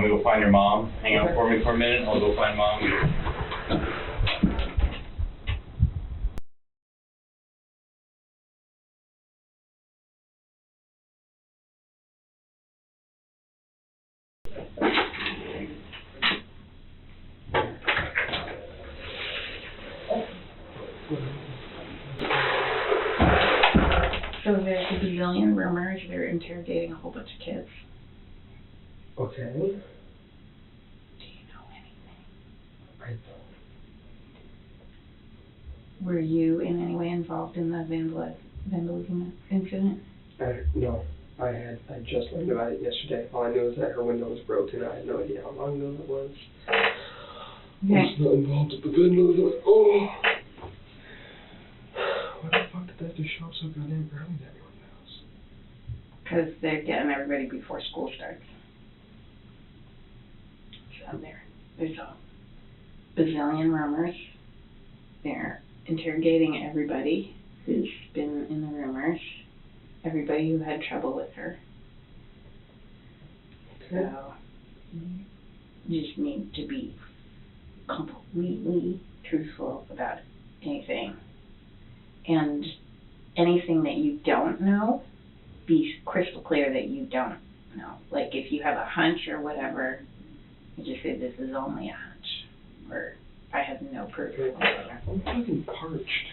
me go find your mom? Hang out for me for a minute, I'll go find mom. So there's a bazillion rumors they're interrogating a whole bunch of kids. Okay. Do you know anything? I don't. Were you in any way involved in the vandalism incident? No. I just learned about it yesterday. All I knew was that her window was broken. I had no idea how long ago that was. Okay. I was not involved with the vandalism. Oh! Why the fuck did they have to show up so goddamn early at everyone's house? Because they're getting everybody before school starts. So there's a bazillion rumors. They're interrogating everybody who's been in the rumors, everybody who had trouble with her. Okay. So you just need to be completely truthful about anything. And anything that you don't know, be crystal clear that you don't know. Like if you have a hunch or whatever, you just say this is only a hunch, or I have no proof. Okay. I'm fucking parched.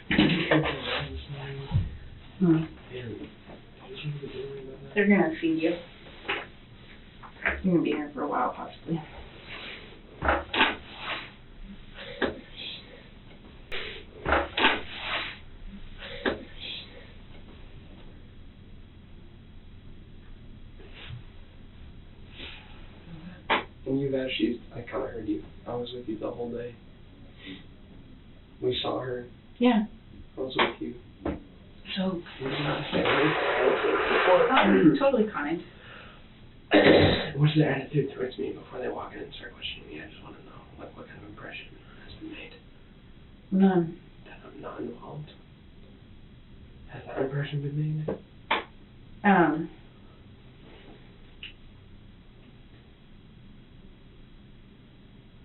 They're gonna feed you. You're gonna be here for a while, possibly. And you've actually, I kind of heard you. I was with you the whole day. We saw her. Yeah. I was with you. So, What did you have to say? totally kind. What's their attitude towards me before they walk in and start questioning me? I just want to know, like, what kind of impression has been made. None. That I'm not involved. Has that impression been made?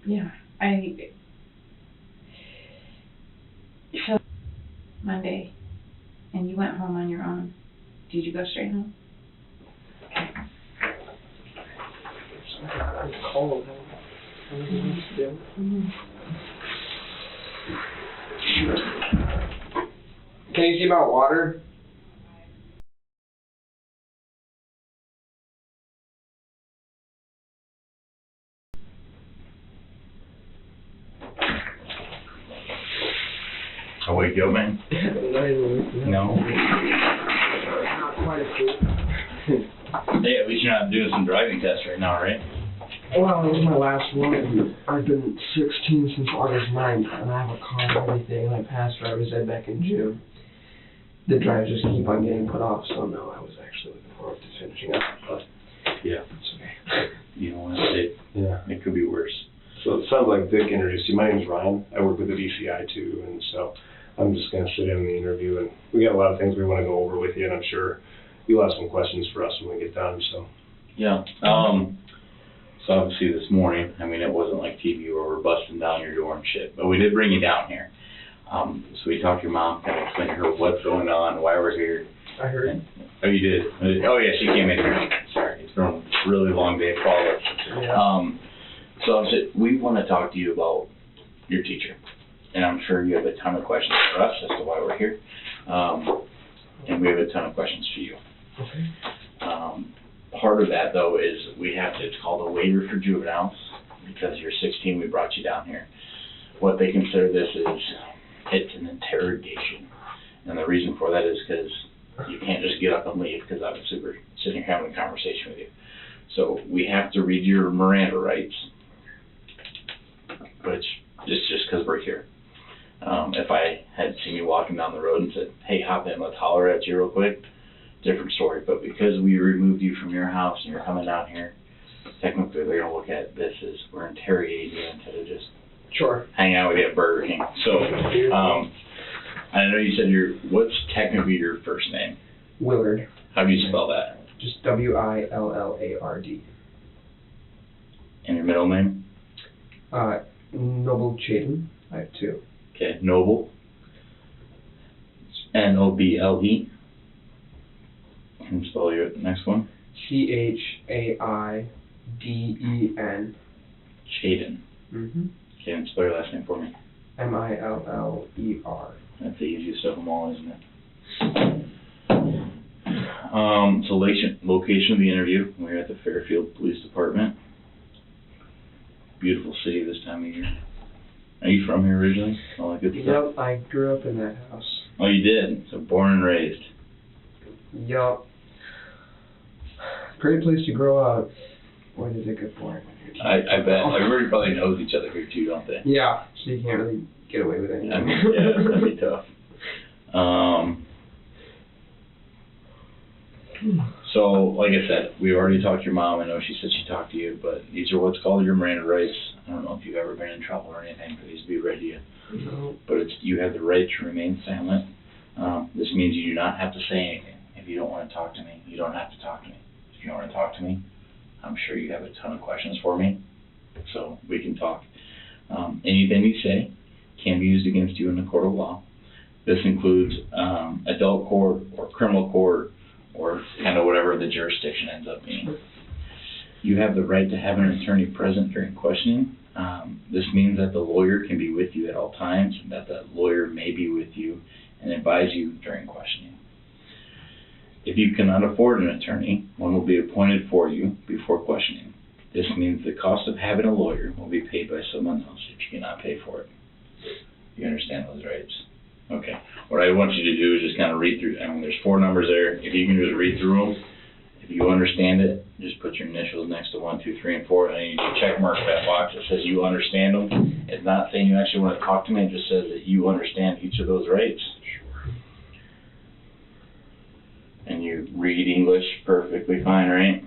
Yeah, so Monday, and you went home on your own. Did you go straight home? It's cold. I don't know what to do. Can you see about water? I'll wake you up, man. No. Not quite a fool. Hey, at least you're not doing some driving tests right now, right? Well, it was my last one. I've been 16 since August 9th, and I have a car and everything, and I passed driver's ed back in June. The drives just keep on getting put off, so no, I was actually looking forward to finishing up, but Yeah. it's okay. You know, it could be worse. So it sounds like Vic introduced you. My name's Ryan. I work with the DCI too, and so I'm just going to sit in the interview, and we got a lot of things we want to go over with you, and I'm sure you'll have some questions for us when we get done. So Yeah. So obviously this morning, I mean, it wasn't like TV where we're busting down your door and shit, but we did bring you down here. So we talked to your mom, kind of explained to her what's going on, why we're here. I heard. Oh, you did? Oh, yeah, she came in here. Sorry, it's been a really long day of follow-up. Yeah. So we want to talk to you about your teacher, and I'm sure you have a ton of questions for us as to why we're here, and we have a ton of questions for you. Okay. Part of that, though, is we have to, it's called a waiver for juveniles, because you're 16, we brought you down here. What they consider this is, it's an interrogation, and the reason for that is because you can't just get up and leave, because obviously we're sitting here having a conversation with you. So we have to read your Miranda rights, which is just because we're here. If I had seen you walking down the road and said, hey, hop in, let's holler at you real quick, different story. But because we removed you from your house and you're coming down here, technically they're going to look at this as we're interrogating you instead of just hanging out with you at Burger King. So I know you said what's technically your first name? Willard. How do you spell that? Just Willard. middle name? Noble Chaiden. I have 2. Okay, Noble. Noble. Can you spell your next one? Chaiden. Chaiden. Mm-hmm. Okay, and spell your last name for me. Miller. That's the easiest of them all, isn't it? So location of the interview, we're at the Fairfield Police Department. Beautiful city this time of year. Are you from here originally? All that good stuff? Yep, I grew up in that house. Oh, you did? So born and raised. Yup. Great place to grow up. Boy, does it get boring when you're a I bet. Everybody probably knows each other here too, don't they? Yeah, so you can't really get away with anything. I mean, yeah, that'd be tough. So, like I said, we already talked to your mom. I know she said she talked to you, but these are what's called your Miranda rights. I don't know if you've ever been in trouble or anything for these to be read to you. No. But you have the right to remain silent. This means you do not have to say anything. If you don't want to talk to me, you don't have to talk to me. If you want to talk to me, I'm sure you have a ton of questions for me, so we can talk. Anything you say can be used against you in the court of law. This includes adult court or criminal court or kind of whatever the jurisdiction ends up being. You have the right to have an attorney present during questioning. This means that the lawyer can be with you at all times, and that the lawyer may be with you and advise you during questioning. If you cannot afford an attorney, one will be appointed for you before questioning. This means the cost of having a lawyer will be paid by someone else if you cannot pay for it. You understand those rights? Okay. What I want you to do is just kind of read through. I mean, there's 4 numbers there. If you can just read through them, if you understand it, just put your initials next to 1, 2, 3, and 4, and you check mark that box that says you understand them. It's not saying you actually want to talk to me. It just says that you understand each of those rights. And you read English perfectly fine, right?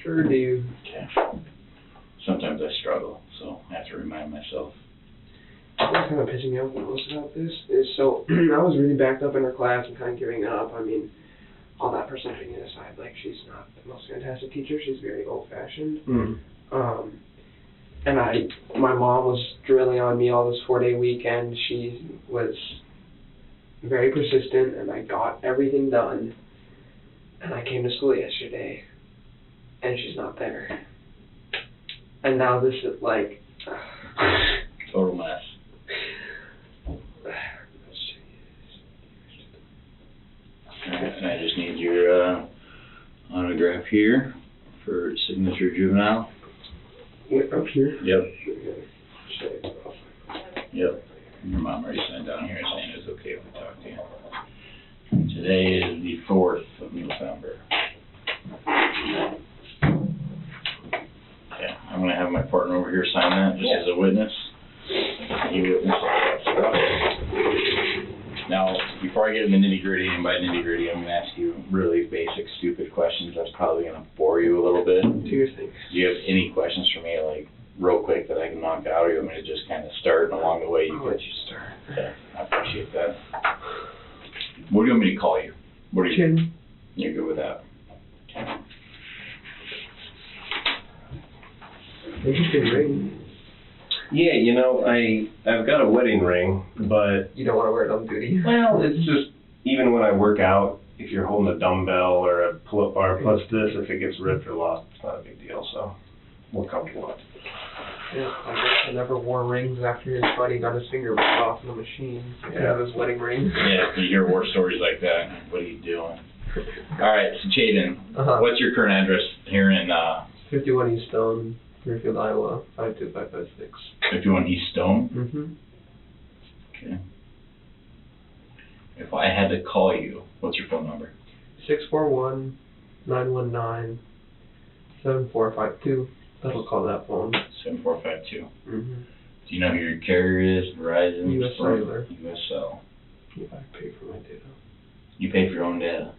Sure do. Okay. Sometimes I struggle, so I have to remind myself. What's kind of pissing me off the most about this is, so I was really backed up in her class and kind of giving up. I mean, all that perception aside, like, she's not the most fantastic teacher. She's very old-fashioned. And my mom was drilling on me all this 4-day weekend. She was very persistent, and I got everything done. And I came to school yesterday, and she's not there. And now this is like... Total mess. Alright, and I just need your autograph here for signature juvenile. Wait, up here? Yep. Yep. Your mom already signed down here saying it's okay if we talk to you. Today is the 4th of November. Okay, I'm going to have my partner over here sign that just as a witness. He witnessed all that stuff. Now, before I get into nitty-gritty, and by nitty-gritty, I'm going to ask you really basic, stupid questions. That's probably going to bore you a little bit. Do your thing. Do you have any questions for me, like, real quick that I can knock out, or you want me to just kind of start, and along the way you I'll can... let you start. Okay, I appreciate that. What do you want me to call you? What are you? Chin. You're good with that. Okay. Interesting ring. Yeah, you know, I've got a wedding ring, but, You don't want to wear it on duty. well, it's just, even when I work out, if you're holding a dumbbell or a pull-up bar plus this, if it gets ripped or lost, it's not a big deal, so we're comfortable. Yeah, I guess I never wore rings after his buddy got his finger ripped off in the machine. He could have his wedding ring. Yeah, you hear war stories like that. What are you doing? All right, so Chaiden, what's your current address here in 51 East Stone, Fairfield, Iowa, 52556. 51 East Stone? Mm-hmm. Okay. If I had to call you, what's your phone number? 641-919-7452. That'll call that phone. 7452. Mm-hmm. Do you know who your carrier is? Verizon? US Cellular. USL. If I pay for my data. You pay for your own data.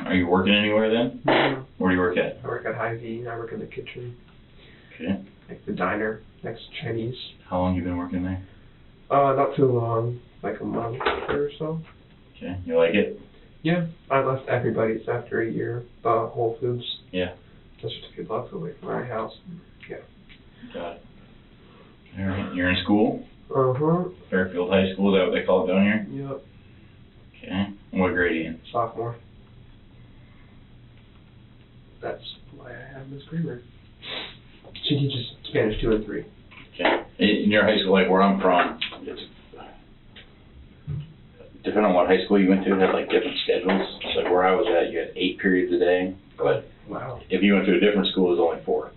Are you working anywhere then? Mm-hmm. Where do you work at? I work at Hy-Vee. I work in the kitchen. Okay. Like the diner, next to Chinese. How long you been working there? Not too long. Like a month or so. Okay. You like it? Yeah. I left Everybody's after a year. Whole Foods. Yeah. That's just a few blocks away from my house. Yeah. Got it. All right, you're in school? Fairfield High School, is that what they call it down here? Yep. Okay. What grade are you in? Sophomore. That's why I have Miss Graber. She teaches Spanish 2 and 3. Okay. In your high school, like where I'm from, it's depending on what high school you went to, it had like different schedules. So like where I was at, you had 8 periods a day, but Wow. if you went to a different school, it was only 4.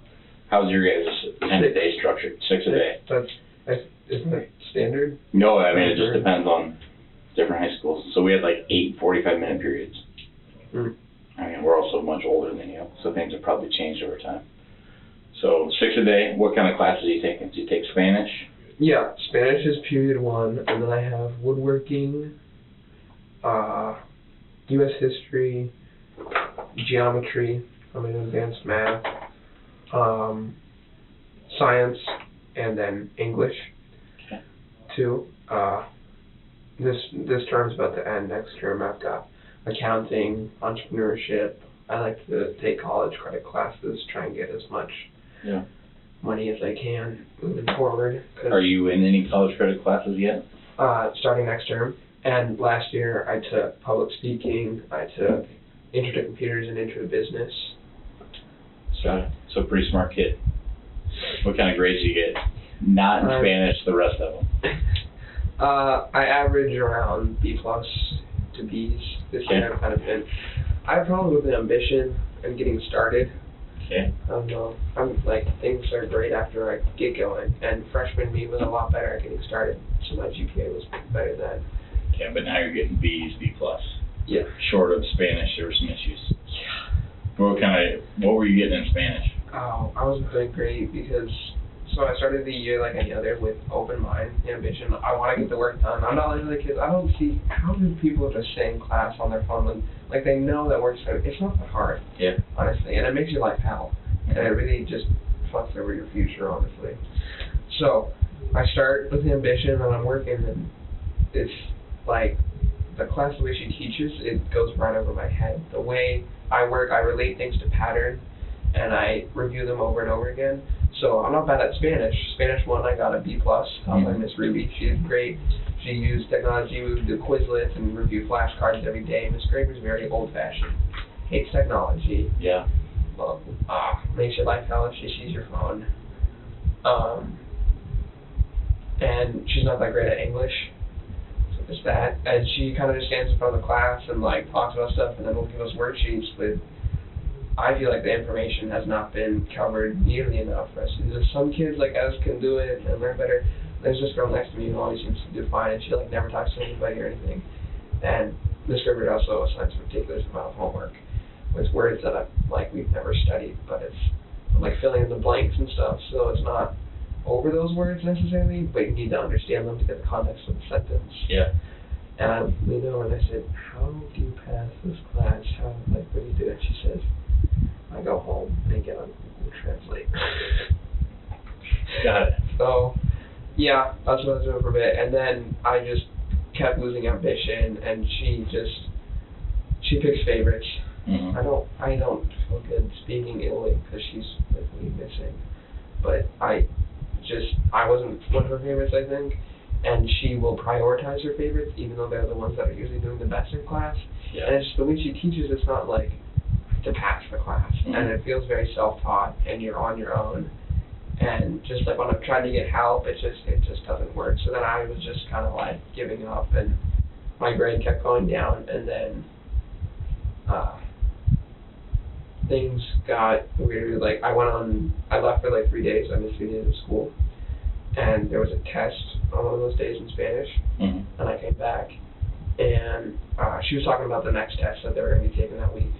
How's your guys' end of day structured? 6 a day? Isn't that standard? No, I mean, it just depends on different high schools. So we had like 8 45-minute periods. Mm. I mean, we're also much older than you, so things have probably changed over time. So 6 a day, what kind of classes are you taking? Do you take Spanish? Yeah, Spanish is period 1, and then I have woodworking, U.S. history, geometry, I'm in advanced math, science, and then English. Okay. 2. This term's about to end. Next term I've got accounting, entrepreneurship. I like to take college credit classes, try and get as much money as I can moving forward. Are you in any college credit classes yet? Starting next term. And last year I took public speaking, I took intro to computers and intro to business. So pretty smart kid. What kind of grades do you get? Not in Spanish, the rest of them. I average around B+ to B's. This year I've kind of been. I have problems with ambition and getting started. Okay. I don't know. I'm like, things are great after I get going. And freshman me was a lot better at getting started, so my GPA was better then. Okay, but now you're getting B's, B+. Yeah. Short of Spanish, there were some issues. Yeah. What were you getting in Spanish? Oh, I wasn't doing great because, so I started the year like any other with open mind, ambition. I want to get the work done. I'm not like the kids. I don't see, how do people just stay in class on their phone when, like, they know that work's hard. It's not that hard. Yeah. Honestly, and it makes your life hell. And it really just fucks over your future, honestly. So, I start with ambition and I'm working, and it's like, the class, the way she teaches, it goes right over my head. The way I work, I relate things to pattern, and I review them over and over again. So I'm not bad at Spanish. Spanish 1, I got a B+, taught by Miss Ruby. She did great. She used technology. We would do Quizlets and review flashcards every day. Miss Graber's very old-fashioned. Hates technology. Yeah. Well, makes your life hell if she sees your phone. And she's not that great at English. So there's that. And she kind of just stands in front of the class and like talks about stuff, and then will give us worksheets with. I feel like the information has not been covered nearly enough for us. There's some kids like us can do it and learn better. There's this girl next to me who always seems to do fine, and she like never talks to anybody or anything. And Miss Graber also assigns a ridiculous amount of homework with words that we've never studied, but it's like filling in the blanks and stuff. So it's not over those words necessarily, but you need to understand them to get the context of the sentence. Yeah. And I leaned over and I said, "How do you pass this class? What do you do?" And she says, "I go home and get on Google Translate." Got it. So, yeah, that's what I was doing for a bit. And then I just kept losing ambition, and she picks favorites. Mm-hmm. I don't feel good speaking Italy because she's with me missing. But I wasn't one of her favorites, I think. And she will prioritize her favorites, even though they're the ones that are usually doing the best in class. Yeah. And it's the way she teaches, it's not like to pass the class. Mm-hmm. And it feels very self-taught, and you're on your own. And just like when I'm trying to get help, it just doesn't work. So then I was just kind of like giving up, and my grade kept going down, and then things got weird. Like I left for like 3 days. I missed 3 days of school, and there was a test on one of those days in Spanish, mm-hmm. and I came back, and she was talking about the next test that they were going to be taking that week,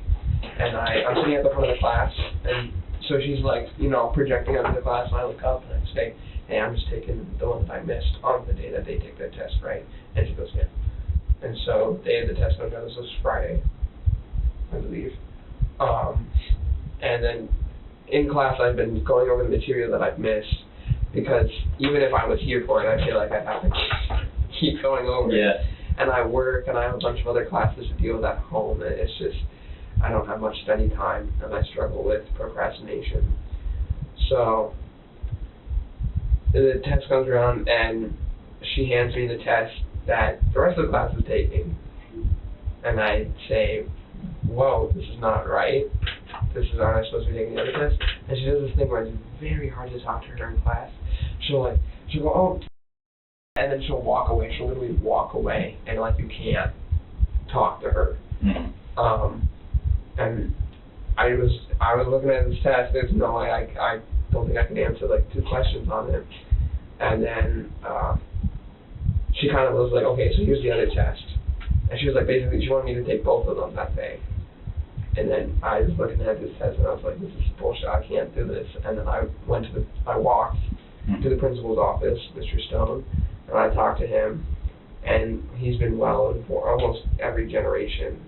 and I'm sitting at the front of the class, and so she's like, projecting onto the class, and I look up and I say, "Hey, I'm just taking the one that I missed on the day that they take their test, right?" And she goes, "Yeah." And so they had the test on this was Friday, I believe. And then in class I've been going over the material that I've missed, because even if I was here for it, I feel like I'd have to keep going over it. And I work, and I have a bunch of other classes to deal with at home, and it's just, I don't have much study time, and I struggle with procrastination. So the test comes around, and she hands me the test that the rest of the class is taking. And I say, whoa, this is not right. Aren't I supposed to be taking the other test? And she does this thing where it's very hard to talk to her in class. She'll go, oh, and then she'll walk away. She'll literally walk away, and like you can't talk to her. Mm-hmm. And I was looking at this test. There's no way I don't think I can answer like 2 questions on it. And then she kind of was like, okay, so here's the other test. And she was like, basically, she wanted me to take both of them that day. And then I was looking at this test, and I was like, this is bullshit. I can't do this. And then I walked to the principal's office, Mr. Stone, and I talked to him. And he's been well informed. Almost every generation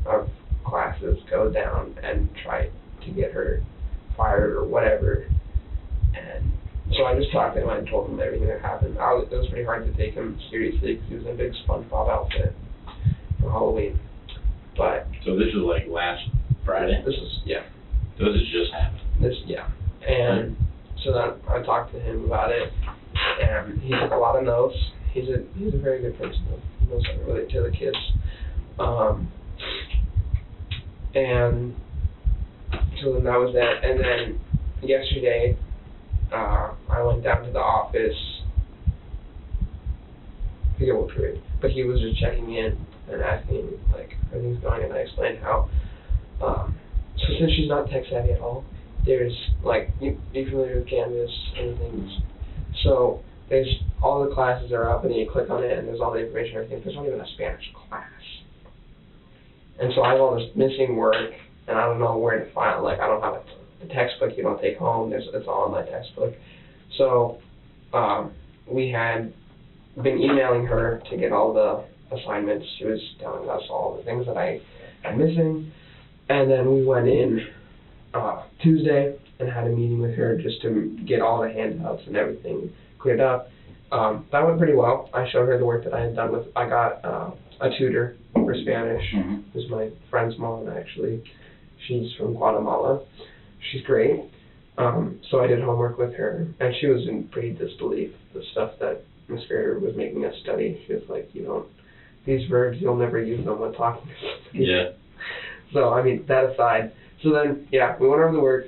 of classes go down and try to get her fired or whatever. And so I just talked to him and I told him everything that happened. It was pretty hard to take him seriously because he was in a big SpongeBob outfit for Halloween. But so this is like last Friday? This is, yeah. So this just happened? And so then I talked to him about it, and he took a lot of notes. He's a very good principal. He knows how to relate to the kids. And so then that was that. And then yesterday, I went down to the office. I forget what period, but he was just checking in and asking like everything's going, and I explained how. So since she's not tech savvy at all, there's like you familiar with Canvas and things. So there's all the classes are up, and then you click on it, and there's all the information and everything. There's not even a Spanish class. And so I have all this missing work, and I don't know where to find. Like I don't have a textbook you don't take home. It's all in my textbook. So we had been emailing her to get all the assignments. She was telling us all the things that I am missing, and then we went in Tuesday and had a meeting with her just to get all the handouts and everything cleared up. That went pretty well. I showed her the work that I had done with. I got a tutor for Spanish. Mm-hmm. Who's my friend's mom actually. She's from Guatemala. She's great. So I did homework with her, and she was in pretty disbelief. The stuff that Ms. Graber was making us study. She was like, these verbs, you'll never use them when talking to somebody. Yeah. So, I mean, that aside. So then, yeah, we went over the work.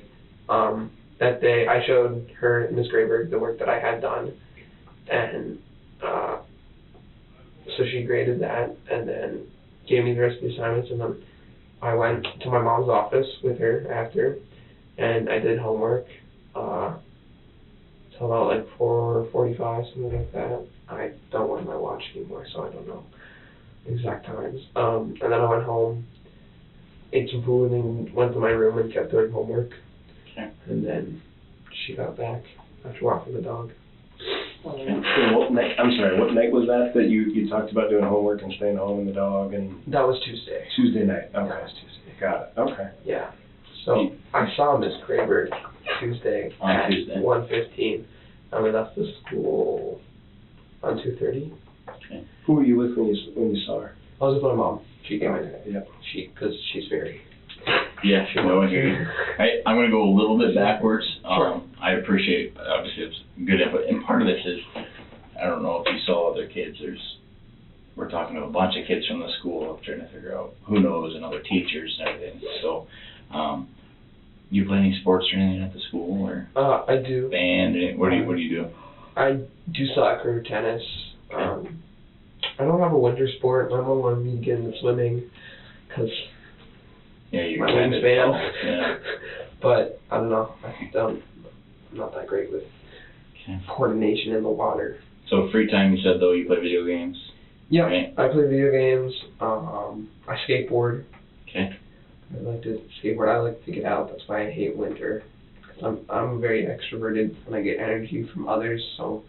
That day, I showed her, Ms. Graber, the work that I had done. And so she graded that, and then gave me the rest of the assignments, and then I went to my mom's office with her after, and I did homework till about like 4:45, something like that. I don't wear my watch anymore, so I don't know exact times. And then I went home, ate some food, and went to my room and kept doing homework. Okay. And then she got back after walking the dog. Okay. So what night was that you talked about doing homework and staying home and the dog and? That was Tuesday. Tuesday night, okay. That was Tuesday. Got it, okay. Yeah. So I saw Miss Graber Tuesday at 1:15. And we left the school on 2:30. Okay. Who were you with when you saw her? I was with my mom. She came in. Yeah. Because she's very. Yeah, no, I hear you. I'm going to go a little bit backwards. Sure. I appreciate, obviously, it's good input. And part of this is, I don't know if you saw other kids, we're talking to a bunch of kids from the school trying to figure out who knows and other teachers and everything. So, you play any sports or anything at the school, or I do. band? What do you do? I do soccer, tennis. I don't have a winter sport. My mom wanted me to get into swimming because You're my kind of wingspan. tall, yeah. But I don't know. I'm not that great with coordination in the water. So free time, you said, though, you play video games? Yeah, right? I play video games. I skateboard. Okay. I like to skateboard. I like to get out. That's why I hate winter. I'm very extroverted and I get energy from others, so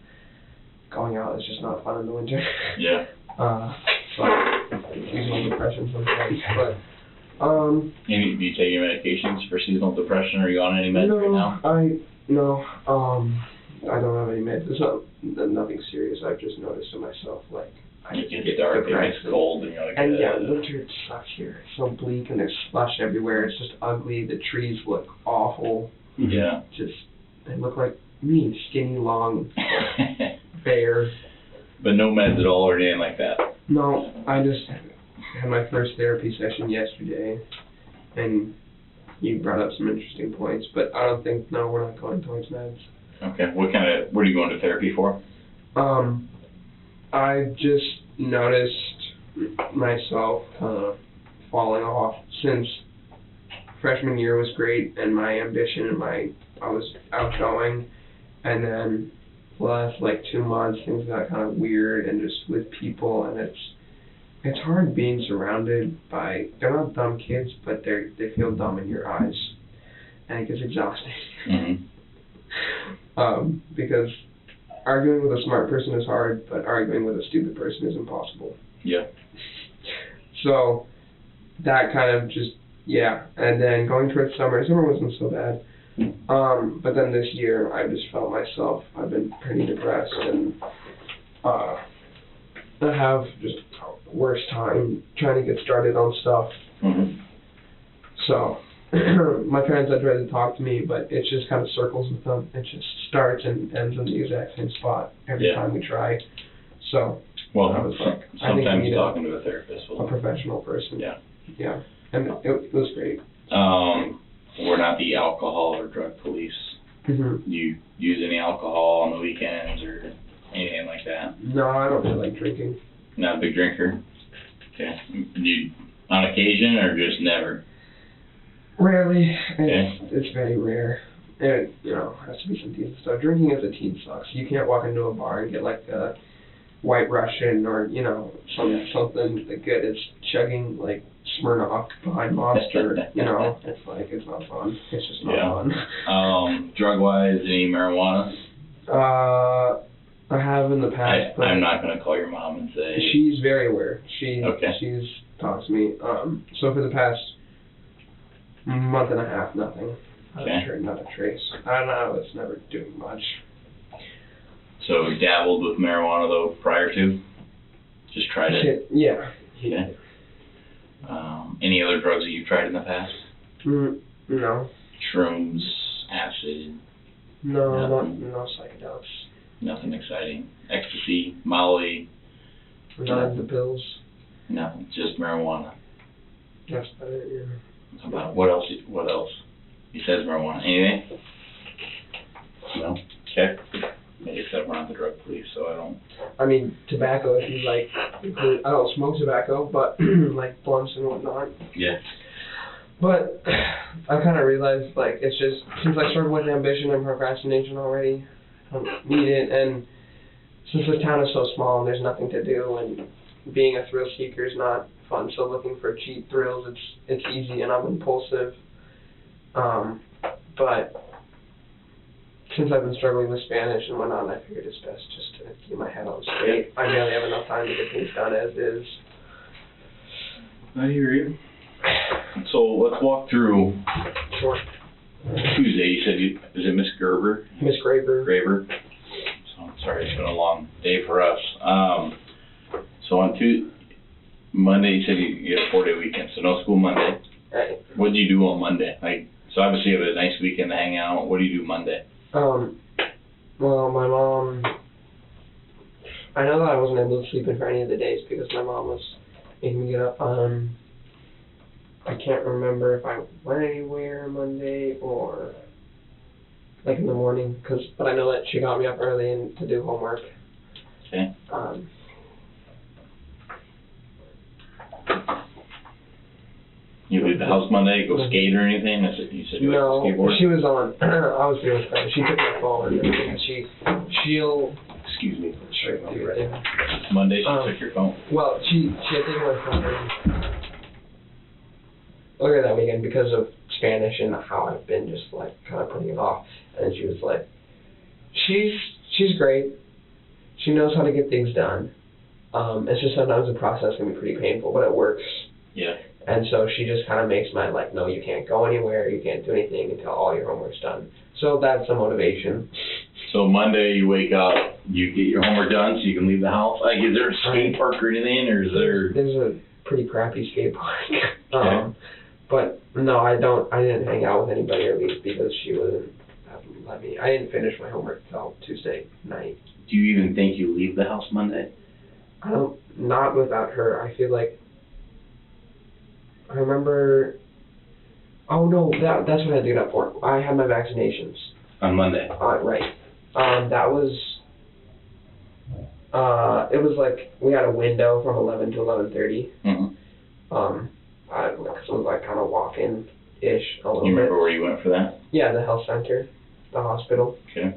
going out is just not fun in the winter. Yeah. So seasonal depression sometimes. But Do you take any medications for seasonal depression? Are you on any meds right now? I don't have any meds. It's nothing serious. I've just noticed to myself, like, I It gets dark, it gets cold, and you're like, and yeah, winter sucks here. It's so bleak, and there's slush everywhere. It's just ugly. The trees look awful. Yeah. They look like mean, skinny, long, fair. But no meds at all or anything like that? No, I just had my first therapy session yesterday, and you brought up some interesting points, but I don't think, no, we're not going towards meds. Okay, what are you going to therapy for? I just noticed myself falling off since freshman year was great, and my ambition and I was outgoing, and then the last like 2 months things got kind of weird and just with people, and it's hard being surrounded by, they're not dumb kids, but they feel dumb in your eyes, and it gets exhausting. Mm-hmm. Because arguing with a smart person is hard, but arguing with a stupid person is impossible. Yeah. So that kind of just, yeah. And then going towards summer wasn't so bad. But then this year I just felt myself, I've been pretty depressed, and I have just worse time trying to get started on stuff. Mm-hmm. So my parents had tried to talk to me, but it just kind of circles with them. It just starts and ends in the exact same spot every time we try. So well, I was like, sometimes talking to a therapist will. A professional person. Yeah. Yeah, and it was great. We're not the alcohol or drug police. Mm-hmm. Do you use any alcohol on the weekends or anything like that? No, I don't really like drinking. Not a big drinker? Okay. You, on occasion or just never? Rarely. It's very rare. It, has to be some decent stuff. Drinking as a teen sucks. You can't walk into a bar and get like a White Russian or, something good. It's chugging like Smirnoff behind Monster, It's like, it's not fun. It's just not fun. Drug-wise, any marijuana? I have in the past. I'm not going to call your mom and say... She's very aware. She's talked to me. So for the past month and a half, nothing. Not a trace. I don't know. It's never doing much. So you dabbled with marijuana though prior to? Just tried it? Yeah. Okay. Any other drugs that you've tried in the past? No. Shrooms, acid? No, no psychedelics. Nothing exciting. Ecstasy, Molly? None of the pills. Nothing, just marijuana. That's about it, yeah. About what else? Besides marijuana, anything? No. Okay. Except we're not the drug police, so I don't. I mean, tobacco. If you like, I don't smoke tobacco, but like blunts and whatnot. Yeah. But I kind of realized, like, it's just since I started with ambition and procrastination already, I don't need it. And since the town is so small and there's nothing to do, and being a thrill seeker is not fun, so looking for cheap thrills, it's easy, and I'm impulsive. But since I've been struggling with Spanish and whatnot, I figured it's best just to keep my head on straight. I barely have enough time to get things done as is. I hear you. So let's walk through. Sure. Tuesday, you said is it Miss Gerber? Miss Graber. Graber. So I'm sorry, it's been a long day for us. So on Monday, you said you had a 4-day weekend, so no school Monday. Right. What did you do on Monday? So obviously you have a nice weekend to hang out. What do you do Monday? Well, my mom, I know that I wasn't able to sleep in for any of the days because my mom was making me get up. I can't remember if I went anywhere Monday or like in the morning, but I know that she got me up early and to do homework. Okay. You leave the house Monday, go skate or anything? You said you like to skateboard? She was on. I was doing stuff. She took my phone and she'll. Excuse me. Sure, I'll be right. Monday she took your phone. Well, she had taken my phone earlier that weekend because of Spanish and how I've been just like kind of putting it off. And she was like, she's great. She knows how to get things done. It's just sometimes the process can be pretty painful, but it works. Yeah. And so she just kind of makes my, like, no, you can't go anywhere, you can't do anything until all your homework's done. So that's the motivation. So Monday you wake up, you get your homework done so you can leave the house. Like, is there a skate park or anything, or is there... There's a pretty crappy skate park. Okay. But no, I didn't hang out with anybody, at least, because she wasn't having let me. I didn't finish my homework until Tuesday night. Do you even think you leave the house Monday? I don't, not without her. I feel like, I remember, oh no, that's what I had to get up for. I had my vaccinations. On Monday? Right. That was, it was like, we had a window from 11 to 11:30. Mm-hmm. Because it was like kind of walk-in-ish a little bit. You remember where you went for that? Yeah, the health center, the hospital. Okay.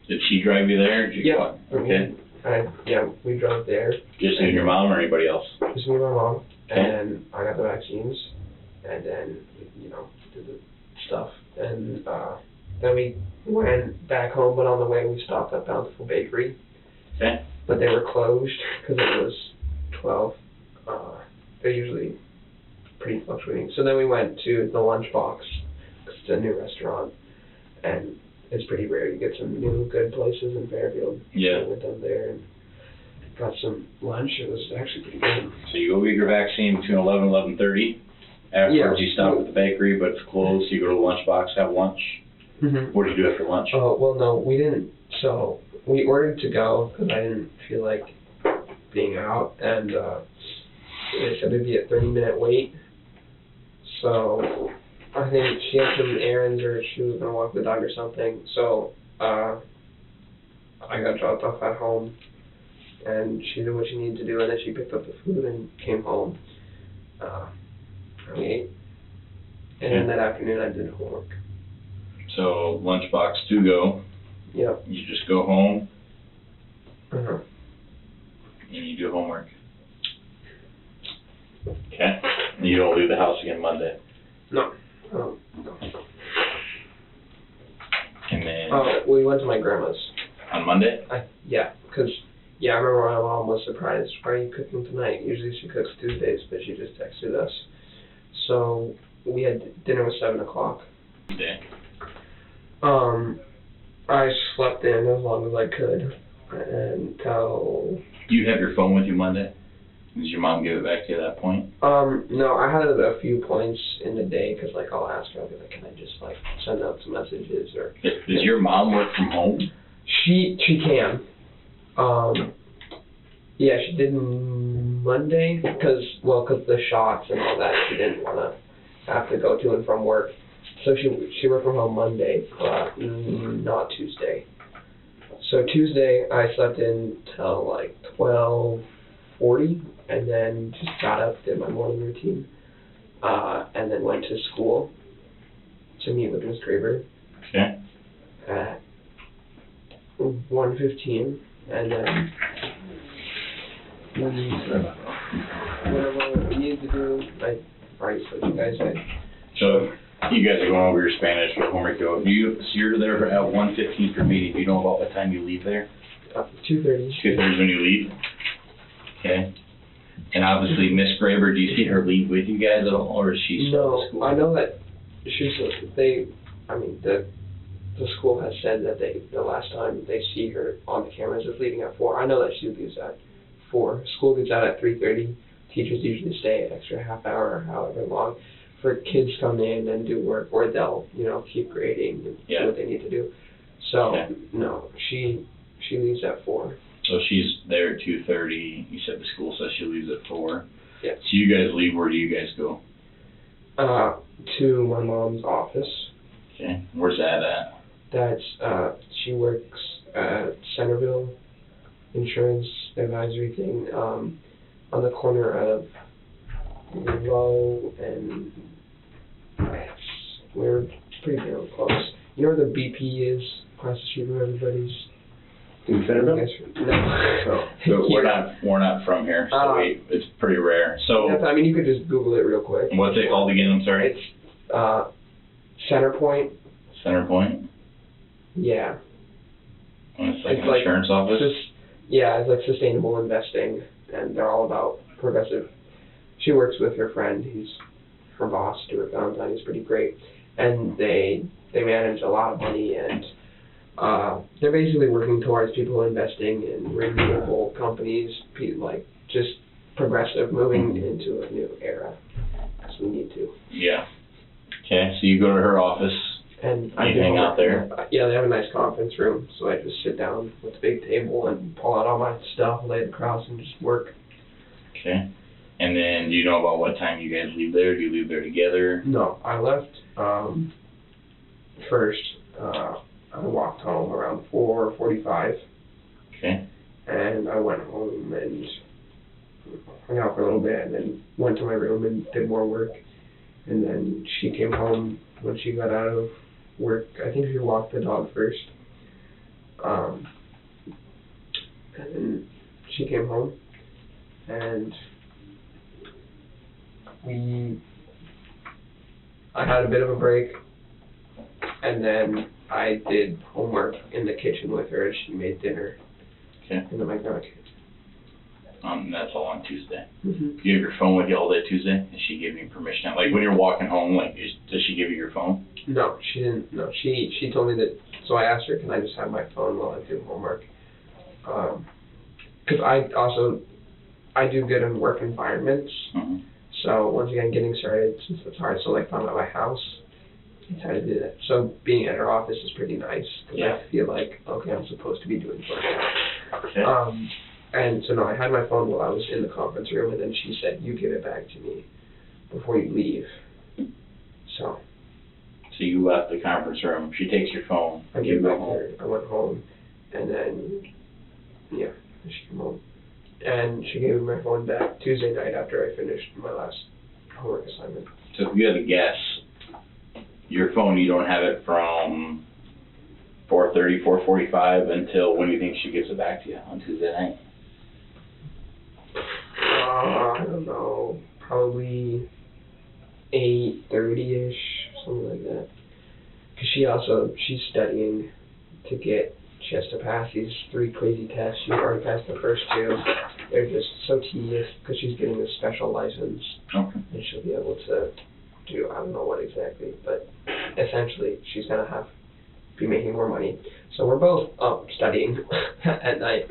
Did she drive you there? Or did you Yeah. go? Okay. We drove there. Just you and your mom or anybody else? Just me and my mom. Okay. And then I got the vaccines. And then, did the stuff. And then we went back home, but on the way we stopped at Bountiful Bakery. Okay. But they were closed because it was 12. They're usually pretty fluctuating. So then we went to the Lunchbox, because it's a new restaurant. And it's pretty rare. You get some new good places in Fairfield. Yeah. So we went down there and got some lunch. It was actually pretty good. So you go get your vaccine between 11 and 11:30. Afterwards, you stop at the bakery, but it's closed. So you go to the lunchbox, have lunch. Mm-hmm. What did you do after lunch? Oh, well, no, we didn't. So we ordered to go because I didn't feel like being out. And they said there'd be a 30-minute wait. So I think she had some errands or she was going to walk the dog or something. So I got dropped off at home. And she did what she needed to do, and then she picked up the food and came home. We ate. And then that afternoon I did homework. So lunchbox to go. Yep. You just go home Uh-huh. and you do homework. Okay. And you don't leave the house again Monday. No. And then We went to my grandma's. on Monday? I remember my mom was surprised. Why are you cooking tonight? Usually she cooks Tuesdays, but she just texted us. So we had dinner was 7 o'clock. Okay. I slept in as long as I could until. Do you have your phone with you Monday? Does your mom give it back to you at that point? No, I had a few points in the day because I'll ask her, I'll be like, can I just send out some messages or. Does your mom work from home? She can. She did Monday because the shots and all that, she didn't want to have to go to and from work. So she worked from home Monday, but not Tuesday. So Tuesday I slept in till 12:40 and then just got up, did my morning routine, and then went to school to meet with Ms. Graber. Okay. At 1:15, and then whatever we needed to do, I already told you guys. So you guys are going over your Spanish homework. So you're there at 1:15 for meeting. Do you know about what time you leave there? 2:30. 2:30 when you leave. Okay. And obviously, Miss Graber, do you see her leave with you guys at all, or is she still at school? No, I know that the school has said that the last time they see her on the cameras is leaving at 4. I know that she leaves at 4. School gets out at 3:30. Teachers usually stay an extra half hour or however long for kids to come in and do work, or they'll, keep grading and do what they need to do. So, no, she leaves at 4. So she's there at 2:30. You said the school says she leaves at 4. Yeah. So you guys leave. Where do you guys go? To my mom's office. Okay. Where's that at? That's, she works at Centerville Insurance Advisory thing, on the corner of Low and we're pretty damn close. You know where the BP is? Across the street from everybody's. In Centerville? No. So we're not from here, so it's pretty rare. So you could just Google it real quick. What's it called again? I'm sorry. It's Center Point. Center Point. Yeah. And it's an insurance office. It's sustainable investing, and they're all about progressive. She works with her friend. He's her boss, Stuart Valentine. He's pretty great, and they manage a lot of money, and they're basically working towards people investing in renewable companies, just progressive, moving into a new era, as we need to. Yeah. Okay, so you go to her office. And You hang out there? Yeah, they have a nice conference room, so I just sit down with the big table and pull out all my stuff, lay it across, and just work. Okay. And then, do you know about what time you guys leave there? Do you leave there together? No, I left first. I walked home around 4:45. Okay. And I went home and hung out for a little bit, and then went to my room and did more work. And then she came home when she got out of work. I think she walked the dog first. And then she came home, and I had a bit of a break, and then I did homework in the kitchen with her, and she made dinner. Okay. And then I got That's all on Tuesday. Mm-hmm. Do you have your phone with you all day Tuesday? And she gave you permission? Like, when you're walking home, like, does she give you your phone? No, she didn't. No, she told me that. So I asked her, can I just have my phone while I do homework? Because I do good in work environments. Mm-hmm. So once again, getting started, since it's hard, so like if I'm at my house, it's hard to do that. So being at her office is pretty nice, because Yeah. I feel like, okay, I'm supposed to be doing work. Okay. And so no, I had my phone while I was in the conference room, and then she said, you give it back to me before you leave. So you left the conference room. She takes your phone. I gave it back to her. I went home, and then, yeah, she came home. And she gave me my phone back Tuesday night after I finished my last homework assignment. So if you had to guess, your phone, you don't have it from 4:30, 4:45 until when do you think she gives it back to you on Tuesday night? I don't know, probably 8:30ish, something like that. Because she's studying to get, she has to pass these 3 crazy tests. She's already passed the first 2. They're just so tedious because she's getting a special license. Okay. And she'll be able to do, I don't know what exactly, but essentially she's going to be making more money. So we're both up studying at night.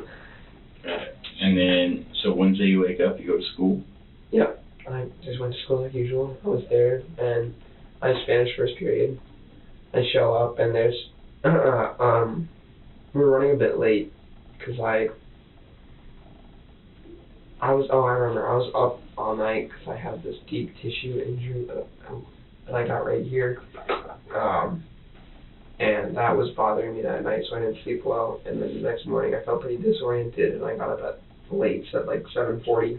Got it. And then, so Wednesday you wake up, you go to school? Yeah, I just went to school like usual. I was there, and I had Spanish first period. I show up, and there's, we were running a bit late, because I remember, I was up all night, because I have this deep tissue injury that I got right here, and that was bothering me that night, so I didn't sleep well, and then the next morning I felt pretty disoriented, and I got up at late, at like 7:40,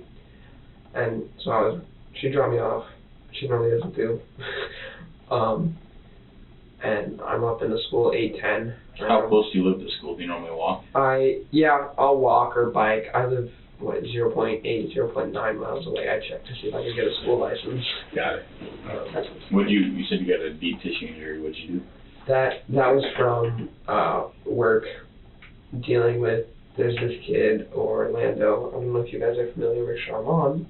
and so she dropped me off. She normally doesn't do. And I'm up in the school 8:10. How close do you live to school? Do you normally walk? I'll walk or bike. I live 0.8, 0.9 miles away. I checked to see if I could get a school license. Got it. You said you got a deep tissue injury. What'd you do? That was from work, dealing with, there's this kid, Orlando. I don't know if you guys are familiar with Charmon.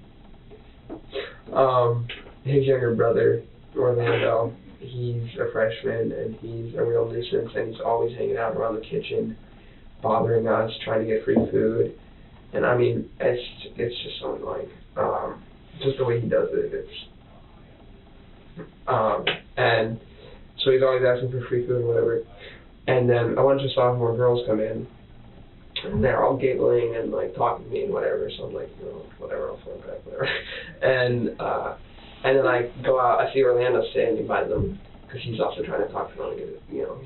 His younger brother, Orlando, he's a freshman, and he's a real nuisance, and he's always hanging out around the kitchen, bothering us, trying to get free food. And I mean, it's just so annoying. Just the way he does it, and so he's always asking for free food and whatever. And then a bunch of sophomore girls come in, and they're all giggling and like talking to me and whatever. So I'm like, no, whatever, I'll phone back, whatever. And then I go out, I see Orlando standing by them, because he's also trying to talk to them.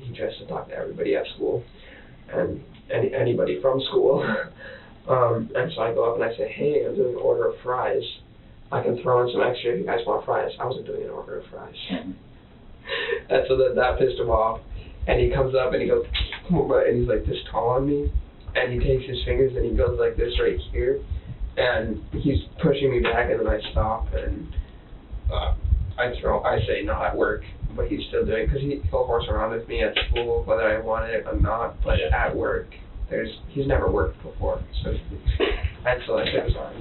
He tries to talk to everybody at school, and anybody from school. And so I go up and I say, hey, I'm doing an order of fries. I can throw in some extra if you guys want fries. I wasn't doing an order of fries. And so that pissed him off. And he comes up and he goes, and he's like this tall on me. And he takes his fingers and he goes like this right here. And he's pushing me back, and then I stop, and I say not at work, but he's still doing it, because he'll horse around with me at school, whether I want it or not, but at work, he's never worked before, so, and so I said sorry,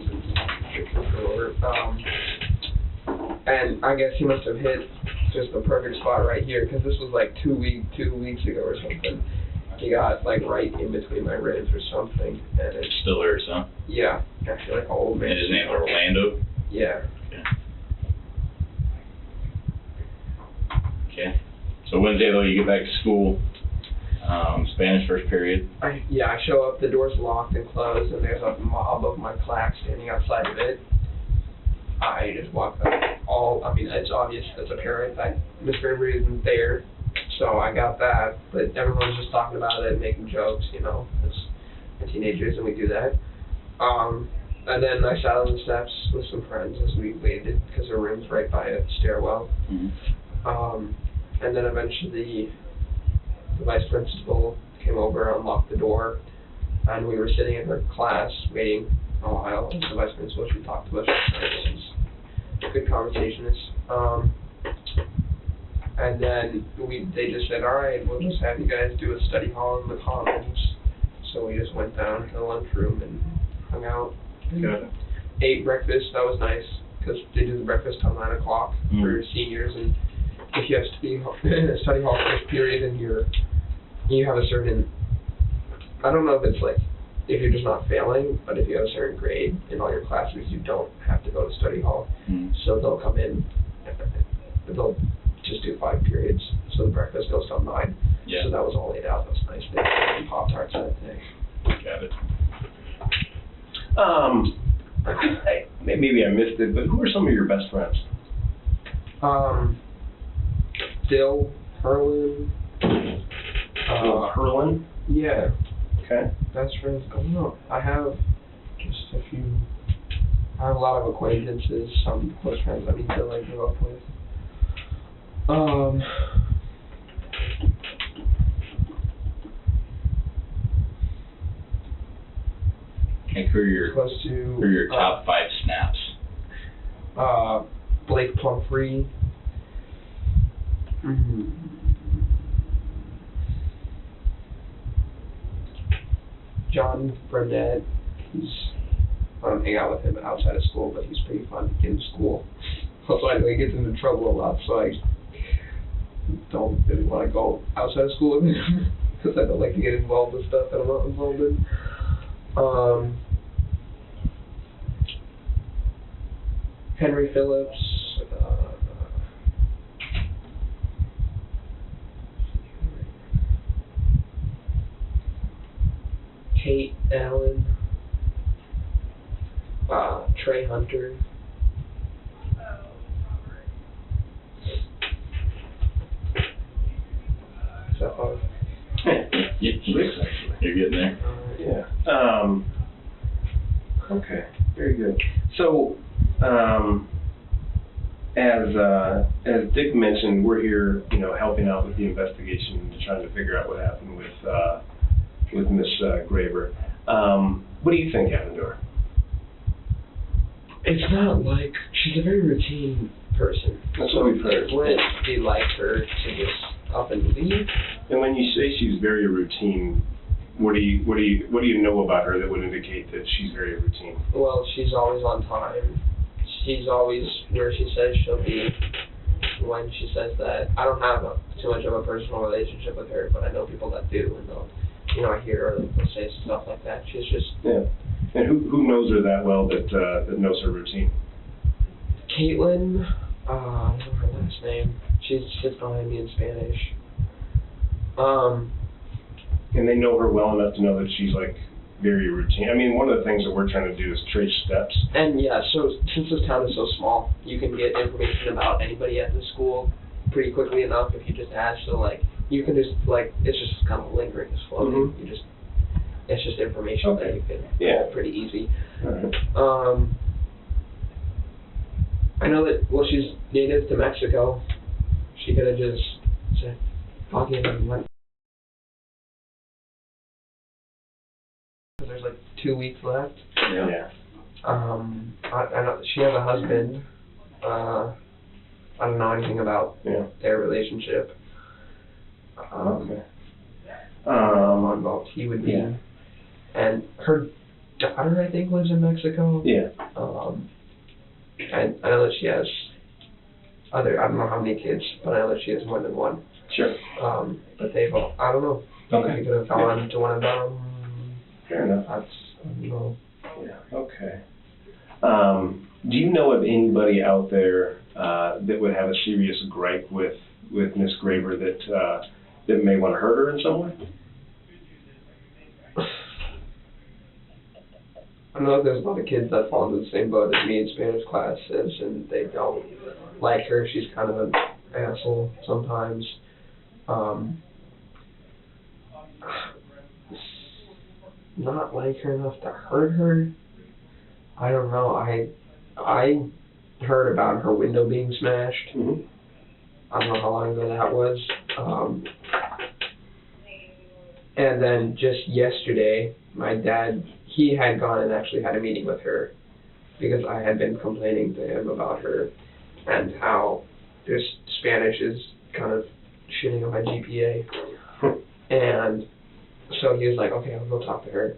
and I guess he must have hit just the perfect spot right here, because this was like 2 weeks ago or something. He got like right in between my ribs or something, and it still hurts, huh? Yeah, actually like an old man. And his name Orlando? Yeah. Okay. So Wednesday though, you get back to school, Spanish first period. I show up, the door's locked and closed, and there's a mob of my class standing outside of it. I just walk up. It's obvious as a parent that Miss Graber isn't there, so I got that. But everyone's just talking about it, making jokes, as teenagers, and we do that. And then I sat on the steps with some friends as we waited, because her room's right by a stairwell. Mm-hmm. And then eventually the vice principal came over, unlocked the door, and we were sitting in her class waiting a while. The vice principal, she talked to us. She's a good conversationist. And then they just said, all right, we'll just have you guys do a study hall in the commons. So we just went down to the lunchroom and hung out. Good. Ate breakfast. That was nice, because they do the breakfast till 9 o'clock for seniors, and if you have study hall first period and you have a certain, I don't know if it's like, if you're just not failing, but if you have a certain grade in all your classes, you don't have to go to study hall. So they'll come in, they'll just do 5 periods, so the breakfast goes till 9. Yeah. So that was all laid out. That was nice. They had Pop-Tarts that day. Got it. Maybe I missed it, but who are some of your best friends? Dill, Herlin. Herlin? Yeah. Okay. Best friends. I don't know. I have just a few. I have a lot of acquaintances, some close friends. Dill I grew up with. And who are your top 5 snaps? Blake Plumfree. John Burnett. I don't hang out with him outside of school, but he's pretty fun in school. Also, I know he gets into trouble a lot, so I don't really want to go outside of school with him, because I don't like to get involved with stuff that I'm not involved in. Henry Phillips. Kate Allen. Trey Hunter. Is that far? You're getting there. Yeah. Okay. Very good. So, as Dick mentioned, we're here, helping out with the investigation and trying to figure out what happened with Miss Graber. What do you think happened to her? It's not like, she's a very routine person. That's what we've heard. It wouldn't be like her to just up and leave. And when you say she's very routine, what do you know about her that would indicate that she's very routine? Well, she's always on time. She's always where she says she'll be when she says that. I don't have too much of a personal relationship with her, but I know people that do, and they'll, I hear her they'll say stuff like that. She's just... Yeah. And who knows her that well that knows her routine? Caitlin, I don't know her last name. She sits behind me in Spanish. And they know her well enough to know that she's like very routine. I mean, one of the things that we're trying to do is trace steps. And yeah, so since this town is so small, you can get information about anybody at the school pretty quickly enough if you just ask. So you can just it's just kind of lingering, it's floating. Mm-hmm. It's just information that you can pull pretty easy. Right. I know that, she's native to Mexico. She could have just said, fuck it, and went. There's 2 weeks left. Yeah. I know she has a husband. I don't know anything about their relationship. Okay. Involved he would be. Yeah. And her daughter, I think, lives in Mexico. Yeah. And I know that she has I don't know how many kids, but I know that she has more than one. Sure. But they've all, I don't know. Okay. They could have gone to one of them. Fair enough. I don't know. Yeah. Okay. Do you know of anybody out there that would have a serious gripe with with Miss Graber that may want to hurt her in some way? I know there's a lot of kids that fall into the same boat as me in Spanish classes, and they don't like her. She's kind of an asshole sometimes. Not like her enough to hurt her. I don't know. I heard about her window being smashed. Mm-hmm. I don't know how long ago that was. And then just yesterday, my dad, he had gone and actually had a meeting with her because I had been complaining to him about her and how this Spanish is kind of shitting on my GPA. And so he was like, okay, I'll go talk to her.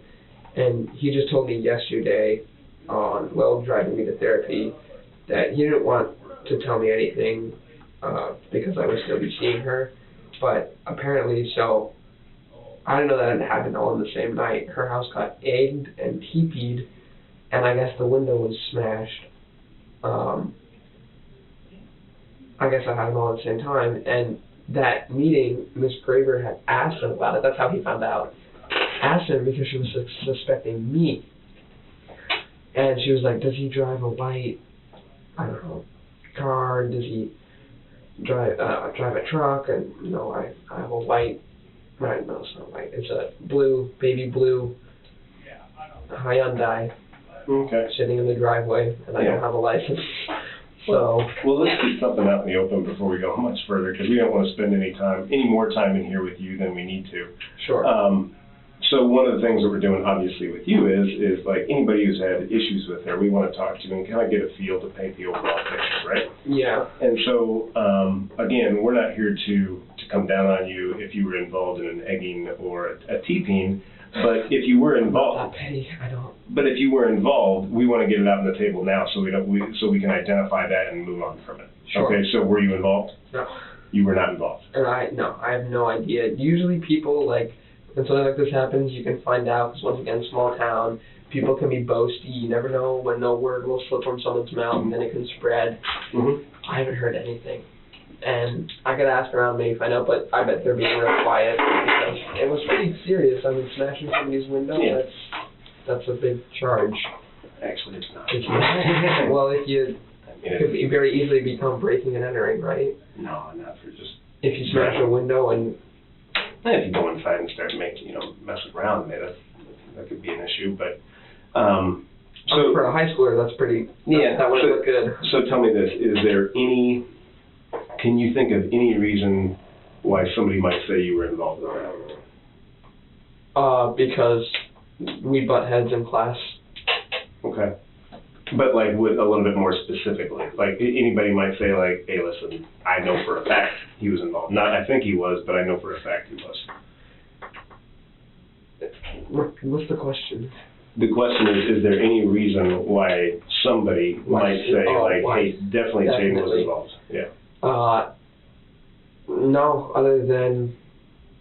And he just told me yesterday while driving me to therapy that he didn't want to tell me anything because I would still be seeing her. But apparently, so I didn't know that it happened all in the same night. Her house got egged and teepeed, and I guess the window was smashed. I guess I had them all at the same time. And that meeting, Miss Graber had asked him about it. That's how he found out. Asked him because she was suspecting me. And she was like, does he drive a white, I don't know, car? Does he drive a truck? And no, I have a white, right, no, it's not white. It's a blue, baby blue Hyundai. Okay. Sitting in the driveway, and I don't have a license. So. Well, let's keep something out in the open before we go much further, because we don't want to spend any more time in here with you than we need to. Sure. So one of the things that we're doing, obviously, with you is like anybody who's had issues with her, we want to talk to and kind of get a feel to paint the overall picture, right? Yeah. And so, again, we're not here to come down on you if you were involved in an egging or a teeping, but if you were involved, Not petty, I don't. But if you were involved, we want to get it out on the table now, so we can identify that and move on from it. Sure. Okay. So were you involved? No. You were not involved. And I have no idea. Usually people, like, when something like this happens, you can find out, because once again, small town, people can be boasty. You never know when no word will slip from someone's mouth, and then it can spread. Mm-hmm. I haven't heard anything. And I could ask around, maybe find out, but I bet they're being real quiet, because it was pretty serious. I mean, smashing somebody's window, Yeah. that's a big charge. Actually, it's not. It's not. Well, it could very easily become breaking and entering, right? No, not for just. If you smash a window and. If you go inside and start messing around, that could be an issue. But so for a high schooler, that's pretty. Yeah, that would look good. So tell me this: can you think of any reason why somebody might say you were involved in that? Because we butt heads in class. Okay. But like with a little bit more specifically, like anybody might say like, hey, listen, I know for a fact he was involved. Not I think he was, but I know for a fact he was. What's the question? The question is there any reason why somebody might say hey, definitely Chaiden was involved? Yeah. No, other than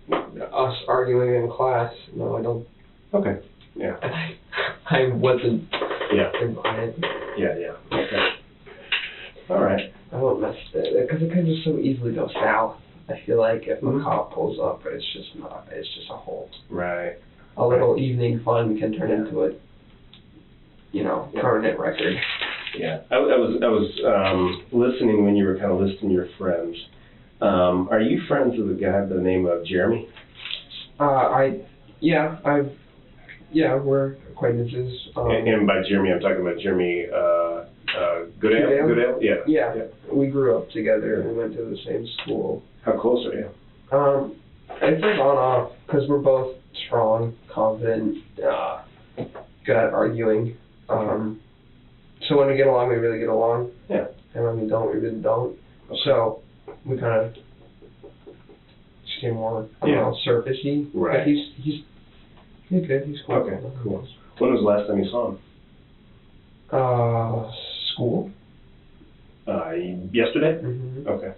us arguing in class. No, I don't. Okay. Yeah. I wasn't. Yeah. Invited. Yeah. Okay. All right. I won't mess with it because it can just so easily go south. I feel like if a cop pulls up, it's just not. It's just a whole. Right. A little evening fun can turn into a, permanent record. Yeah. I was listening when you were kind of listing your friends. Are you friends with a guy by the name of Jeremy? We're acquaintances. And by Jeremy, I'm talking about Jeremy Goodale? Goodale? Yeah. We grew up together and we went to the same school. How close are you? It's like on off, because we're both strong, confident, good at arguing. So when we get along, we really get along. Yeah. And when we don't, we really don't. Okay. So we kind of stay more, surfacey. Right. But he's good. He's cool. Okay, cool. When was the last time you saw him? School. Yesterday? Mm-hmm. Okay.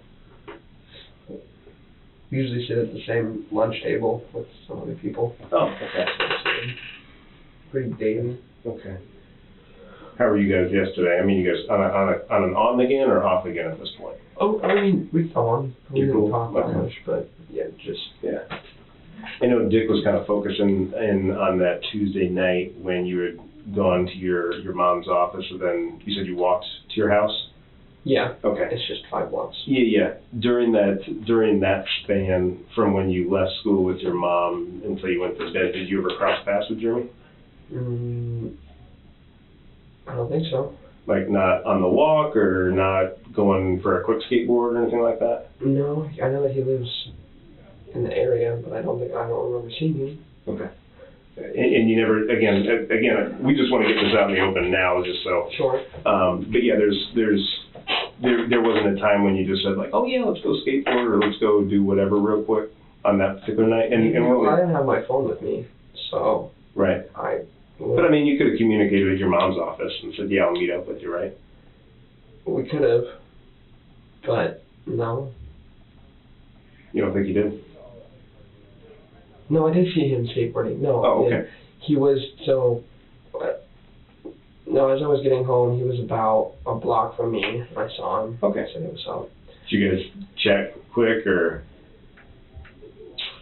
We usually sit at the same lunch table with some other people. Oh, okay. Pretty daily. Okay. How were you guys yesterday? I mean, you guys on an on again or off again at this point? Oh, I mean, we on. We You're didn't cool. talk that Okay. much, but yeah, just Yeah. I know Dick was kind of focusing in on that Tuesday night when you had gone to your mom's office, and then you said you walked to your house? yeah. Okay. It's just 5 blocks. Yeah. During that span from when you left school with your mom until you went to bed, did you ever cross paths with Jeremy? I don't think so. Like not on the walk or not going for a quick skateboard or anything like that? No, I know that he lives in the area, but I don't remember seeing him. Okay. And you never, again, we just want to get this out in the open now, just so. Sure. But yeah, there wasn't a time when you just said like, oh yeah, let's go skateboard or let's go do whatever real quick on that particular night. And what I didn't have my phone with me, so right. But I mean, you could have communicated with your mom's office and said, yeah, I'll meet up with you, right? We could have, but no. You don't think you did? No, I did see him skateboarding. No. Oh, okay. He was, no, as I was getting home, he was about a block from me, and I saw him. Okay. I said it was out. Did you guys check quick or?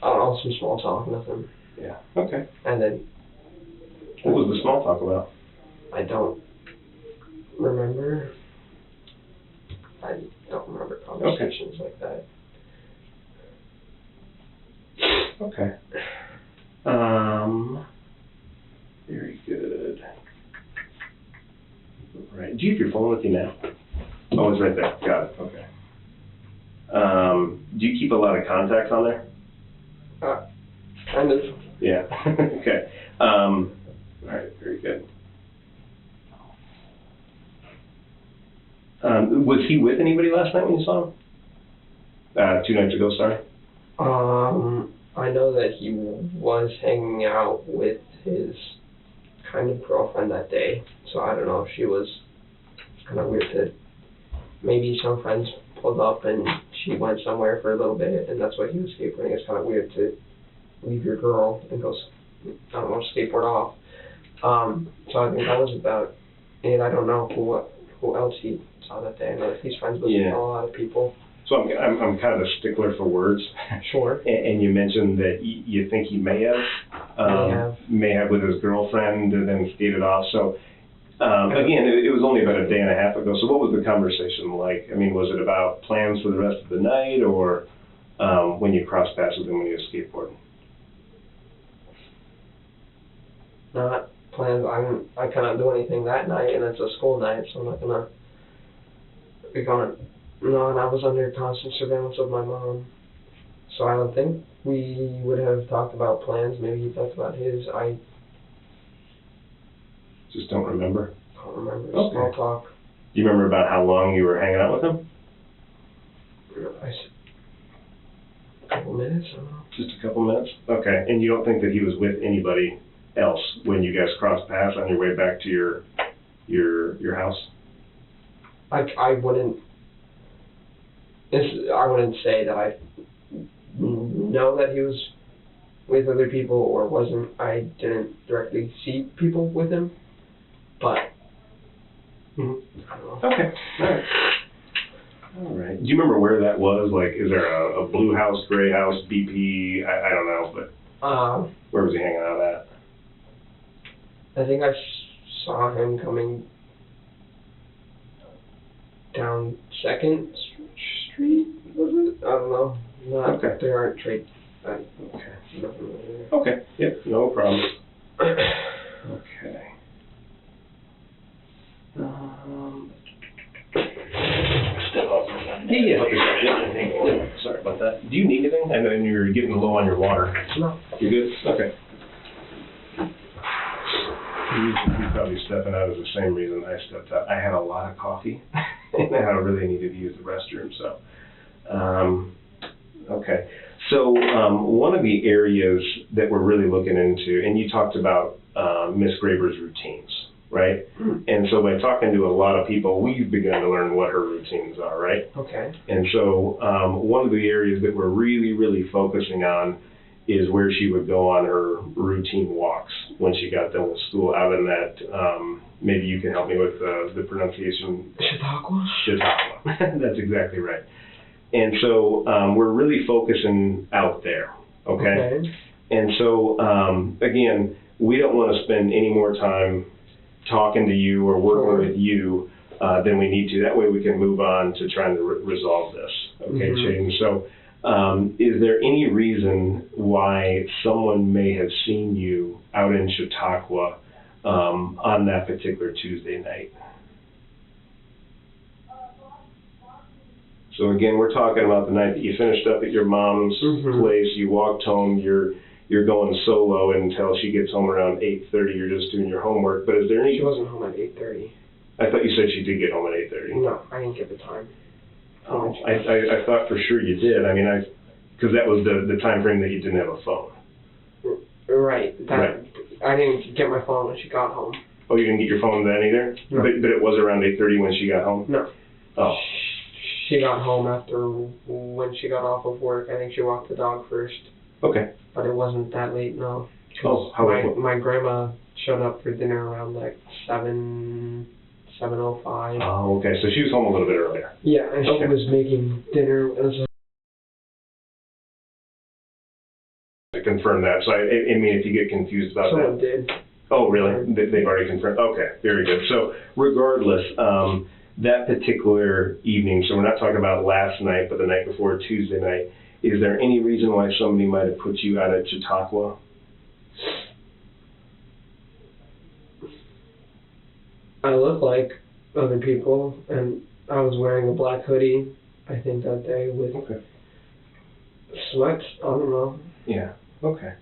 I don't know, some small talk, nothing. Yeah. Okay. And then, What was the small talk about? I don't remember. I don't remember conversations like that. Okay. Very good. Right. Do you have your phone with you now? Oh, it's right there. Got it. Okay. Do you keep a lot of contacts on there? Kind of. Yeah. Okay. All right. Very good. Was he with anybody last night when you saw him? 2 nights ago, sorry. I know that he was hanging out with his kind of girlfriend that day, so I don't know if she was kind of weird to, maybe some friends pulled up and she went somewhere for a little bit, and that's why he was skateboarding. It's kind of weird to leave your girl and go, I don't know, skateboard off. So I think that was about it. I don't know who else he saw that day. I know that he's friends with a lot of people. So I'm kind of a stickler for words. Sure. And you mentioned that you think he may have with his girlfriend and then skated off. So again, it was only about a day and a half ago. So what was the conversation like? I mean, was it about plans for the rest of the night, or when you crossed paths with him when he was skateboarding? Not plans. I cannot do anything that night, and it's a school night, so I'm not gonna be going. No, and I was under constant surveillance of my mom, so I don't think we would have talked about plans. Maybe he talked about his. I just don't remember. Can't remember. Okay. Small talk. Do you remember about how long you were hanging out with him? A couple minutes. I don't know. Just a couple minutes. Okay, and you don't think that he was with anybody else when you guys crossed paths on your way back to your house? I wouldn't. I wouldn't say that I know that he was with other people or wasn't. I didn't directly see people with him, but I don't know. Okay, all right. All right. Do you remember where that was? Like, is there a blue house, gray house, BP? I don't know, but where was he hanging out at? I think I saw him coming down 2nd Street, was it? I don't know. Okay. There aren't trade. Okay. Yep. No problem. Okay. Step up. Yeah. Sorry about that. Do you need anything? I know you're getting low on your water. No. You good? Okay. You're probably stepping out is the same reason I stepped out. I had a lot of coffee, and I really needed to use the restroom. So, okay. So one of the areas that we're really looking into, and you talked about Miss Graber's routines, right? Mm-hmm. And so by talking to a lot of people, we've begun to learn what her routines are, right? Okay. And so one of the areas that we're really, really focusing on is where she would go on her routine walks. when she got done with school. Out in that, maybe you can help me with the pronunciation. Chautauqua? Chautauqua. That's exactly right. And so we're really focusing out there, okay? And so, again, we don't want to spend any more time talking to you or working with you than we need to. That way we can move on to trying to resolve this, okay, Chaiden? So is there any reason why someone may have seen you out in Chautauqua on that particular Tuesday night? So again, we're talking about the night that you finished up at your mom's place, you walked home, you're going solo until she gets home around 8:30, you're just doing your homework, but is there any... She wasn't home at 8:30. I thought you said she did get home at 8:30. No, I didn't get the time. Oh, I thought for sure you did. I mean, because that was the time frame that you didn't have a phone. Right. Right. I didn't get my phone when she got home. Oh, you didn't get your phone then either? No. But it was around 8:30 when she got home? No. Oh. She got home after when she got off of work. I think she walked the dog first. Okay. But it wasn't that late, no. Oh, how late? My grandma showed up for dinner around like 7:05. Oh, okay. So she was home a little bit earlier. Yeah, and Okay. she was making dinner. It was To confirm that. So, I mean, if you get confused about someone that. did. Oh, really? They've already confirmed? Okay, very good. So, regardless, that particular evening, so we're not talking about last night, but the night before, Tuesday night, is there any reason why somebody might have put you out at Chautauqua? I look like other people, and I was wearing a black hoodie, I think, that day with sweats. I don't know. Yeah, okay.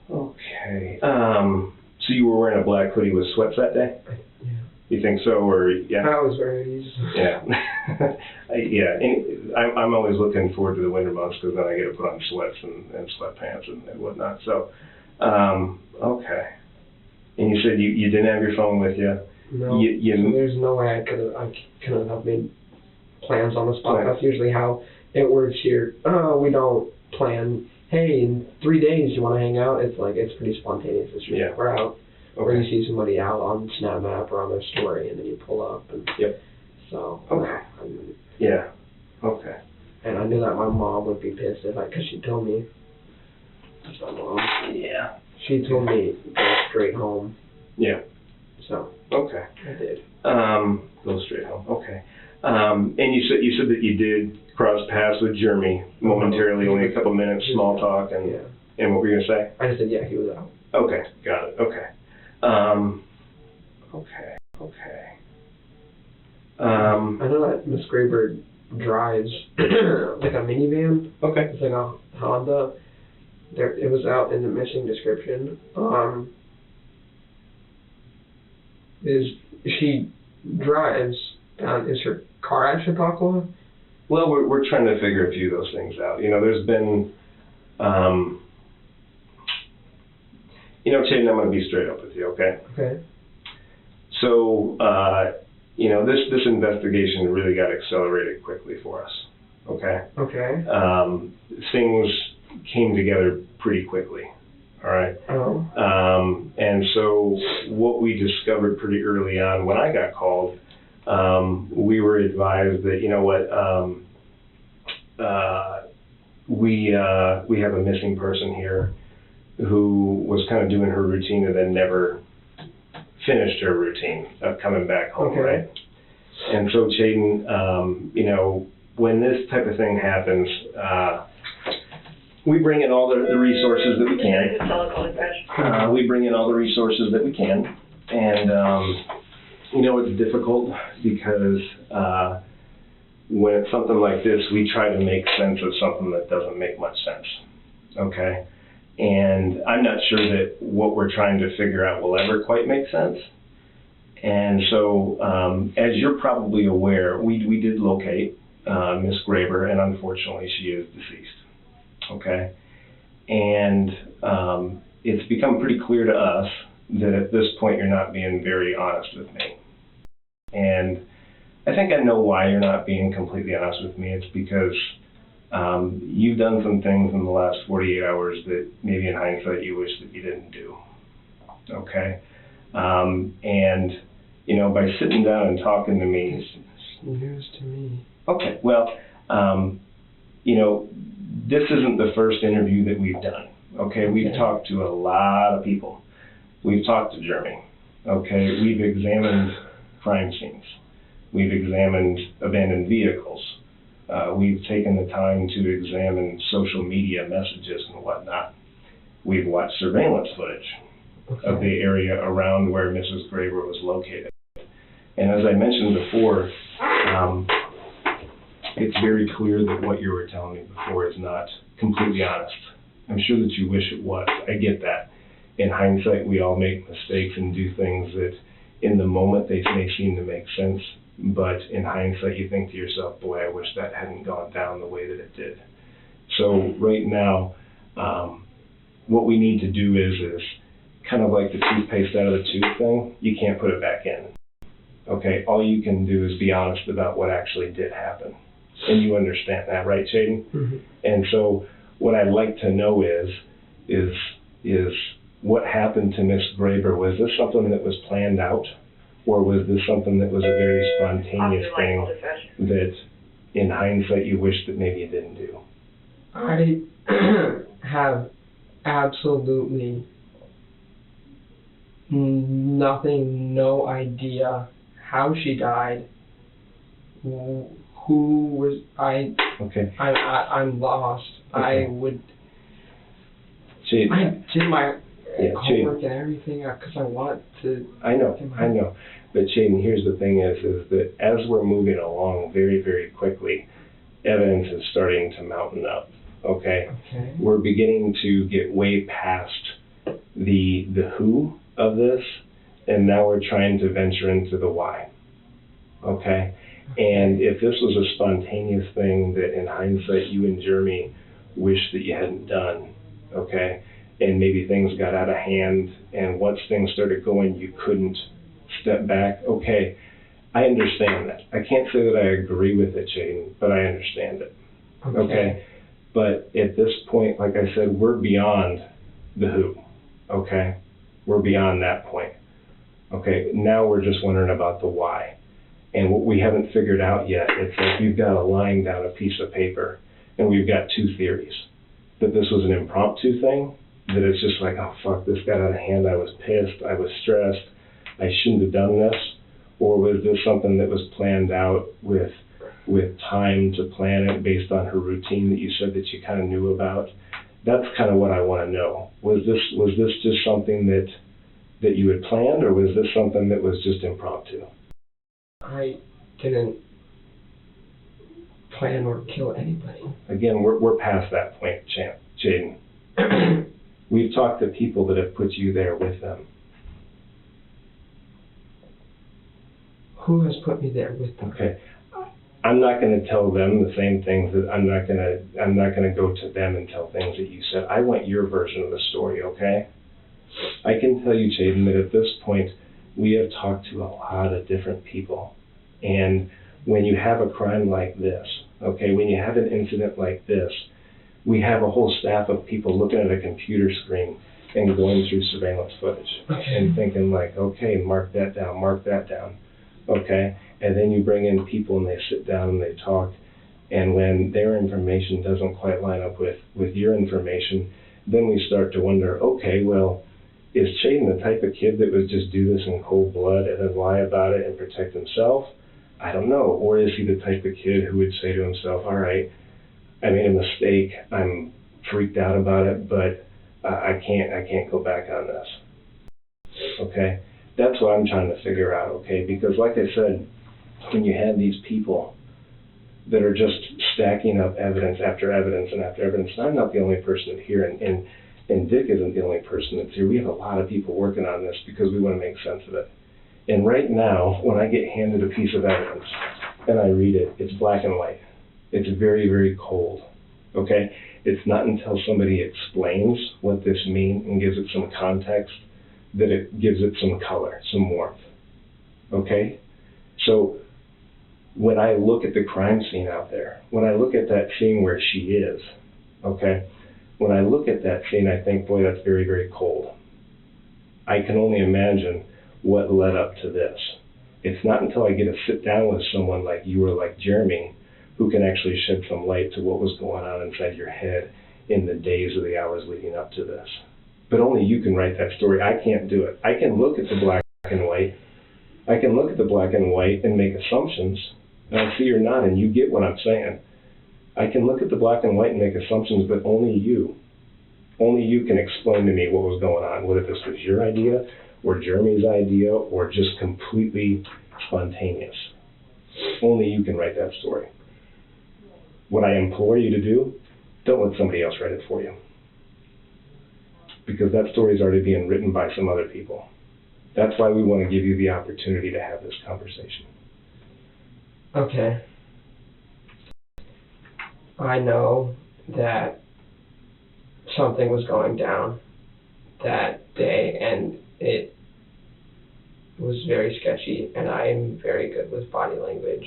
Okay. So you were wearing a black hoodie with sweats that day? Yeah. You think so, or yeah? I was wearing these. Yeah. Yeah. And I'm always looking forward to the winter months because then I get to put on sweats and sweatpants and whatnot. So, okay. And you said you didn't have your phone with you. No. So there's no way I couldn't have made plans on the spot. That's usually how it works here. Oh, we don't plan. Hey, in 3 days you want to hang out? It's like, it's pretty spontaneous. It's just, we're out. Okay. Or you see somebody out on Snap Map or on their story, and then you pull up. And so. Okay. Yeah. Okay. And I knew that my mom would be pissed because she told me. That's my mom. Yeah. She told me go straight home. Yeah. So. Okay. I did. Go straight home. Okay. And you said that you did cross paths with Jeremy momentarily, only a couple minutes, small talk, and what were you gonna say? I just said he was out. Okay, got it. Okay. Okay. I know that Miss Graber drives like a minivan. Okay. It's like a Honda. It was out in the missing description. She drives down? Is her car at Chautauqua? Well, we're trying to figure a few of those things out. You know, there's been, Chaiden, I'm going to be straight up with you, okay? Okay. So, this investigation really got accelerated quickly for us, okay? Okay. Things came together pretty quickly, all right? Oh. And so what we discovered pretty early on when I got called, we were advised that, you know what, we have a missing person here who was kind of doing her routine and then never finished her routine of coming back home, okay. Right? And so Chaiden, when this type of thing happens, we bring in all the resources that we can. We bring in all the resources that we can, and it's difficult because when it's something like this, we try to make sense of something that doesn't make much sense, okay? And I'm not sure that what we're trying to figure out will ever quite make sense. And so, as you're probably aware, we did locate Miss Graber, and unfortunately she is deceased, okay? And it's become pretty clear to us that at this point you're not being very honest with me. And I think I know why you're not being completely honest with me. It's because you've done some things in the last 48 hours that maybe in hindsight you wish that you didn't do. Okay? And, you know, by sitting down and talking to me... It's news to me. Okay, well, you know, this isn't the first interview that we've done. Okay, we've talked to a lot of people. We've talked to Jeremy. Okay, we've examined crime scenes. We've examined abandoned vehicles. We've taken the time to examine social media messages and whatnot. We've watched surveillance footage of the area around where Mrs. Graber was located. And as I mentioned before, it's very clear that what you were telling me before is not completely honest. I'm sure that you wish it was. I get that. In hindsight, we all make mistakes and do things that in the moment they may seem to make sense, but in hindsight you think to yourself, boy, I wish that hadn't gone down the way that it did. So right now, what we need to do is kind of like the toothpaste out of the tube thing. You can't put it back in. Okay, all you can do is be honest about what actually did happen. And you understand that, right, Chaiden? Mm-hmm. And so what I'd like to know is what happened to Miss Graber. Was this something that was planned out, or was this something that was a very spontaneous thing that in hindsight you wish that maybe you didn't do? I have absolutely nothing, no idea how she died, who was, Okay. I'm lost. Okay. I would, Chaiden. I did my homework Chaiden. and everything because I want to. I know. But Chaiden, here's the thing is that as we're moving along very, very quickly, evidence is starting to mountain up, okay? Okay. We're beginning to get way past the who of this, and now we're trying to venture into the why, okay? And if this was a spontaneous thing that in hindsight you and Jeremy wish that you hadn't done, okay? And maybe things got out of hand, and once things started going, you couldn't step back. Okay, I understand that. I can't say that I agree with it, Chaiden, but I understand it. Okay? But at this point, like I said, we're beyond the who. Okay? We're beyond that point. Okay, now we're just wondering about the why. And what we haven't figured out yet, it's like we've got a line down a piece of paper, and we've got two theories. That this was an impromptu thing, that it's just like, oh fuck, this got out of hand, I was pissed, I was stressed, I shouldn't have done this, or was this something that was planned out with time to plan it based on her routine that you said that you kind of knew about? That's kind of what I want to know. Was this just something that you had planned, or was this something that was just impromptu? I didn't plan or kill anybody. Again, we're past that point, Chaiden. We've talked to people that have put you there with them. Who has put me there with them? Okay, I'm not going to tell them the same things that I'm not going to go to them and tell things that you said. I want your version of the story, okay? I can tell you, Chaiden, that at this point we have talked to a lot of different people, and when you have a crime like this, okay, when you have an incident like this, we have a whole staff of people looking at a computer screen and going through surveillance footage and thinking like, okay, mark that down, okay? And then you bring in people and they sit down and they talk, and when their information doesn't quite line up with your information, then we start to wonder, okay, well, is Chaiden the type of kid that would just do this in cold blood and then lie about it and protect himself? I don't know. Or is he the type of kid who would say to himself, all right, I made a mistake, I'm freaked out about it, but I can't go back on this. Okay? That's what I'm trying to figure out, okay? Because like I said, when you have these people that are just stacking up evidence after evidence and after evidence, and I'm not the only person here, and Dick isn't the only person that's here. We have a lot of people working on this because we want to make sense of it. And right now, when I get handed a piece of evidence and I read it, it's black and white. It's very, very cold, okay? It's not until somebody explains what this means and gives it some context that it gives it some color, some warmth, okay? So when I look at the crime scene out there, when I look at that scene where she is, okay, when I look at that scene, I think, boy, that's very, very cold. I can only imagine what led up to this. It's not until I get to sit down with someone like you or like Jeremy who can actually shed some light to what was going on inside your head in the days or the hours leading up to this. But only you can write that story. I can't do it. I can look at the black and white. I can look at the black and white and make assumptions. And I see you're nodding. You get what I'm saying. I can look at the black and white and make assumptions, but only you can explain to me what was going on, whether this was your idea or Jeremy's idea or just completely spontaneous. Only you can write that story. What I implore you to do, don't let somebody else write it for you. Because that story is already being written by some other people. That's why we want to give you the opportunity to have this conversation. Okay. I know that something was going down that day, and it was very sketchy, and I am very good with body language,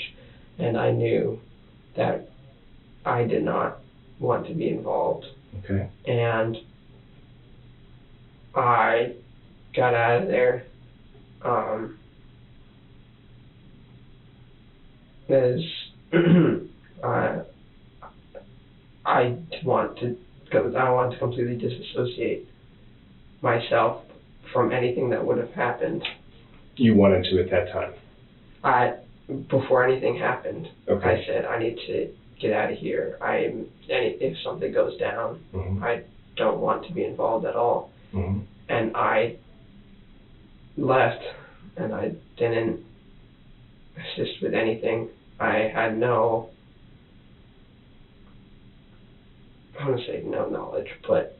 and I knew that I did not want to be involved. Okay. And I got out of there as I want to completely disassociate myself from anything that would have happened. You wanted to at that time? Before anything happened, Okay. I said, I need to get out of here. If something goes down, Mm-hmm. I don't want to be involved at all. Mm-hmm. And I left, and I didn't assist with anything. I had I want to say no knowledge, but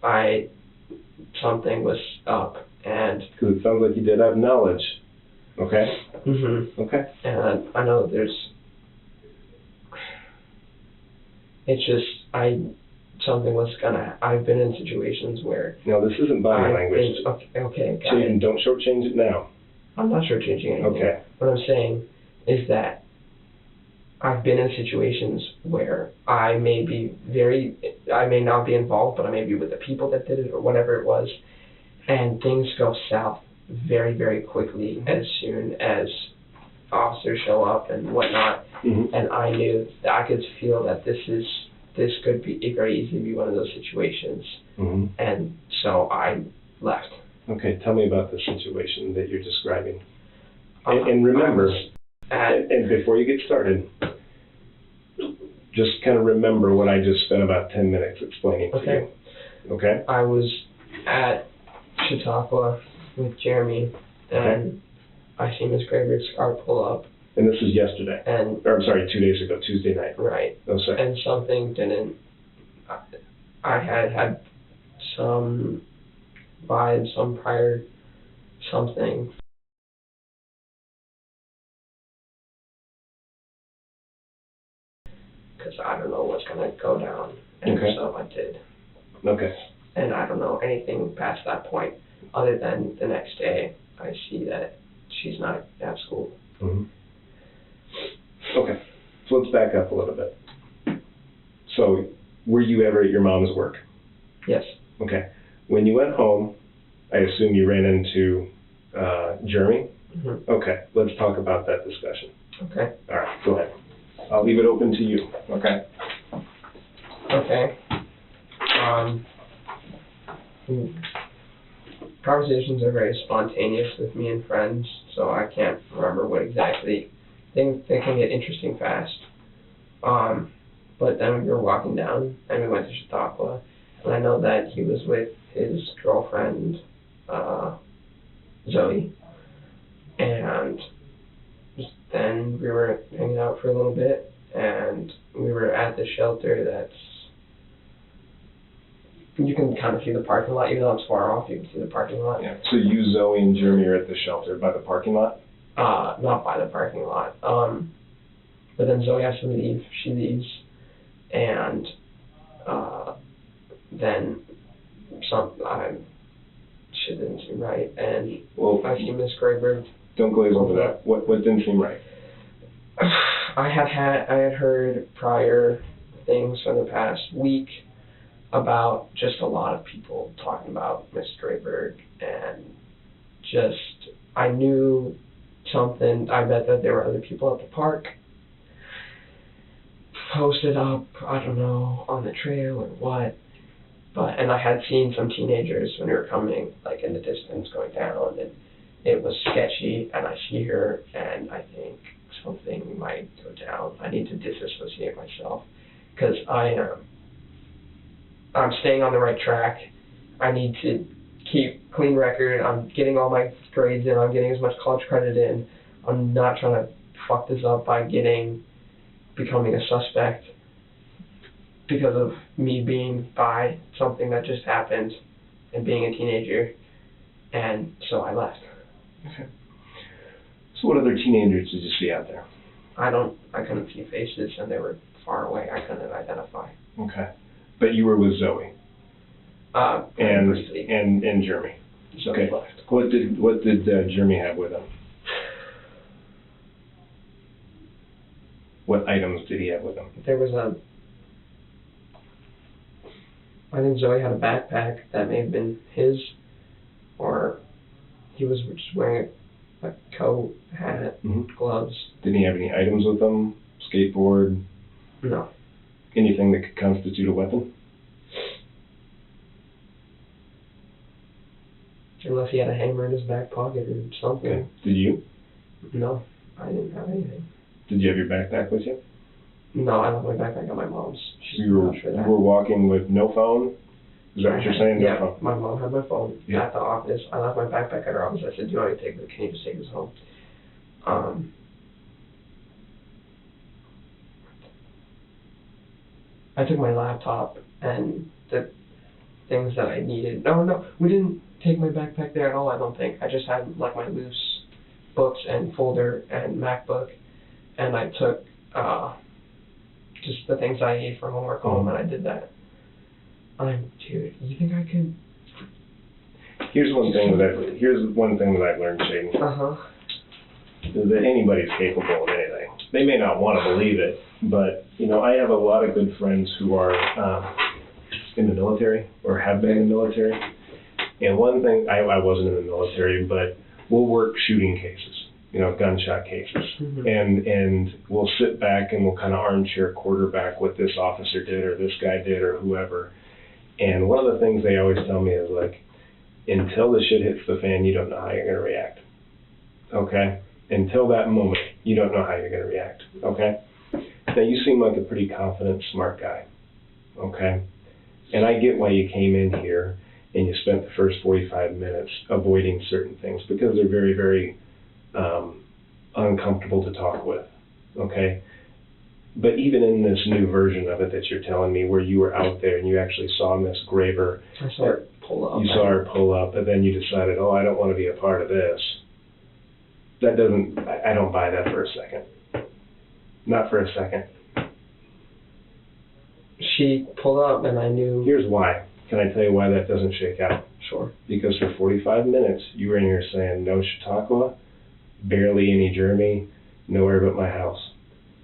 something was up, and... Because it sounds like you did have knowledge. Okay? Mm-hmm. Okay. And I know it's just, something was I've been in situations where... No, this isn't body language. Okay, got Chaiden, it. don't shortchange it now. I'm not shortchanging anything. Okay. What I'm saying is that I've been in situations where I may not be involved, but I may be with the people that did it or whatever it was, and things go south very, very quickly as soon as officers show up and whatnot. Mm-hmm. And I knew that I could feel that this could be very easily be one of those situations. Mm-hmm. And so I left. Okay, tell me about the situation that you're describing. And remember, and before you get started, just kind of remember what I just spent about 10 minutes explaining to you. Okay? I was at Chautauqua with Jeremy, and I see Ms. Graber's car pull up. And this is yesterday. Or I'm sorry, 2 days ago, Tuesday night. Right. Oh, sorry. And something didn't... I had some vibe, some prior something. Because I don't know what's going to go down. And so I did. Okay. And I don't know anything past that point, other than the next day I see that she's not at school. Mm-hmm. Okay. So let's back up a little bit. So, were you ever at your mom's work? Yes. Okay. When you went home, I assume you ran into Jeremy? Mm-hmm. Okay. Let's talk about that discussion. Okay. All right. Go ahead. I'll leave it open to you. Okay. Okay. Conversations are very spontaneous with me and friends, so I can't remember what exactly. Things they can get interesting fast. But then we were walking down, and we went to Chautauqua, and I know that he was with his girlfriend, Zoe, and then we were hanging out for a little bit, and we were at the shelter that's... You can kind of see the parking lot, even though it's far off, you can see the parking lot. Yeah. So you, Zoe, and Jeremy are at the shelter by the parking lot? Not by the parking lot. But then Zoe has to leave. She leaves. And then shit didn't seem right, and Well, I see Miss Graber. don't glaze over that. What didn't seem right? I had heard prior things from the past week about just a lot of people talking about Miss Graber, and just, I knew something. I bet that there were other people at the park posted up, I don't know, on the trail or what, and I had seen some teenagers when they were coming, like in the distance going down, and it was sketchy, and I see her, and I think something might go down. I need to disassociate myself, because I'm staying on the right track. I need to keep clean record. I'm getting all my grades in. I'm getting as much college credit in. I'm not trying to fuck this up by becoming a suspect because of me being by something that just happened and being a teenager. And so I left. Okay. So what other teenagers did you see out there? I couldn't see faces, and they were far away. I couldn't identify. Okay. But you were with Zoe. And Jeremy. Zoe Okay. left. What did Jeremy have with him? What items did he have with him? There was I think Zoe had a backpack that may have been his, or he was just wearing a coat, hat, gloves. Did he have any items with him? Skateboard? No. Anything that could constitute a weapon? Unless he had a hammer in his back pocket or something. Okay. Did you? No, I didn't have anything. Did you have your backpack with you? No, I left my backpack at my mom's. So you were walking with no phone? Is that what you're saying? Yeah, no phone? my mom had my phone at the office. I left my backpack at her office. I said, "Do you want me to take this? Can you just take this home?" I took my laptop and the things that I needed. No, we didn't take my backpack there at all, I don't think. I just had like my loose books and folder and MacBook, and I took just the things I need for homework home, and I did that. Dude, you think I could? Here's one thing that I've learned, Chaiden. Is that anybody's capable of anything. They may not want to believe it, but I have a lot of good friends who are in the military or have been in the military. And one thing, I wasn't in the military, but we'll work shooting cases, gunshot cases. And we'll sit back and we'll kind of armchair quarterback what this officer did or this guy did or whoever. And one of the things they always tell me is like, until the shit hits the fan, you don't know how you're going to react. Okay? Until that moment, you don't know how you're going to react. Okay? Now, you seem like a pretty confident, smart guy. Okay? And I get why you came in here and you spent the first 45 minutes avoiding certain things because they're very, very uncomfortable to talk with. Okay? But even in this new version of it that you're telling me, where you were out there and you actually saw Miss Graber, I saw her pull up. You saw her pull up, and then you decided, I don't want to be a part of this. That doesn't, I don't buy that for a second. Not for a second. She pulled up, and I knew. Here's why. Can I tell you why that doesn't shake out? Sure. Because for 45 minutes, you were in here saying, no Chautauqua, barely any Jeremy, nowhere but my house.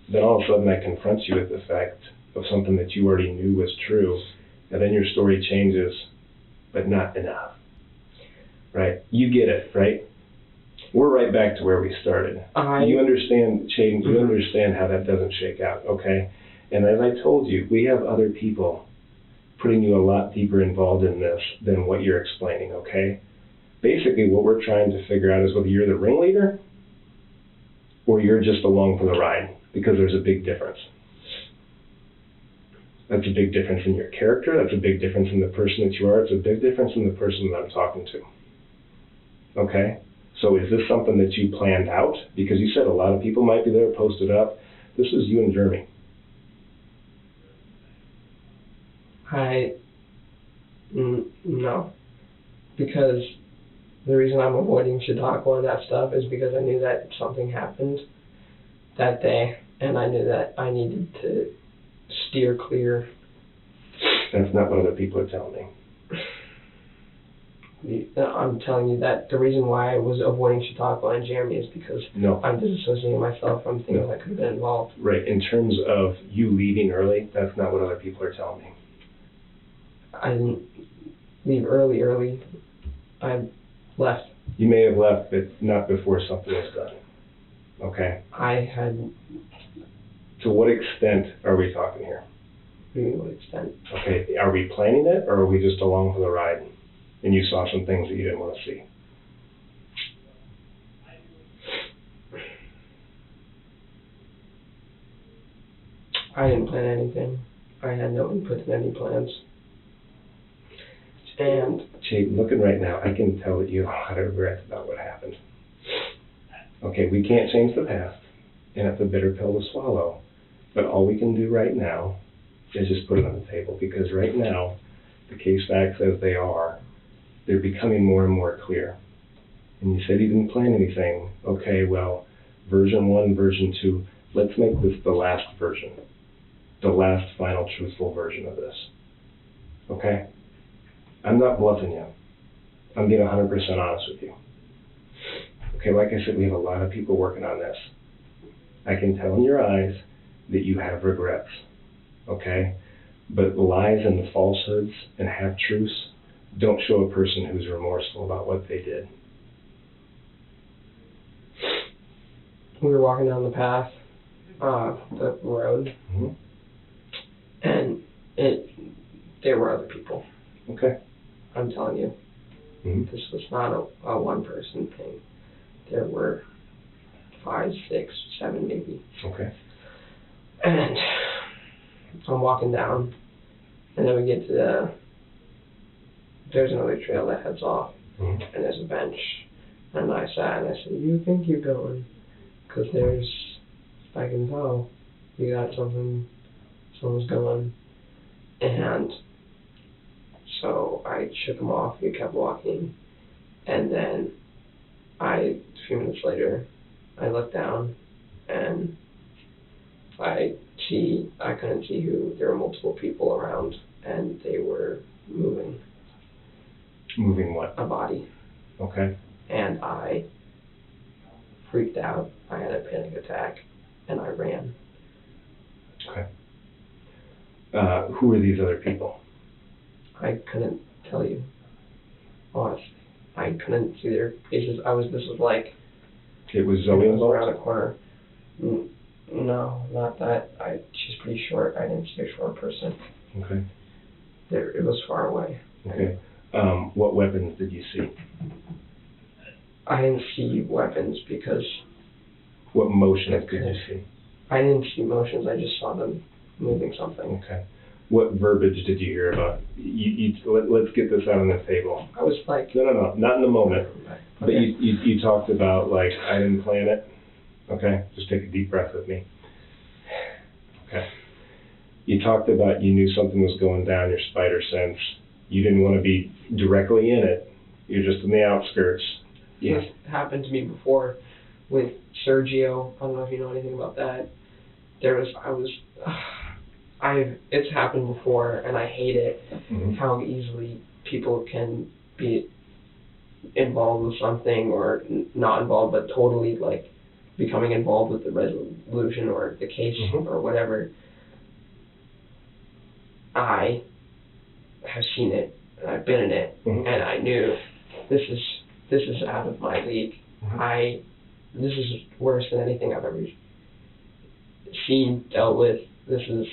Then all of a sudden that confronts you with the fact of something that you already knew was true, and then your story changes, but not enough. Right? You get it, right? We're right back to where we started. You understand, Chaiden, you understand how that doesn't shake out, okay? And as I told you, we have other people putting you a lot deeper involved in this than what you're explaining, okay? Basically, what we're trying to figure out is whether you're the ringleader or you're just along for the ride. Because there's a big difference. That's a big difference in your character. That's a big difference in the person that you are. It's a big difference in the person that I'm talking to. Okay? So is this something that you planned out? Because you said a lot of people might be there, posted up. This is you and Jeremy. No. Because the reason I'm avoiding Chautauqua and that stuff is because I knew that something happened that day. And I knew that I needed to steer clear That's not what other people are telling me. I'm telling you that the reason why I was avoiding Chautauqua and Jeremy is because No. I'm disassociating myself from things that could have been involved. Right, in terms of you leaving early, that's not what other people are telling me. I didn't leave early. I left. You may have left, but not before something was done. Okay? To what extent are we talking here? To what extent? Okay, are we planning it, or are we just along for the ride, and you saw some things that you didn't want to see? I didn't plan anything. I had no input in any plans. And Chaiden, looking right now, I can tell that you have a lot of regrets about what happened. Okay, we can't change the past, and it's a bitter pill to swallow, but all we can do right now is just put it on the table, because right now, the case facts as they are, they're becoming more and more clear. And you said you didn't plan anything. Okay, well, version 1, version 2, let's make this the last version, the last final truthful version of this. Okay? I'm not bluffing you. I'm being 100% honest with you. Okay, like I said, we have a lot of people working on this. I can tell in your eyes that you have regrets, okay? But lies and falsehoods and half-truths don't show a person who's remorseful about what they did. we were walking down the path, the road, and there were other people. Okay. I'm telling you, this was not a one-person thing. There were 5, 6, 7 maybe. Okay. And I'm walking down, and then we get to there's another trail that heads off, and there's a bench. And I sat and I said, "You think you're going? Because I can tell, you got someone's going." And so I shook him off. We kept walking, and then a few minutes later, I looked down, and I couldn't see who. There were multiple people around, and they were moving. Moving what? A body. Okay. And I freaked out. I had a panic attack, and I ran. Okay. Who are these other people? I couldn't tell you. Honestly, I couldn't see their faces. This was like. It was Zoe involved? Around the corner. No, not that. She's pretty short. I didn't see a short person. Okay. It was far away. Okay. What weapons did you see? I didn't see weapons because... What motions did you see? I didn't see motions. I just saw them moving something. Okay. What verbiage did you hear about? Let's get this out on the table. I was like... No, not in the moment. Okay. But you talked about, like, I didn't plan it. Okay? Just take a deep breath with me. Okay. You talked about you knew something was going down, your spider sense. You didn't want to be directly in it. You're just in the outskirts. Yeah. This happened to me before with Sergio. I don't know if you know anything about that. It's happened before, and I hate it. How easily people can be involved with something, or not involved, but totally like becoming involved with the resolution or the case or whatever. I have seen it, and I've been in it, and I knew this is out of my league. This is worse than anything I've ever seen, dealt with. This is,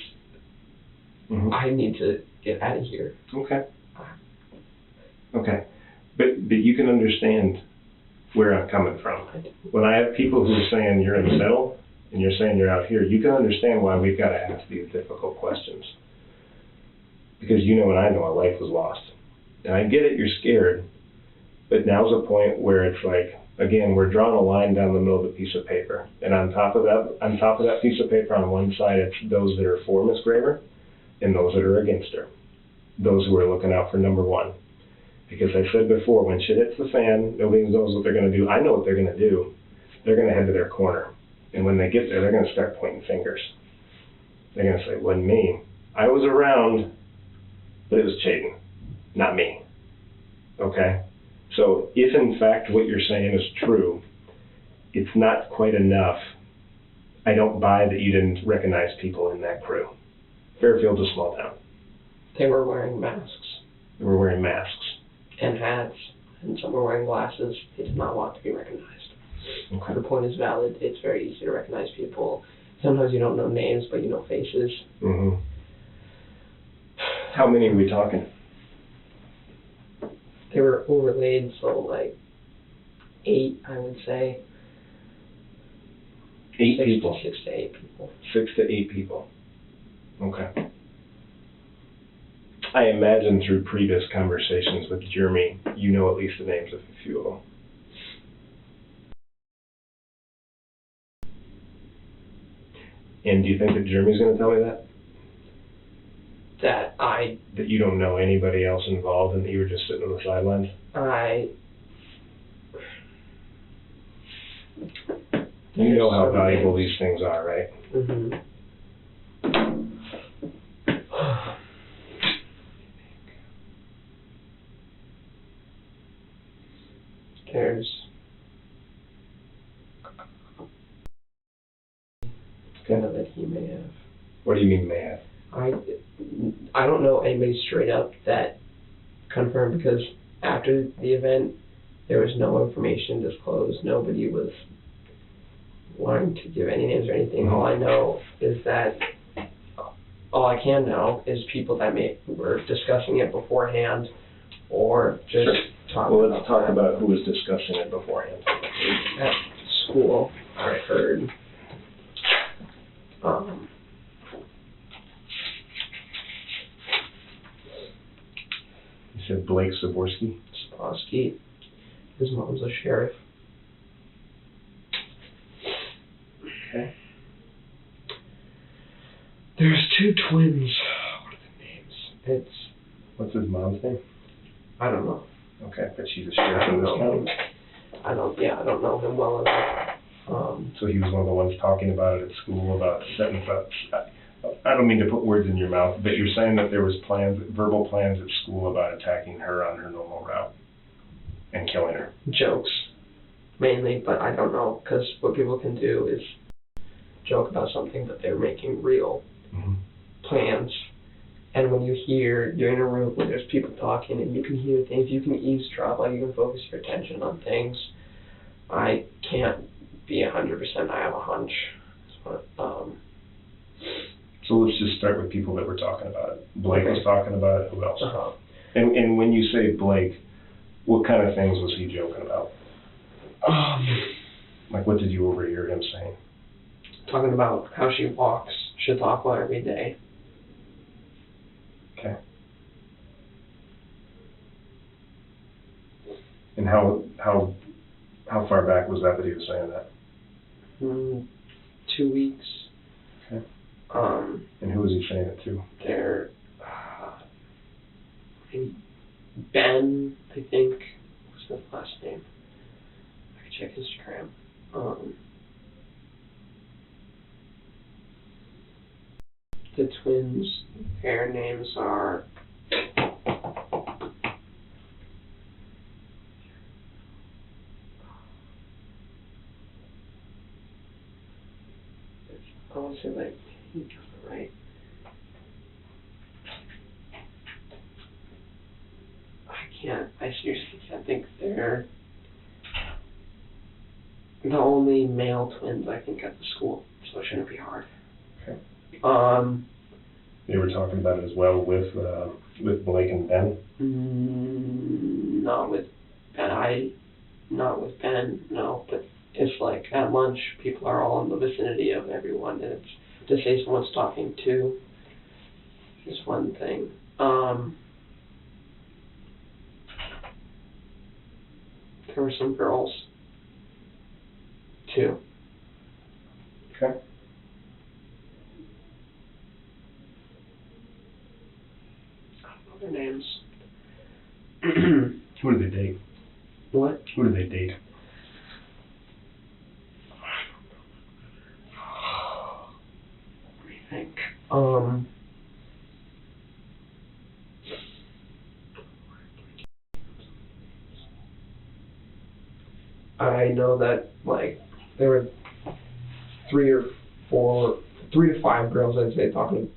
I need to get out of here. Okay. Okay. But you can understand where I'm coming from. When I have people who are saying you're in the middle, and you're saying you're out here, you can understand why we've got to ask these difficult questions. Because you know and I know a life was lost. And I get it, you're scared, but now's a point where it's like, again, we're drawing a line down the middle of the piece of paper. And on top of that piece of paper, on one side, it's those that are for Miss Graber and those that are against her. Those who are looking out for number one. Because I said before, when shit hits the fan, nobody knows what they're going to do. I know what they're going to do. They're going to head to their corner. And when they get there, they're going to start pointing fingers. They're going to say, it wasn't me. I was around, but it was Chaiden, not me. Okay? So if in fact what you're saying is true, it's not quite enough. I don't buy that you didn't recognize people in that crew. Fairfield's a small town. They were wearing masks They were wearing masks. and hats, and some were wearing glasses. They did not want to be recognized. Okay. The point is valid. It's very easy to recognize people. Sometimes you don't know names, but you know faces. Mm-hmm. How many are we talking? They were overlaid, so like 8, I would say. 8 people. 6 to 8 people. 6 to 8 people. Okay. I imagine through previous conversations with Jeremy, you know at least the names of a few of them. And do you think that Jeremy's going to tell me that? That you don't know anybody else involved and that you were just sitting on the sidelines? You know how valuable these things are, right? Mm-hmm. There's kind of that he may have. What do you mean may have? I don't know anybody straight up that confirmed, because after the event there was no information disclosed. Nobody was wanting to give any names or anything. All I know is that all I can know is people that were discussing it beforehand or just talking Well, about let's talk about who was discussing it beforehand. at school. I heard You said Blake Zaborski? Spassky. His mom's a sheriff. Okay. There's 2 twins. What are the names? What's his mom's name? I don't know. Okay, but she's a sheriff in this county. I don't know him well enough. So he was one of the ones talking about it at school, about setting up. I don't mean to put words in your mouth, but you're saying that there was verbal plans at school about attacking her on her normal route and killing her. Jokes, mainly, but I don't know, because what people can do is joke about something, but they're making real plans. And when you're in a room where there's people talking and you can hear things, you can eavesdrop, like you can focus your attention on things. I can't be 100%, I have a hunch. But, so let's just start with people that were talking about it. Blake was talking about it, who else? Uh-huh. And when you say Blake, what kind of things was he joking about? Like what did you overhear him saying? Talking about how she walks. She'll talk about every day. Okay. And how far back was that he was saying that? 2 weeks. Okay. And who was he saying it to? They're Ben, I think. What's his last name? I can check Instagram. The twins, their names are I want to say like right. I seriously can't think. They're the only male twins I think at the school, so it shouldn't be hard. Okay. They were talking about it as well with Blake and Ben? Not with Ben. Not with Ben, no, but it's like at lunch, people are all in the vicinity of everyone, and it's to say someone's talking to is one thing. There were some girls, too. Okay. I don't know their names. Who do they date? What? Who do they date? What do you think? I know that, like, there were 3 to 5 girls, I'd say, talking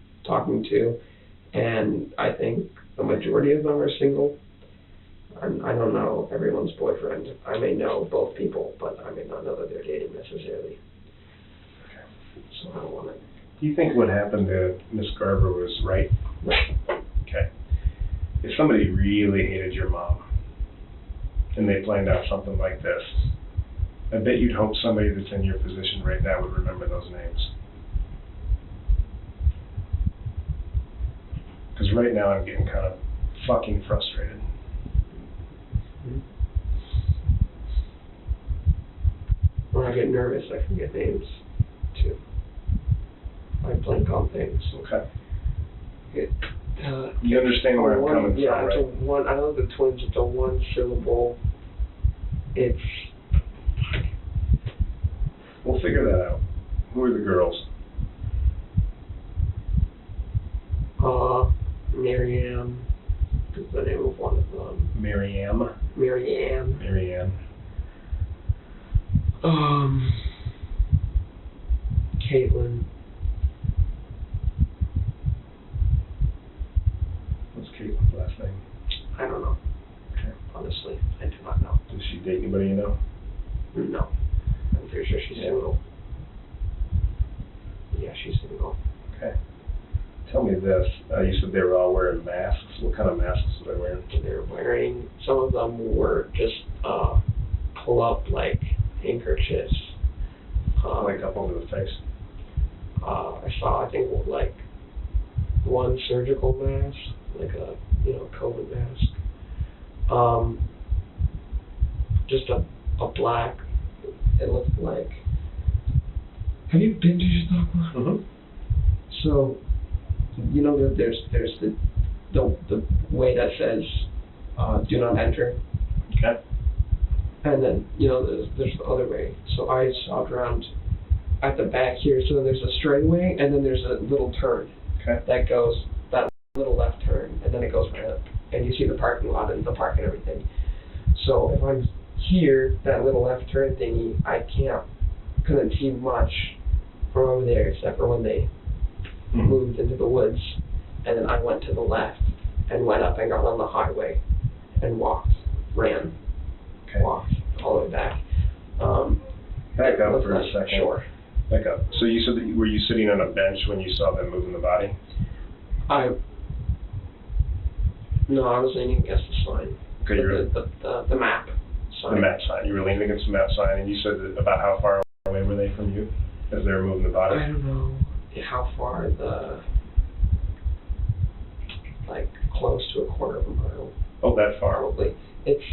to, and I think the majority of them are single. I don't know everyone's boyfriend. I may know both people, but I may not know that they're dating necessarily. So I don't want to. You think what happened to Miss Graber was right? Right. Okay. If somebody really hated your mom, and they planned out something like this, I bet you'd hope somebody that's in your position right now would remember those names. Because right now I'm getting kind of fucking frustrated. When I get nervous, I forget names, too. I blank on things. Okay. You You understand where I'm coming from, yeah, right? it's a one. I know the twins. It's a 1 syllable. It's. We'll figure that out. Who are the girls? Marianne is the name of one of them. Marianne. Marianne. Marianne. Caitlin. What's Caitlin's last name? I don't know. Okay. Honestly, I do not know. Does she date anybody you know? No. I'm pretty sure she's single. Yeah, she's single. Okay. Tell me this. You said they were all wearing masks. What kind of masks were they wearing? They're wearing, some of them were just pull up like handkerchiefs. Like up over the face? I saw, I think, like one surgical mask, like a, COVID mask. Just a black, it looked like, have you been to Chautauqua? Mm-hmm. So, that there's the way that says, do not enter. Okay. And then, there's the other way. So I stopped around at the back here, so there's a straightaway, and then there's a little turn. Okay. That goes, that little left turn, and then it goes right up. And you see the parking lot and the park and everything. So if I'm here, that little left turn thingy, I couldn't see much from over there, except for when they moved into the woods. And then I went to the left and went up and got on the highway and ran, walked all the way back. Back up for a second. Sure. Back up. So you said that were you sitting on a bench when you saw them moving the body? No, I was leaning against the sign. Okay, the map sign. The map sign. You were leaning against the map sign, and you said that about how far away were they from you as they were moving the body? I don't know how far like close to a quarter of a mile. Oh, that far. Probably. It's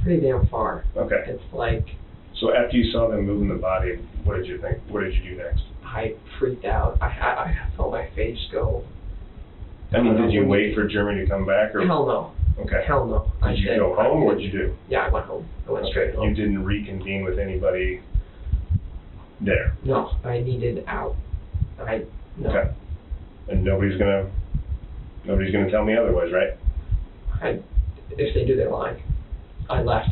pretty damn far. Okay. It's like. So after you saw them moving the body, what did you think? What did you do next? I freaked out. I felt my face go. I mean, did you wait for Jeremy to come back, or? Hell no. Okay. Hell no. Did you go home? What did you do? Yeah, I went home. I went straight home. You didn't reconvene with anybody there? No, I needed out. No. Okay. And nobody's gonna tell me otherwise, right? If they do, they're lying. I left.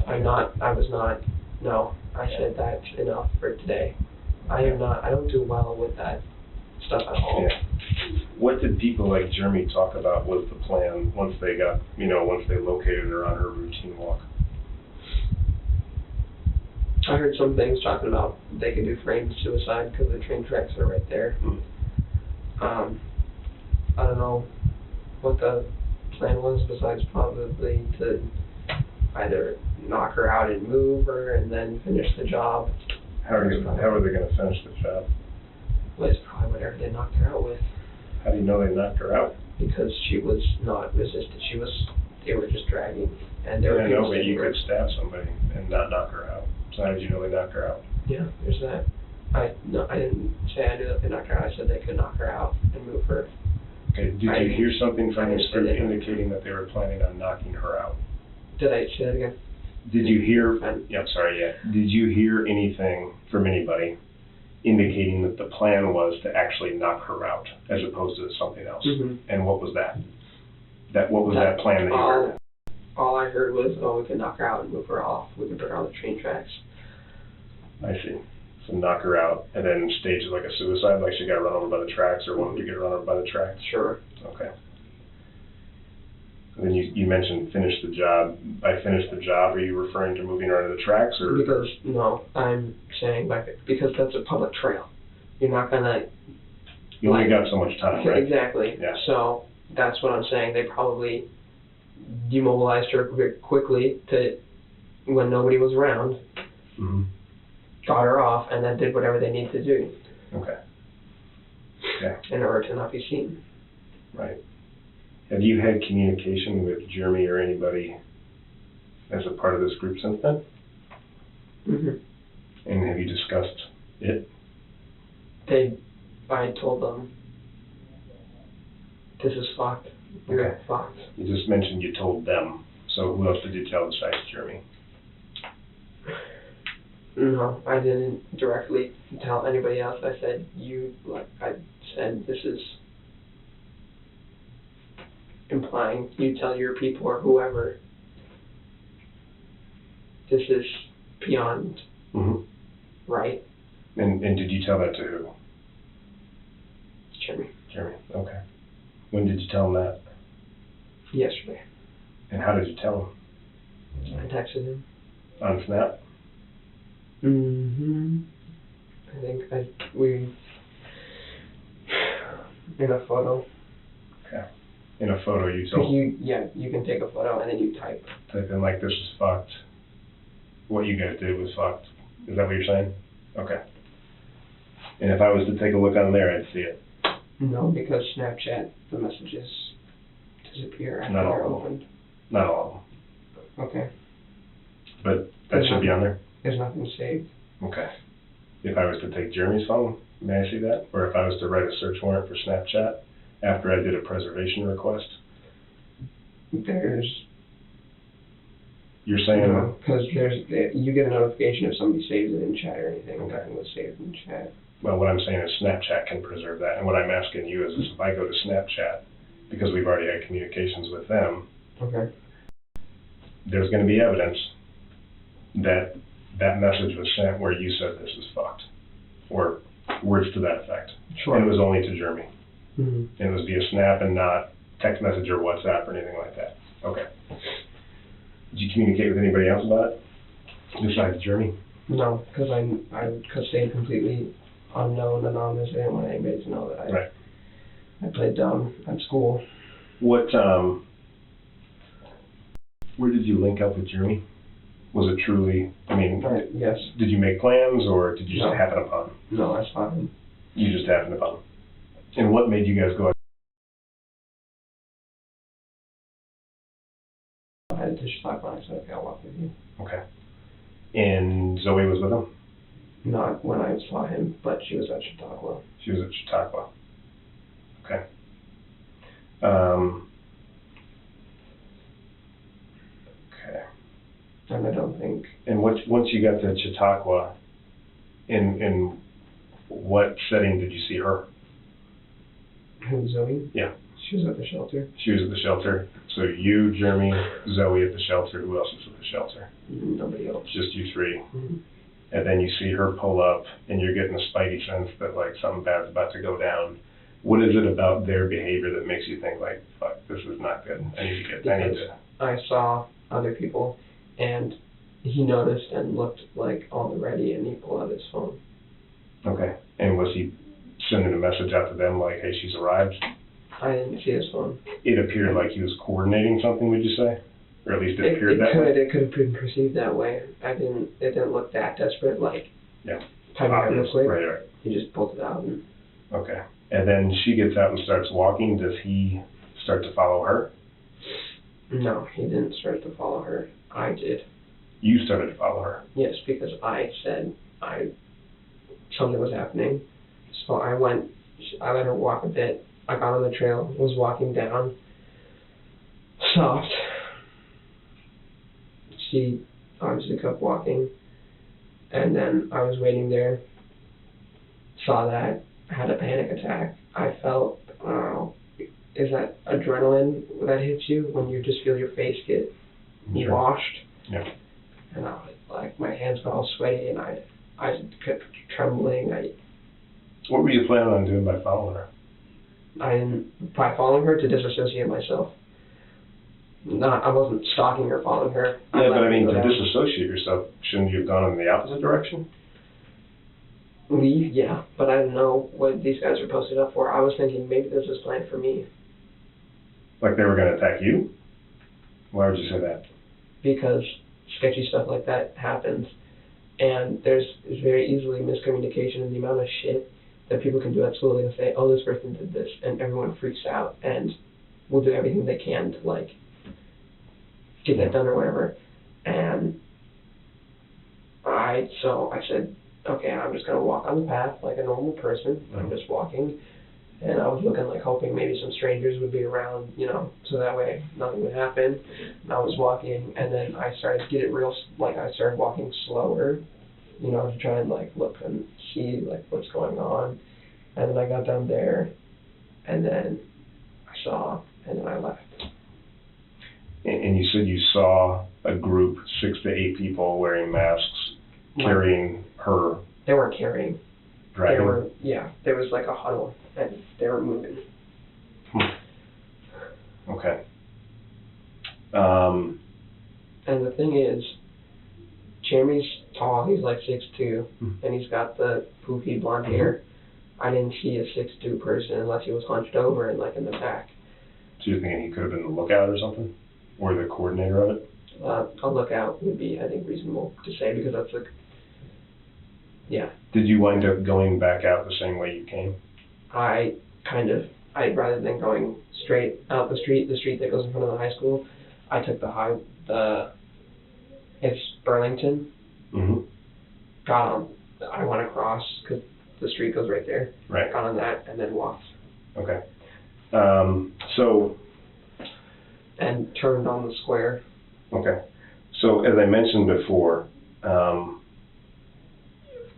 No, I said that's enough for today. I don't do well with that stuff at all. Yeah. What did people like Jeremy talk about was the plan once they got, once they located her on her routine walk? I heard some things talking about they could do framed suicide because the train tracks are right there. I don't know what the plan was besides probably to either knock her out and move her and then finish the job. How are they going to finish the job? Well, it's probably whatever they knocked her out with. How do you know they knocked her out? Because she was not resistant. They were just dragging. And there were I know, but you could stab somebody and not knock her out. So how did you know they knocked her out? Yeah, there's that. I didn't say I knew that they knocked her out. I said they could knock her out and move her. Okay, did you hear something from this group indicating that they were planning on knocking her out? Did I say that again? Did you hear, did you hear anything from anybody indicating that the plan was to actually knock her out as opposed to something else? Mm-hmm. And what was that? What was that plan that you heard? all I heard was, oh, we can knock her out and move her off. We can put her on the train tracks. I see. So knock her out and then stage it like a suicide, like she got run over by the tracks or wanted to get run over by the tracks? Sure. Okay. And then you mentioned finish the job. By finish the job, are you referring to moving her onto the tracks or? Because, no, I'm saying because that's a public trail. You're not gonna. You only got so much time, right? Exactly. Yeah. So that's what I'm saying. They probably demobilized her very quickly to when nobody was around, Mm-hmm. got her off, and then did whatever they needed to do. Okay. Okay. In order to not be seen. Right. Have you had communication with Jeremy or anybody as a part of this group since then? Mm-hmm. And have you discussed it? I told them, this is fucked. You're Okay. fucked. You just mentioned you told them. So who else did you tell besides Jeremy? No, I didn't directly tell anybody else. I said, I said, this is implying you tell your people or whoever. This is beyond Mm-hmm. right. And did you tell that to who? Jeremy. Jeremy. Okay. When did you tell him that? Yesterday. And how did you tell him? I texted him. On Snap? Mm-hmm. I think we in a photo. Okay. In a photo you told You can take a photo and then you type No, because Snapchat, the messages disappear after Not all they're of them. opened. Not all of them. Okay. But that should be on there? There's nothing saved. Okay. If I was to take Jeremy's phone, may I see that? Or if I was to write a search warrant for Snapchat after I did a preservation request? You're saying? Because you get a notification if somebody saves it in chat or anything. Okay. Nothing was saved in chat. Well, what I'm saying is Snapchat can preserve that. And what I'm asking you is if I go to Snapchat, because we've already had communications with them, Okay. there's going to be evidence that that message was sent where you said this is fucked. Or words to that effect. Sure. And it was only to Jeremy. Mm-hmm. And it was via Snap and not text message or WhatsApp or anything like that. Okay. Did you communicate with anybody else about it besides Jeremy? No, because I stayed completely unknown, anonymous. I didn't want anybody to know that I played dumb at school. What, where did you link up with Jeremy? Was it truly, Yes. did you make plans or did you No. just happen upon him? No, I saw him. You just happened upon him. And what made you guys go out? I had to talk about it, so okay, I'll walk with you. Okay. And Zoe was with him? Not when I saw him, but she was at Chautauqua. She was at Chautauqua. Okay. Okay. And I don't think... And once you got to Chautauqua, in what setting did you see her? Who, Zoe? Yeah. She was at the shelter. She was at the shelter. So you, Jeremy, Zoe at the shelter. Who else was at the shelter? Nobody else. Just you three. Mm-hmm. And then you see her pull up, and you're getting a spidey sense that like something bad's about to go down. What is it about their behavior that makes you think like, fuck, this is not good? I need to. I saw other people, and he noticed and looked like on the ready, and he pulled out his phone. Okay. And was he sending a message out to them like, hey, she's arrived? I didn't see his phone. It appeared like he was coordinating something, would you say? Or at least it appeared that way? It could have been perceived that way. It didn't look that desperate, like, yeah. typing out real quick. Right. He just pulled it out. And okay. And then she gets out and starts walking. Does he start to follow her? No, he didn't start to follow her. I did. You started to follow her? Yes, because I said something was happening. So I let her walk a bit. I got on the trail, was walking down, stopped. She obviously kept walking, and then I was waiting there, saw that, had a panic attack. I felt, is that adrenaline that hits you when you just feel your face get He washed. Yeah. And I was like, my hands got all sweaty, and I kept trembling. What were you planning on doing by following her? By following her to disassociate myself. I wasn't stalking or following her. Yeah, but I mean, to disassociate yourself, shouldn't you have gone in the opposite direction? Leave, yeah, but I didn't know what these guys were posted up for. I was thinking maybe this was planned for me. Like they were going to attack you? Why would you say that? Because sketchy stuff like that happens, and there's very easily miscommunication in the amount of shit that people can do at school. They'll say, oh, this person did this, and everyone freaks out, and will do everything they can to, like, get that done or whatever. And so I said, okay, I'm just going to walk on the path like a normal person. I'm just walking, and I was looking, like, hoping maybe some strangers would be around, you know, so that way nothing would happen. And I was walking, and then I started to get it I started walking slower, you know, to try and, like, look and see, like, what's going on. And then I got down there, and then I saw, and then I left. And you said you saw a group, 6 to 8 people wearing masks, carrying her. They weren't carrying. Dragging? There was like a huddle, and they were moving. Okay. And the thing is, Jeremy's tall, he's like 6'2", and he's got the poofy blonde hair. I didn't see a 6'2" person unless he was hunched over and, like, in the back. So you're thinking he could have been the lookout or something? Or the coordinator of it? A lookout would be, I think, reasonable to say, because that's like, yeah. Did you wind up going back out the same way you came? Rather than going straight out the street that goes in front of the high school, I took it's Burlington. Mm-hmm. I went across, because the street goes right there. Right. Got on that, and then walked. Okay. And turned on the square. Okay. So, as I mentioned before, I'm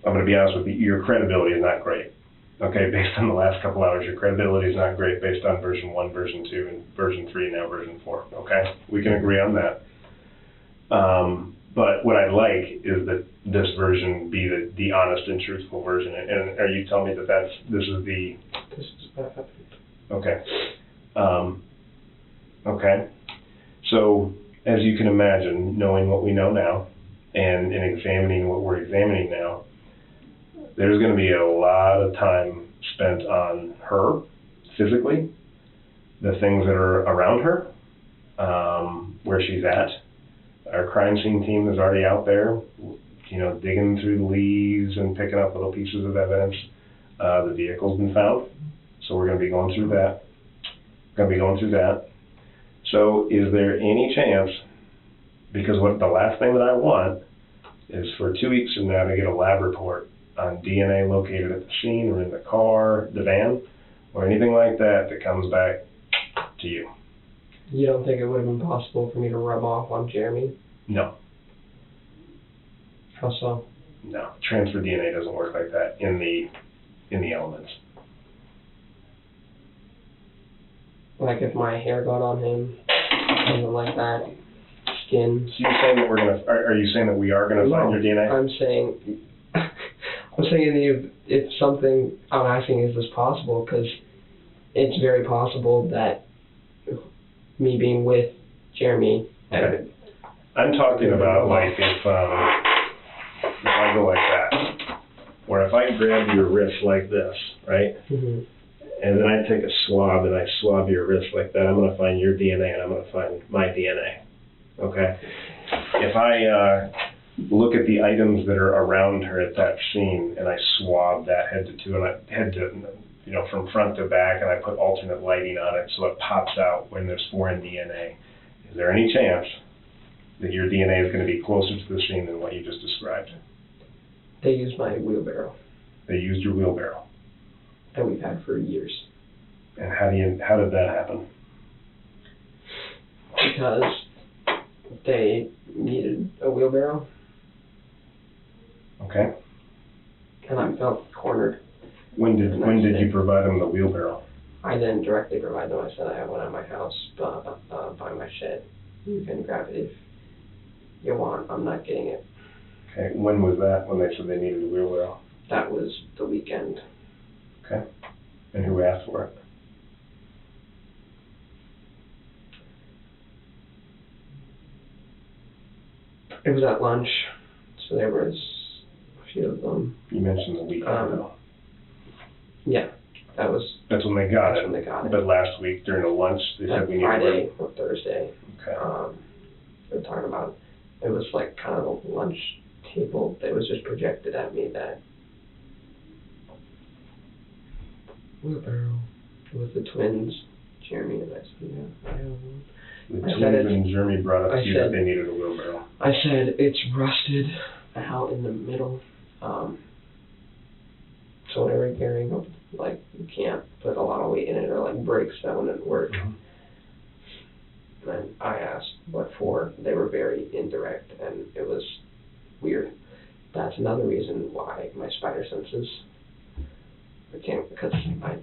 going to be honest with you, your credibility is not great. Okay, based on the last couple hours, your credibility is not great based on version 1, version 2, and version 3, now version 4. Okay? We can agree on that. But what I like is that this version be the honest and truthful version. And are you telling me that this is what happened. Okay. Okay. So, as you can imagine, knowing what we know now, and in examining what we're examining now, there's going to be a lot of time spent on her, physically, the things that are around her, where she's at. Our crime scene team is already out there, you know, digging through the leaves and picking up little pieces of evidence. The vehicle's been found, so we're going to be going through that. So is there any chance, because the last thing that I want is for 2 weeks from now to get a lab report on DNA located at the scene or in the car, the van, or anything like that comes back to you. You don't think it would have been possible for me to rub off on Jeremy? No. How so? No. Transfer DNA doesn't work like that in the elements. Like if my hair got on him, something like that, skin. So you're saying that are you saying that we are gonna find your DNA? I'm saying if something, I'm asking, is this possible? Because it's very possible that me being with Jeremy. Okay. I'm talking about like if I go like that, or if I grab your wrist like this, right? Mm-hmm. And then I take a swab and I swab your wrist like that, I'm going to find your DNA and I'm going to find my DNA. Okay? If I look at the items that are around her at that scene and I swab that head to from front to back, and I put alternate lighting on it so it pops out when there's foreign DNA, is there any chance that your DNA is going to be closer to the scene than what you just described? They used my wheelbarrow. They used your wheelbarrow. And we've had for years. And how did that happen? Because they needed a wheelbarrow. Okay. And I felt cornered. When did you provide them the wheelbarrow? I didn't directly provide them. I said I have one at my house by my shed. You can grab it you want, I'm not getting it. Okay, when was that, when they said they needed a wheelbarrow? That was the weekend. Okay, and who asked for it? It was at lunch, so there was a few of them. You mentioned the weekend though. Yeah, that's when they got it. when they got it. But last week during the lunch, they said we need Friday or Thursday. Okay. They were talking about, it was like kind of a lunch table that was just projected at me that wheelbarrow. It was the twins, Jeremy and I said, yeah, I have one. The I twins said and Jeremy brought up I to you that said- they needed a wheelbarrow. I said, it's rusted out in the middle. So whenever you're carrying up, like, you can't put a lot of weight in it or like breaks, that wouldn't work. And I asked what for. They were very indirect and it was weird. That's another reason why my spider senses can't, because I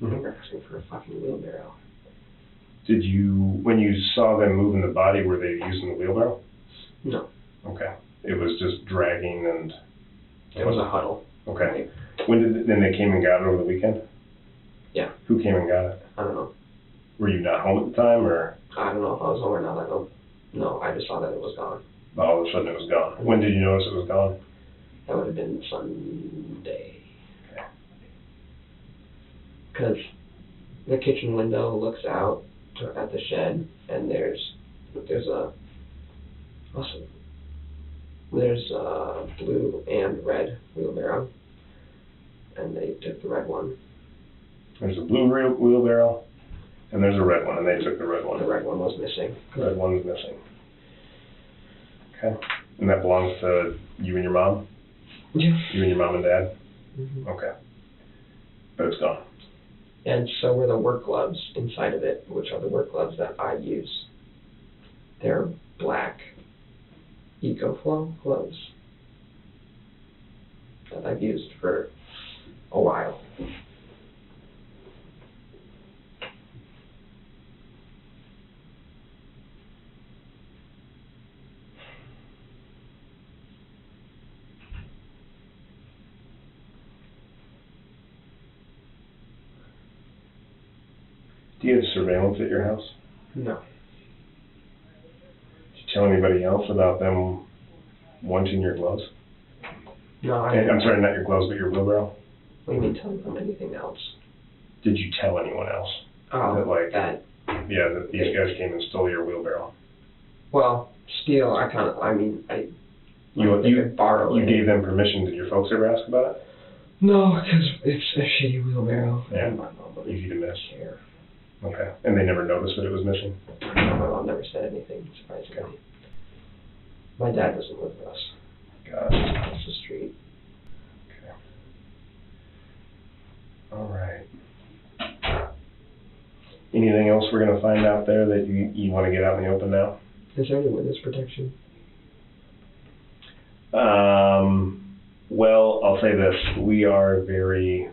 remember asking for a fucking wheelbarrow. Did you, when you saw them moving the body, were they using the wheelbarrow? No. Okay. It was just dragging and... It was a huddle. Okay. Then they came and got it over the weekend? Yeah. Who came and got it? I don't know. Were you not home at the time, or I don't know if I was home or not. I don't know. I just saw that it was gone. all of a sudden it was gone? When did you notice it was gone? That would have been Sunday. Okay. Because the kitchen window looks out at the shed, and there's a blue and red wheelbarrow, and they took the red one. There's a blue wheelbarrow, and there's a red one, and they took the red one. The red one was missing. The red one's missing. Okay. And that belongs to you and your mom? Yeah. You and your mom and dad? Mm-hmm. Okay. But it's gone. And so were the work gloves inside of it, which are the work gloves that I use. They're black EcoFlow gloves that I've used for a while. Do you have surveillance at your house? No. Did you tell anybody else about them wanting your gloves? No, I'm sorry, not your gloves, but your wheelbarrow? What do you mean telling them anything else? Did you tell anyone else? That That these guys came and stole your wheelbarrow? well, steal, I You borrow You it. gave them permission. Did your folks ever ask about it? No, because it's a shitty wheelbarrow. Yeah. And my mom wouldn't Easy to miss. care. Okay. And they never noticed that it was missing? My mom never said anything, surprisingly. My dad doesn't live with us. Got it. Across the street. Okay. All right. Anything else we're going to find out there that you want to get out in the open now? Is there any witness protection? Well, I'll say this. We are very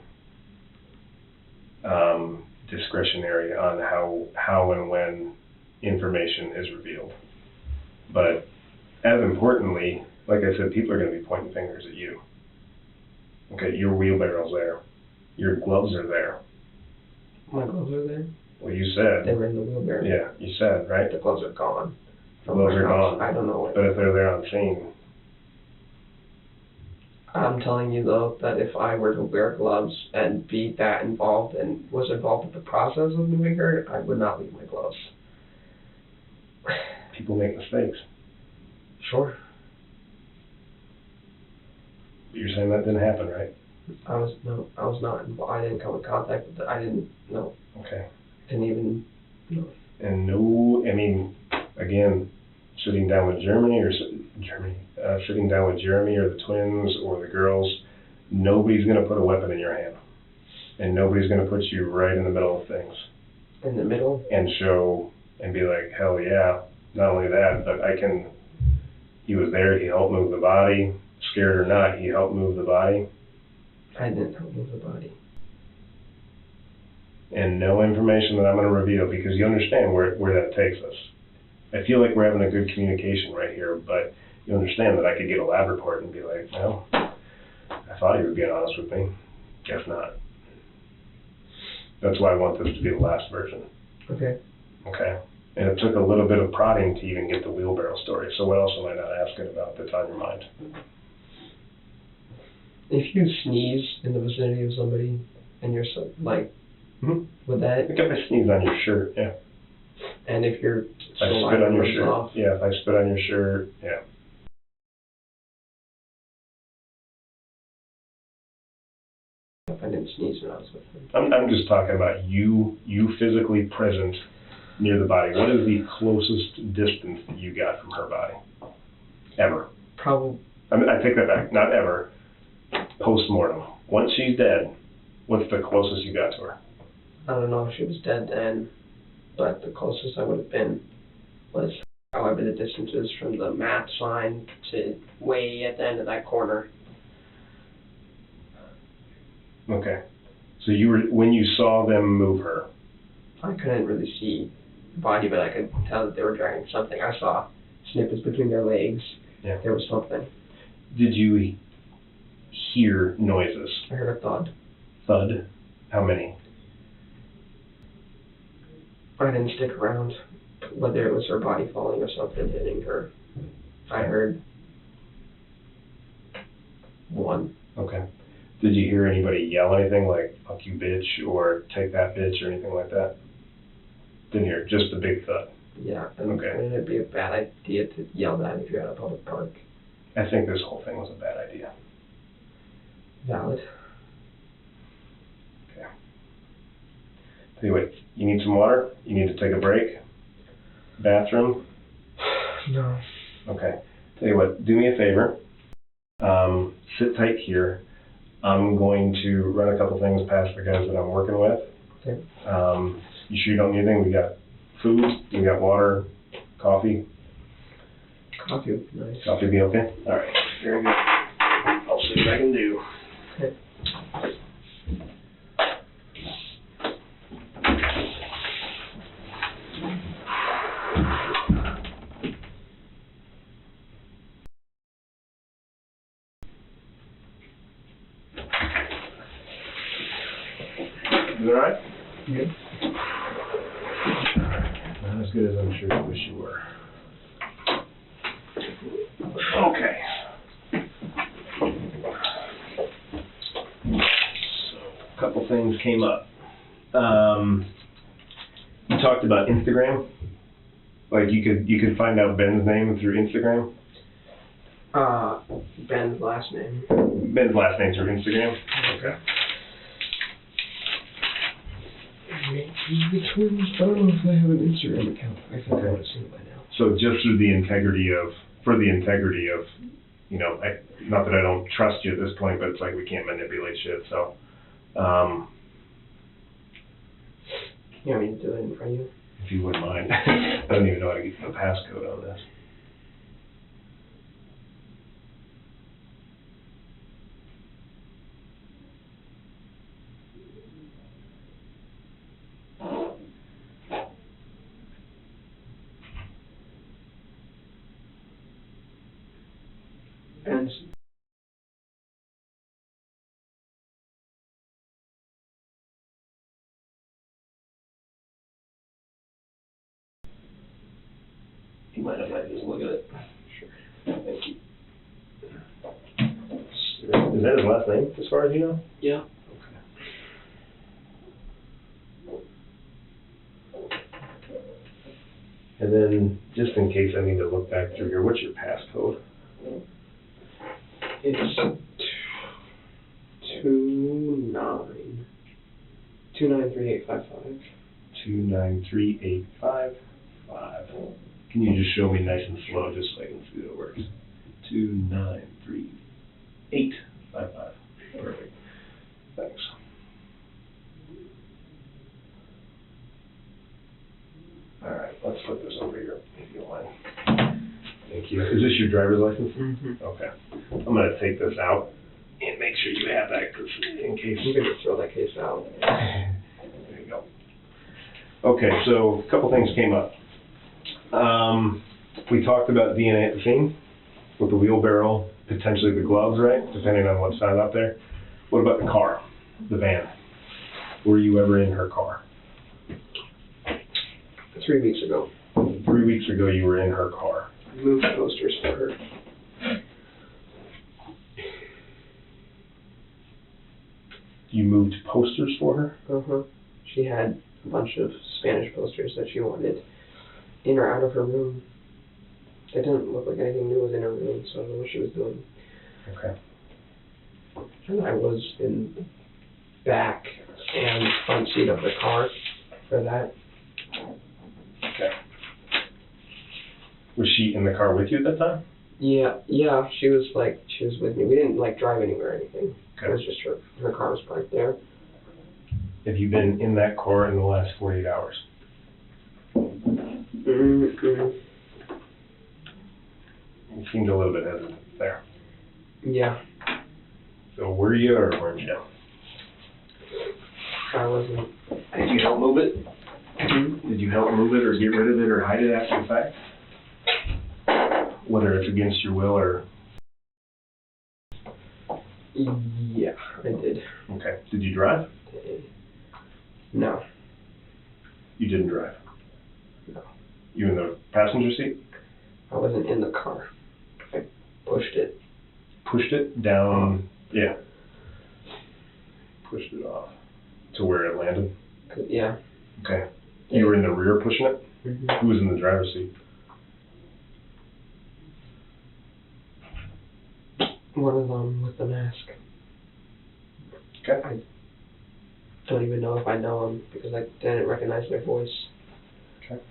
discretionary on how and when information is revealed. But as importantly, like I said, people are going to be pointing fingers at you. Okay, your wheelbarrow's there. Your gloves are there. My gloves are there. Well, you said. They were in the wheelbarrow. Yeah, you said, right? The gloves are gone. The gloves are gone. I don't know what. But if they're there on scene, I'm telling you though that if I were to wear gloves and be that involved and was involved with the process of moving her, I would not leave my gloves. people make mistakes. Sure. But you're saying that didn't happen, right? I was not involved. I didn't come in contact with it. I didn't know. Okay. Didn't even know. And no, I mean, again, sitting down with Jeremy or sitting down with Jeremy or the twins or the girls, nobody's going to put a weapon in your hand. And nobody's going to put you right in the middle of things. In the middle? And show and be like, hell yeah. Not only that, but he was there, he helped move the body. Scared or not, he helped move the body. I didn't help move the body. And no information that I'm going to reveal, because you understand where that takes us. I feel like we're having a good communication right here, but you understand that I could get a lab report and be like, no, I thought you were being honest with me. Guess not. That's why I want this to be the last version. Okay. Okay. And it took a little bit of prodding to even get the wheelbarrow story. So what else am I not asking about that's on your mind? If you sneeze in the vicinity of somebody and you're so, like, would that? I think if I sneeze on your shirt, yeah. And if you're If I spit on your shirt, off, yeah. If I spit on your shirt, yeah. if I didn't sneeze when I was with them. I'm just talking about you physically present near the body. What is the closest distance that you got from her body? Ever? Probably. I mean, I take that back. Not ever. Post-mortem. Once she's dead, what's the closest you got to her? I don't know if she was dead then, but the closest I would have been was however the distance is from the map sign to way at the end of that corner. Okay. So you were, when you saw them move her, I couldn't really see the body, but I could tell that they were dragging something. I saw snippets between their legs. Yeah. There was something. did you hear noises? I heard a thud. Thud? How many? I didn't stick around, whether it was her body falling or something hitting her. I heard one. Okay. Did you hear anybody yell anything like, fuck you bitch, or take that bitch, or anything like that? Didn't hear, just the big thud. Yeah, and Okay. it'd be a bad idea to yell that if you're at a public park. I think this whole thing was a bad idea. Valid. Okay. Tell you what, you need some water? You need to take a break? Bathroom? No. Okay. Tell you what, do me a favor. Sit tight here. I'm going to run a couple things past the guys that I'm working with. Okay. You sure you don't need anything? We got food, we got water, coffee. Coffee would be nice. Coffee be okay? All right. Very good. I'll see what I can do. Okay. You all right? Good. Not as good as I'm sure you wish you were. Okay. So, a couple things came up. You talked about Instagram. Like you could find out Ben's name through Instagram. Ben's last name. Ben's last name through Instagram. Okay. The twins, I don't know if they have an Instagram account. I think I would have seen it by now. So just through the integrity of, you know, not that I don't trust you at this point, but it's like we can't manipulate shit, so. You want me to do it in front of you? If you wouldn't mind. I don't even know how to get the passcode on this. And You mind if I just look at it? sure. Thank you. Is that his last name, as far as you know? Yeah. And then, just in case I need to look back through here, what's your passcode? It's 293855. 293855. Can you just show me nice and slow, just so I can see that it works? 293855. Perfect. Thanks. All right, let's put this over here, if you don't mind. Thank you. Is this your driver's license? Mm-hmm. Okay. I'm gonna take this out and make sure you have that, 'cause in case. You can just throw that case out. There you go. Okay, so a couple things came up. We talked about DNA at the scene with the wheelbarrow, potentially the gloves, right? Depending on what's found out there. What about the car, the van? Were you ever in her car? 3 weeks ago. 3 weeks ago, you were in her car. I moved posters for her. You moved posters for her? Uh-huh. She had a bunch of Spanish posters that she wanted in or out of her room. It didn't look like anything new was in her room, so I don't know what she was doing. Okay. And I was in the back and front seat of the car for that. Okay. Was she in the car with you at that time? Yeah, she was with me. We didn't drive anywhere or anything. Okay. It was just her car was parked there. Have you been in that car in the last 48 hours? Mm-mm. You seemed a little bit hesitant there. Yeah, So were you or weren't you? I wasn't. Did you help move it? Did you help move it or get rid of it or hide it after the fact? Whether it's against your will or... Yeah, I did. Okay. Did you drive? No. You didn't drive? No. You in the passenger seat? I wasn't in the car. I pushed it. Pushed it down, yeah. Pushed it off to where it landed? Yeah. Okay. You were in the rear pushing it? Mm-hmm. Who was in the driver's seat? One of them with the mask. Okay. I don't even know if I know him because I didn't recognize their voice. Okay.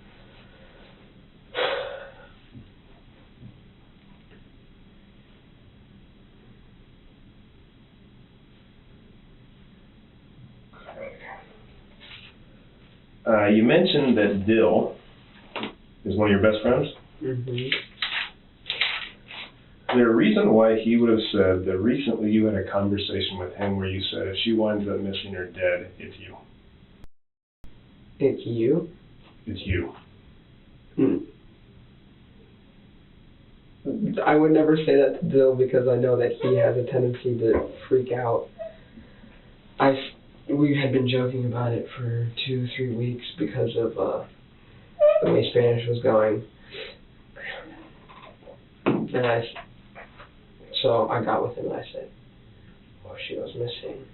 You mentioned that Dill is one of your best friends. Mm-hmm. Is there a reason why he would have said that recently you had a conversation with him where you said if she winds up missing or dead, it's you? It's you? It's you. I would never say that to Bill because I know that he has a tendency to freak out. We had been joking about it for 2-3 weeks because of the way Spanish was going. And so I got with him and I said, oh, she was missing.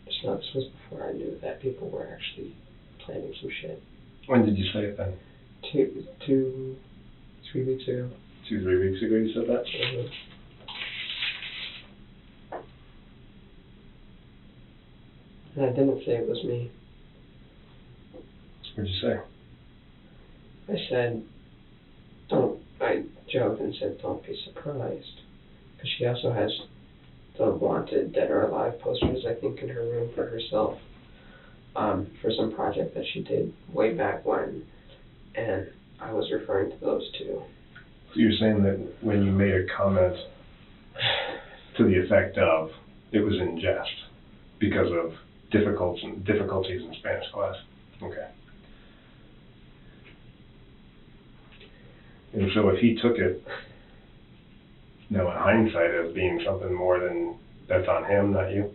This was before I knew that people were actually planning some shit. When did you say it then? 3 weeks ago. 2-3 weeks ago you said that? Mm-hmm. And I didn't say it was me. What'd you say? I said, I joked and said, don't be surprised. Because she also has the wanted dead or alive posters, I think, in her room for herself, for some project that she did way back when. And I was referring to those two. So you're saying that when you made a comment to the effect of, it was in jest because of difficulties in Spanish class. Okay. And so if he took it, now in hindsight, as being something more than that's on him, not you?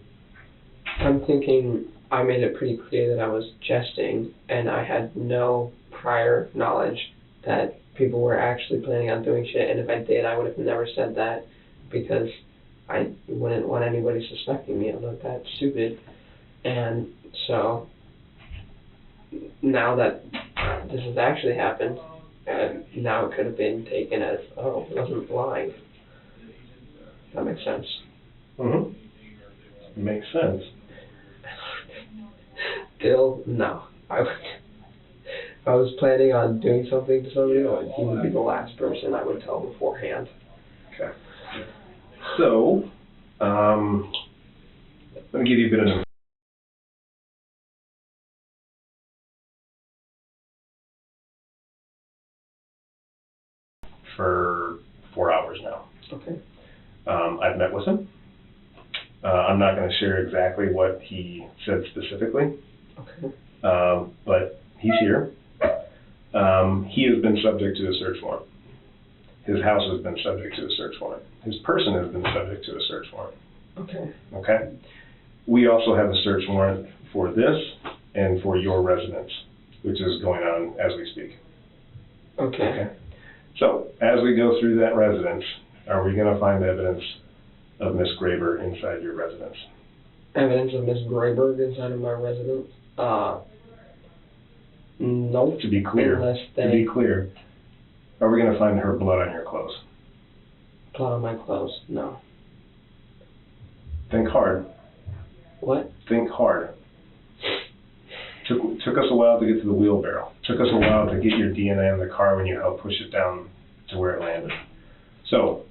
I'm thinking I made it pretty clear that I was jesting and I had no prior knowledge that people were actually planning on doing shit, and if I did, I would have never said that because I wouldn't want anybody suspecting me. I'm not that stupid. And so now that this has actually happened, now it could have been taken as, oh, it wasn't lying. That makes sense. Mm-hmm. It makes sense. Still, no. I was planning on doing something to somebody, he would be the last person I would tell beforehand. Okay. So, let me give you a bit of for 4 hours now. Okay. I've met with him. I'm not going to share exactly what he said specifically, Okay. but he's here. He has been subject to a search warrant. His house has been subject to a search warrant. His person has been subject to a search warrant. Okay. Okay? We also have a search warrant for this and for your residence, which is going on as we speak. Okay. So, as we go through that residence, are we going to find evidence of Miss Graber inside your residence? Evidence of Miss Graber inside of my residence? No. To be clear, are we going to find her blood on your clothes? Blood on my clothes? No. Think hard. What? Think hard. Took us a while to get to the wheelbarrow. Took us a while to get your DNA in the car when you helped push it down to where it landed. So,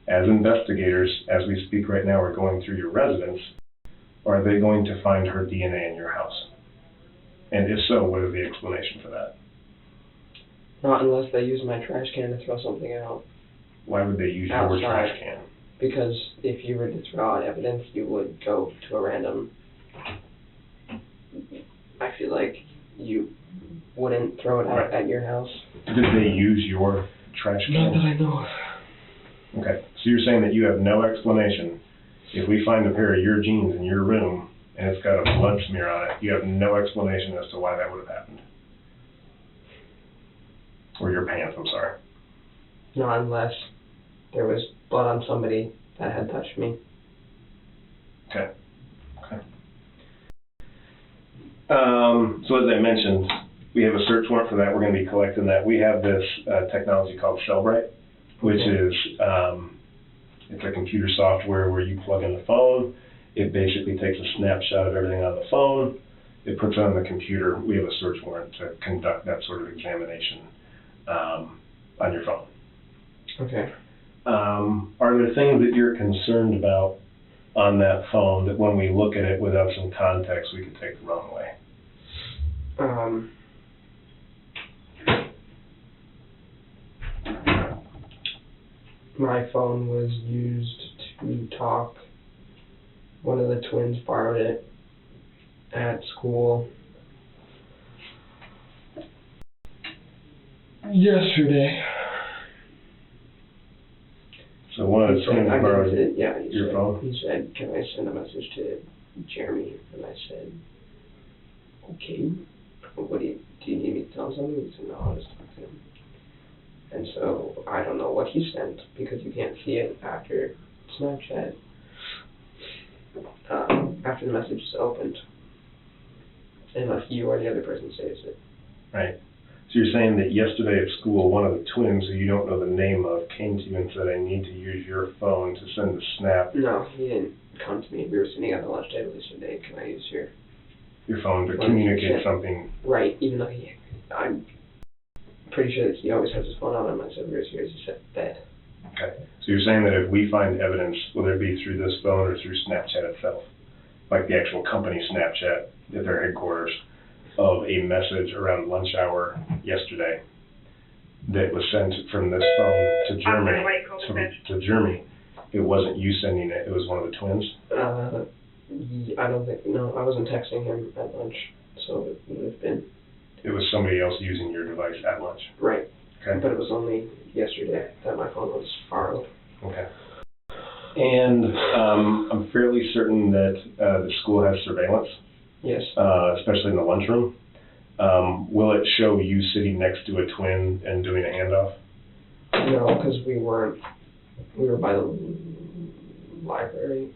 as investigators, as we speak right now, we're going through your residence. Are they going to find her DNA in your house? And if so, what is the explanation for that? Not unless they use my trash can to throw something out. Why would they use outside. your trash can? Because if you were to throw out evidence, you would go to a random... I feel like you wouldn't throw it out at your house. Did they use your trash can? Not that I know of. Okay, so you're saying that you have no explanation. If we find a pair of your jeans in your room and it's got a blood smear on it, you have no explanation as to why that would have happened. Or your pants, I'm sorry. Not unless there was blood on somebody that had touched me. Okay. So as I mentioned, we have a search warrant for that. We're going to be collecting that. We have this technology called Cellbrite, which is it's a computer software where you plug in the phone. It basically takes a snapshot of everything on the phone. It puts it on the computer. We have a search warrant to conduct that sort of examination on your phone. Okay. Are there things that you're concerned about on that phone that when we look at it without some context we could take the wrong way? My phone was used to talk. One of the twins borrowed it at school yesterday. So one of the twins borrowed your phone? He said, "Can I send a message to Jeremy?" And I said, "Okay. What do you need me to tell him something?" He said, "No, I'll just talk to him." And so I don't know what he sent because you can't see it after Snapchat. After the message is opened, unless you or the other person saves it. Right. So you're saying that yesterday at school, one of the twins who you don't know the name of came to you and said, "I need to use your phone to send a snap." No, he didn't come to me. We were sitting at the lunch table. He said, "Hey, can I use your phone to communicate something?" Right, even though I'm pretty sure that he always has his phone on him. I said, "Where's yours?" He said, "Bed." Okay. So you're saying that if we find evidence, whether it be through this phone or through Snapchat itself, like the actual company Snapchat at their headquarters, of a message around lunch hour yesterday that was sent from this phone to Jeremy, it wasn't you sending it, it was one of the twins? I don't think, no, I wasn't texting him at lunch, so it would have been. It was somebody else using your device at lunch? Right. Okay. But it was only yesterday that my phone was borrowed. Okay. And I'm fairly certain that the school has surveillance. Yes. Especially in the lunchroom. Will it show you sitting next to a twin and doing a handoff? No, because we were by the library.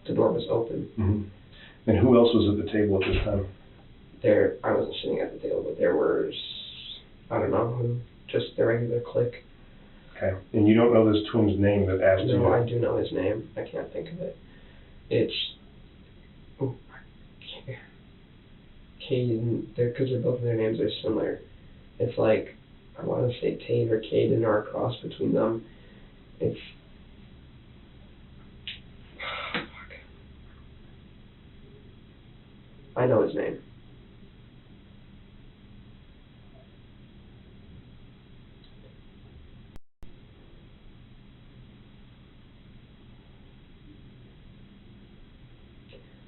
The door was open. Mm-hmm. And who else was at the table at this time? I wasn't sitting at the table, but there was, I don't know who, just the regular clique. Okay. And you don't know this twin's name that asked you? No, I do know his name. I can't think of it. It's Chaiden, because both of their names are similar. It's like, I want to say Tate or Chaiden or a cross between them. It's, fuck. I know his name.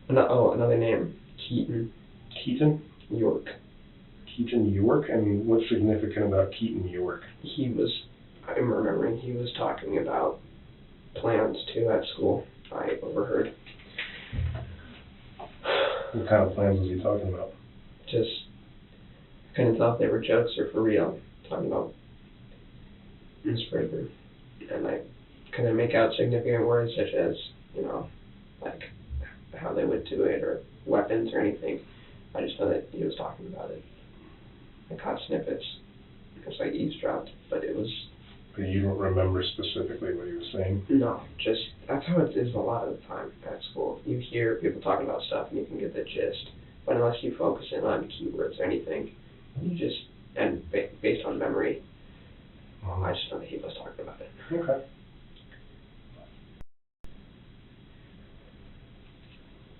Another name, Keaton. Keaton? York. Keaton York, and what's significant about Keaton York? I'm remembering he was talking about plans too at school, I overheard. What kind of plans was he talking about? Just couldn't tell if they were jokes or for real, talking about further. And I couldn't make out significant words such as, like how they would do it or weapons or anything. I just know that he was talking about it. I caught snippets. It was like eavesdropped, but it was... But you don't remember specifically what he was saying? No, just, that's how it is a lot of the time at school. You hear people talking about stuff and you can get the gist, but unless you focus in on keywords or anything, you just, and based on memory, I just know that he was talking about it. Okay.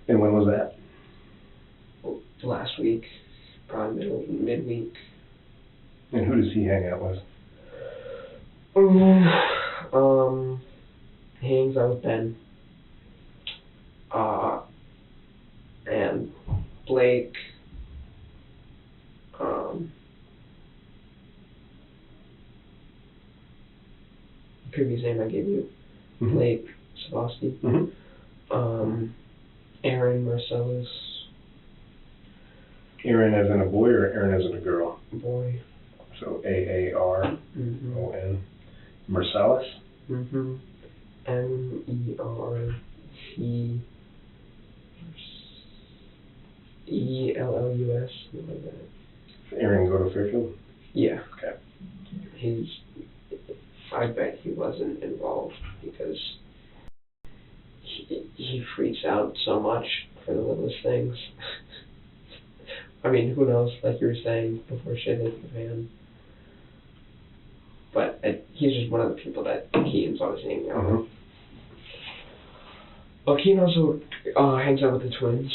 And when was that? Well, last week, probably midweek. And who does he hang out with? He hangs out with Ben. And Blake. Previous name I gave you. Mm-hmm. Blake Savosky. Mm-hmm. Aaron Marcellus. Aaron as in a boy or Aaron as in a girl? Boy. So A-A-R-O-N. Mm-hmm. Marcellus? Mm-hmm. M-E-R-C-E-L-L-U-S. Something like that. Aaron go to Fairfield? Yeah. Okay. I bet he wasn't involved because he freaks out so much for the littlest things. I mean, who knows, like you were saying, before shit hit the fan. But he's just one of the people that Keaton's always hanging out with. Well, Keaton also hangs out with the twins.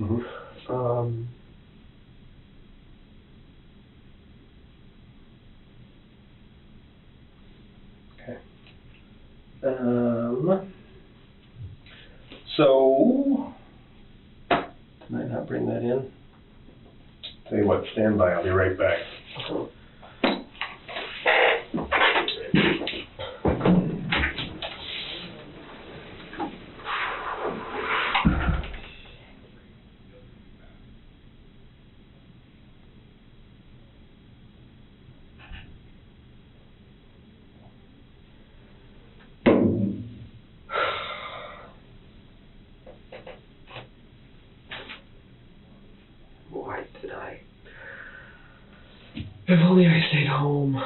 Mm-hmm. Okay. So, did I not bring that in? Tell you what, stand by, I'll be right back. Why did I? If only I stayed home.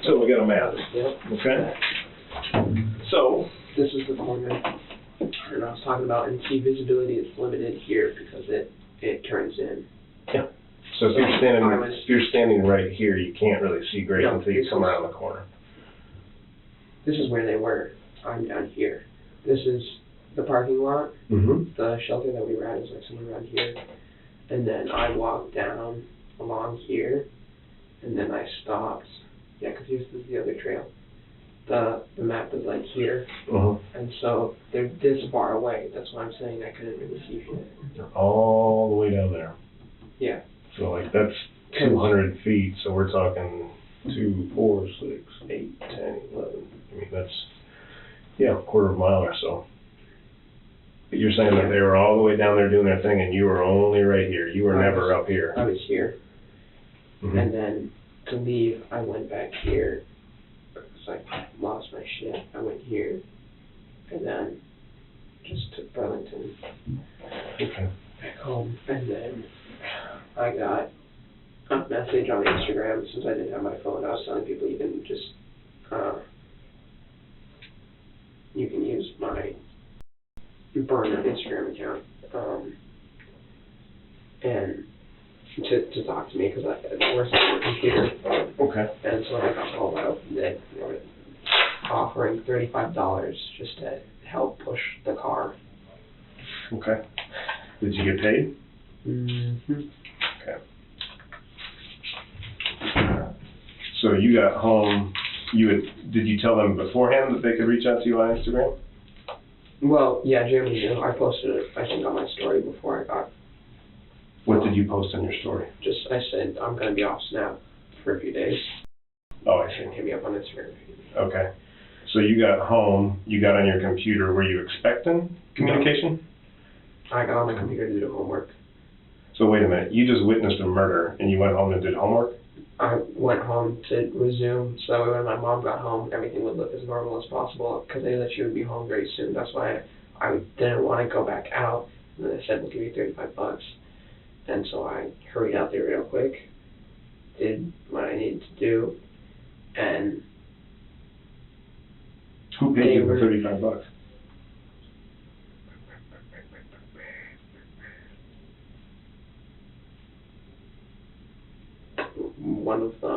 So we got a map. Yep. Okay. So This is the corner, and I was talking about, and see, visibility is limited here because it turns in. yeah. So if you're standing right here, you can't really see great until you come around the corner. This is where they were. I'm down here. This is the parking lot. Mm-hmm. The shelter that we were at is like somewhere around here. And then I walked down along here, and then I stopped. Yeah, because this is the other trail. The map is like here, and so they're this far away. That's why I'm saying I couldn't really see shit. They're all the way down there. Yeah. So like that's 200 feet. So we're talking 2, 4, 6, 8, 10, 11. I mean that's a quarter of a mile or so. But you're saying that they were all the way down there doing their thing, and you were only right here. You were never up here. I was here, Mm-hmm. and then to leave, I went back here. I lost my shit. I went here, and then just to Burlington, Okay. back home, and then I got a message on Instagram since I didn't have my phone. I was telling people you can just you can use my burner Instagram account and to talk to me because it works on my computer. Okay. And so I got called out and they were offering $35 just to help push the car. Okay. Did you get paid? Mm-hmm. Okay. So you got home, did you tell them beforehand that they could reach out to you on Instagram? Well, yeah, Jeremy knew. I posted it, I think, on my story before I got. What did you post on your story? I said, I'm going to be off Snap for a few days. Oh, I see. And hit me up on Instagram. Okay. So you got home, you got on your computer, were you expecting communication? I got on my computer to do homework. So wait a minute, you just witnessed a murder and you went home and did homework? I went home to resume, so that way when my mom got home, everything would look as normal as possible, because they knew that she would be home very soon. That's why I didn't want to go back out, and then they said, we'll give you $35. And so I hurried out there real quick, did what I needed to do, and... Who paid you the $35? One of the, I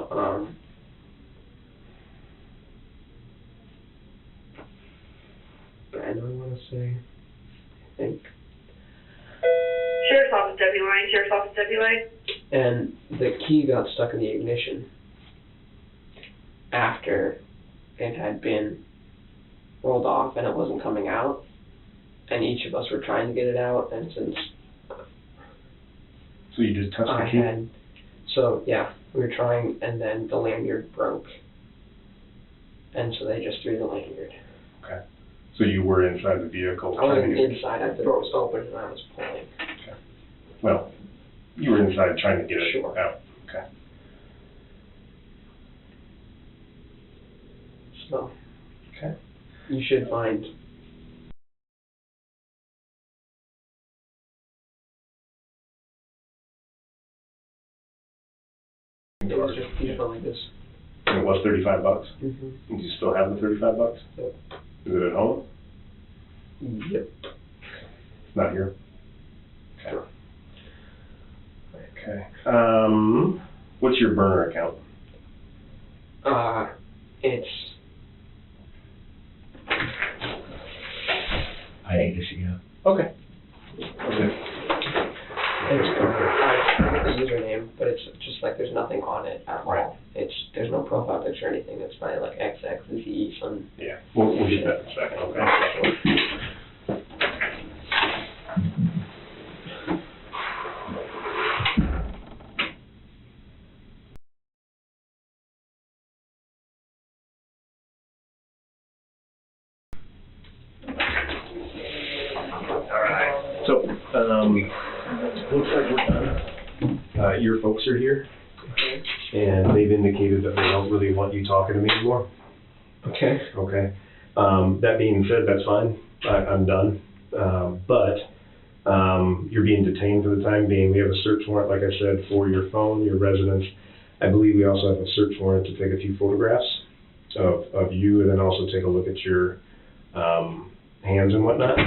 want to say, I think. Sheriff's Office Deputy Line, Sheriff's Office Deputy Line. And the key got stuck in the ignition after it had been rolled off and it wasn't coming out. And each of us were trying to get it out, and since So you just touched the key? So yeah, we were trying, and then the lanyard broke. And so they just threw the lanyard. Okay. So you were inside the vehicle? I wasn't inside, the door was open and I was pulling. Okay. Well, you were inside trying to get it out. Okay. So. Okay. You should find. It was just beautiful like this. And it was $35? Mm-hmm. And do you still have the $35? Yep. Is it at home? Yep. It's not here? Okay. Okay. What's your burner account? It's. I need to see you. Okay. I forget the username, but it's just like there's nothing on it at all. There's no profile picture or anything. It's by like XXZ some. Yeah. We'll get that in a second. Okay. So, looks like we're done. Your folks are here, and they've indicated that they don't really want you talking to me anymore. Okay. Okay. That being said, that's fine. I'm done. But you're being detained for the time being. We have a search warrant, like I said, for your phone, your residence. I believe we also have a search warrant to take a few photographs of you, and then also take a look at your hands and whatnot.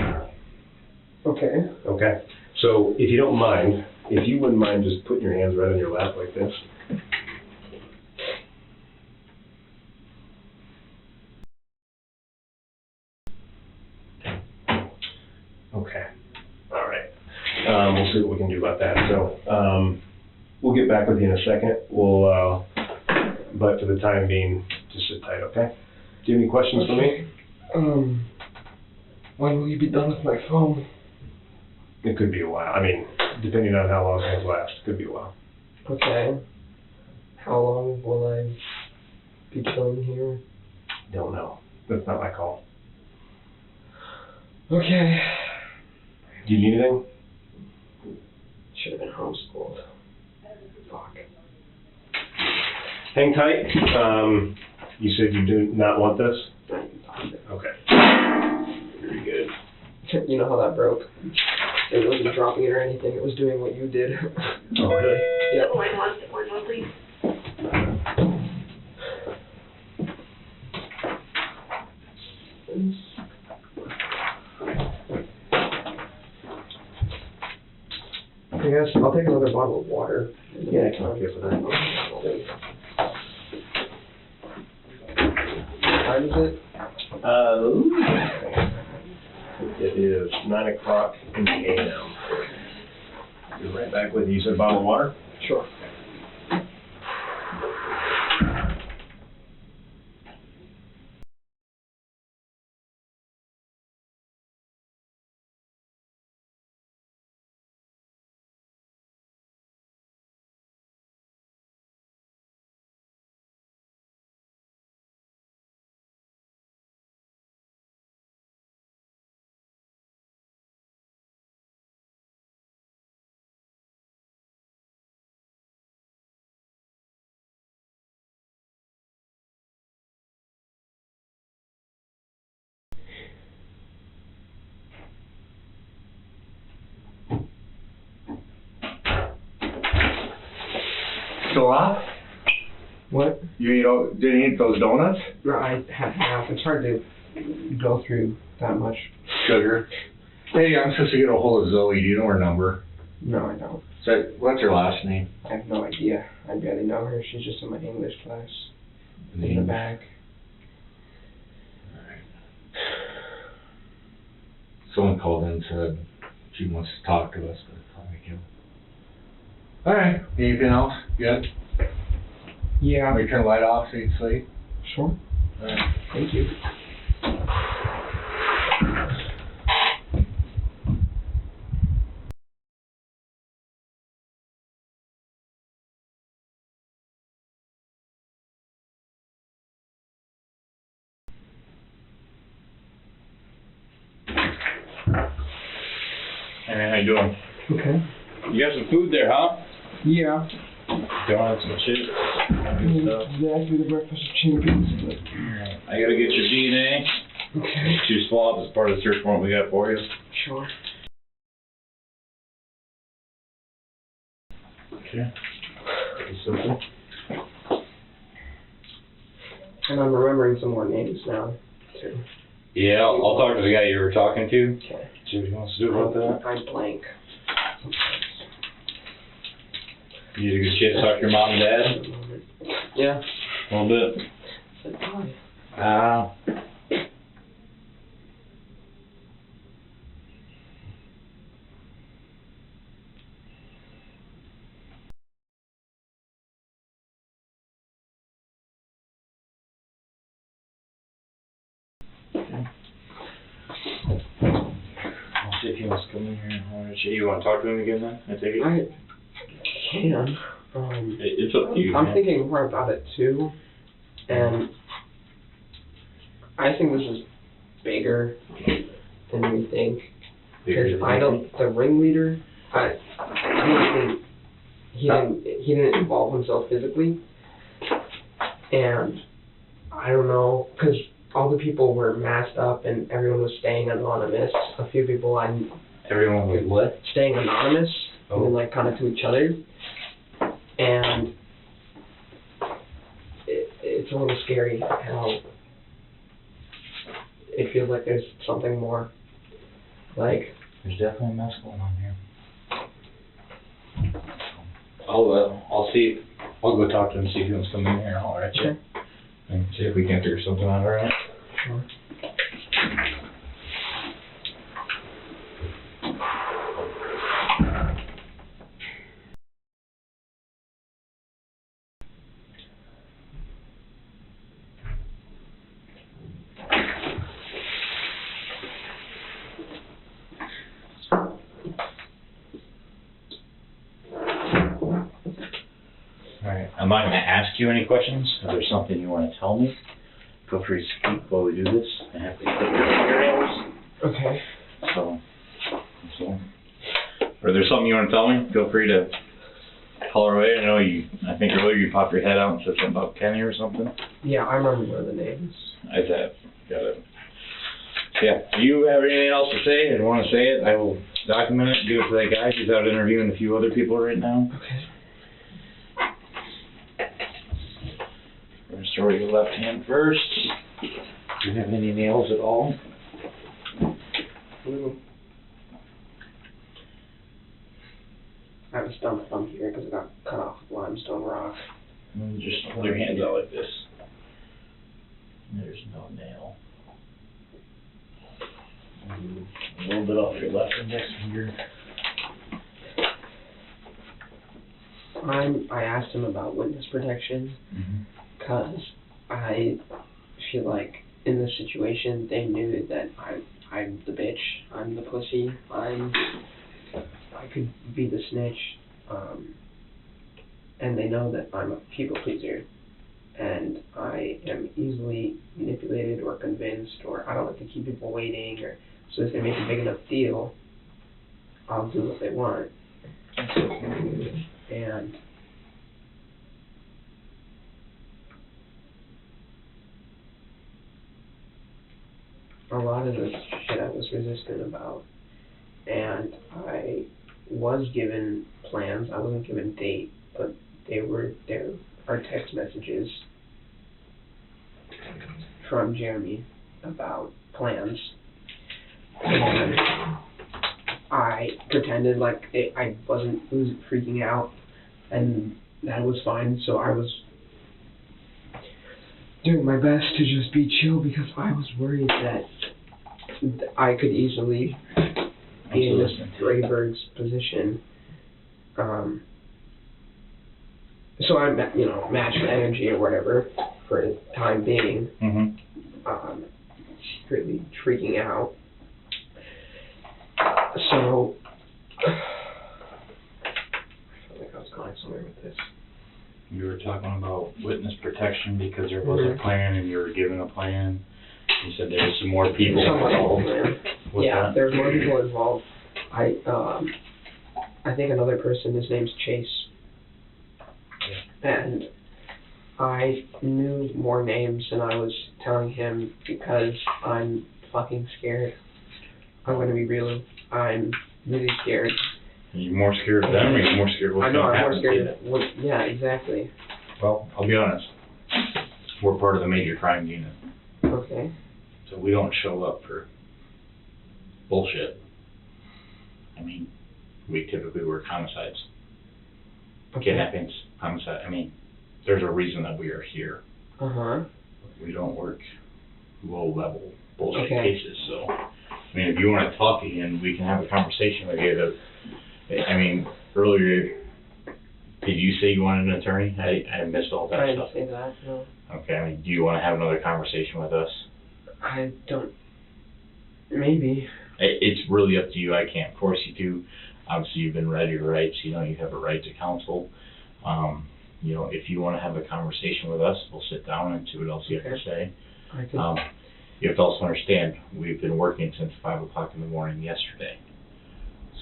Okay. Okay. So if you don't mind, if you wouldn't mind just putting your hands right on your lap like this. Okay. All right. We'll see what we can do about that. So we'll get back with you in a second. We'll, but for the time being, just sit tight, okay? Do you have any questions for me? When will you be done with my phone? It could be a while. I mean, depending on how long things last, it could be a while. Okay. How long will I be chilling here? Don't know. That's not my call. Okay. Do you need anything? Should have been homeschooled. Fuck. Hang tight. You said you do not want this? I can talk it. Okay. Very good. You know how that broke? It wasn't dropping it or anything. It was doing what you did. Oh, really? Yep. Line one, please. I guess I'll take another bottle of water. Yeah, I can okay for that. What time is it? It is 9 o'clock in the a.m. Be right back with you. You said a bottle of water? Sure. still off? What? You didn't eat those donuts? I had half. It's hard to go through that much. Sugar. Hey, I'm supposed to get a hold of Zoe. Do you know her number? No, I don't. What's her last name? I have no idea. I barely know her. She's just in my English class. In the back. Someone called in and said she wants to talk to us, but I'll make him. Alright, anything else? Good? Yeah. We turn the light off so you can sleep? Sure. Alright. Thank you. Hey, how you doing? Okay. You got some food there, huh? Yeah. Donuts and chips. Good stuff. Exactly the breakfast of champions. I gotta get your DNA. Okay. Two swabs as part of the search warrant we got for you. Sure. Okay. Pretty simple. And I'm remembering some more names now, too. Yeah, I'll talk to the guy you were talking to. Okay. See what he wants to do about that. I'm blank. You get a good chance to talk to your mom and dad? Yeah. A little bit. Said hi. I'll see if he wants to come in here and holler at you. You want to talk to him again then? I take it? I can. It's up to you. I'm man. thinking more about it too, and I think this is bigger than we think. Because I don't, the ringleader, I don't think he didn't involve himself physically, and I don't know, because all the people were masked up and everyone was staying anonymous. A few people Everyone was what? staying anonymous, Oh. and like kind of to each other, and it's a little scary how it feels like there's something more. Like, There's definitely a mess going on here. I'll see. I'll go talk to him, see if he wants to come in here and holler at you. Okay. And see if we can figure something out, alright? sure. Alright, I'm not gonna ask you any questions. If there's something you wanna tell me, feel free to speak while we do this. I have to click your fingernails, Okay. so. Or if there's something you wanna tell me, feel free to holler away. I think earlier you popped your head out and said something about Kenny or something. Yeah, I remember one of the names. I said, got it. Yeah, do you have anything else to say and wanna say it? I will document it, do it for that guy. He's out interviewing a few other people right now. Okay. We're gonna start with your left hand first. Do you have any nails at all? I have a stump thumb here because it got cut off with limestone rock. And just hold your hands out like this. There's no nail. And a little bit off your left index finger. I asked him about witness protection because I feel like in this situation they knew that I'm the bitch, I'm the pussy, I could be the snitch, and they know that I'm a people pleaser, and I am easily manipulated or convinced, or I don't like to keep people waiting, or so if they make a big enough deal, I'll do what they want. And a lot of this shit I was resistant about, and I was given plans. I wasn't given a date, but there are text messages from Jeremy about plans, and I pretended like I wasn't freaking out, and that was fine. So I was doing my best to just be chill because I was worried that I could easily be in this Grayberg's position. So I, matched my energy or whatever for the time being. Secretly freaking out. So I feel like I was going somewhere with this. You were talking about witness protection because there was a plan and you were given a plan. You said there was some more people involved. What's that? There's more people involved. I think another person, his name's Chase. And I knew more names than I was telling him because I'm fucking scared. I'm gonna be real. I'm really scared. Are you more scared of them or are you more scared of what's going to happen? I'm more scared. Yeah, exactly. Well, I'll be honest. We're part of the major crime unit. Okay. So we don't show up for bullshit. I mean, we typically work homicides. Kidnappings, homicide. I mean, there's a reason that we are here. We don't work low-level bullshit cases. So, I mean, if you want to talk again, we can have a conversation with you. I mean, earlier, did you say you wanted an attorney? I missed all that stuff. I didn't say that, no. Okay, I mean, do you want to have another conversation with us? I don't. Maybe. It's really up to you. I can't force you to. Obviously, you've been read your rights. You have a right to counsel. If you want to have a conversation with us, we'll sit down and see what else you have to say. You have to also understand, we've been working since 5 o'clock in the morning yesterday.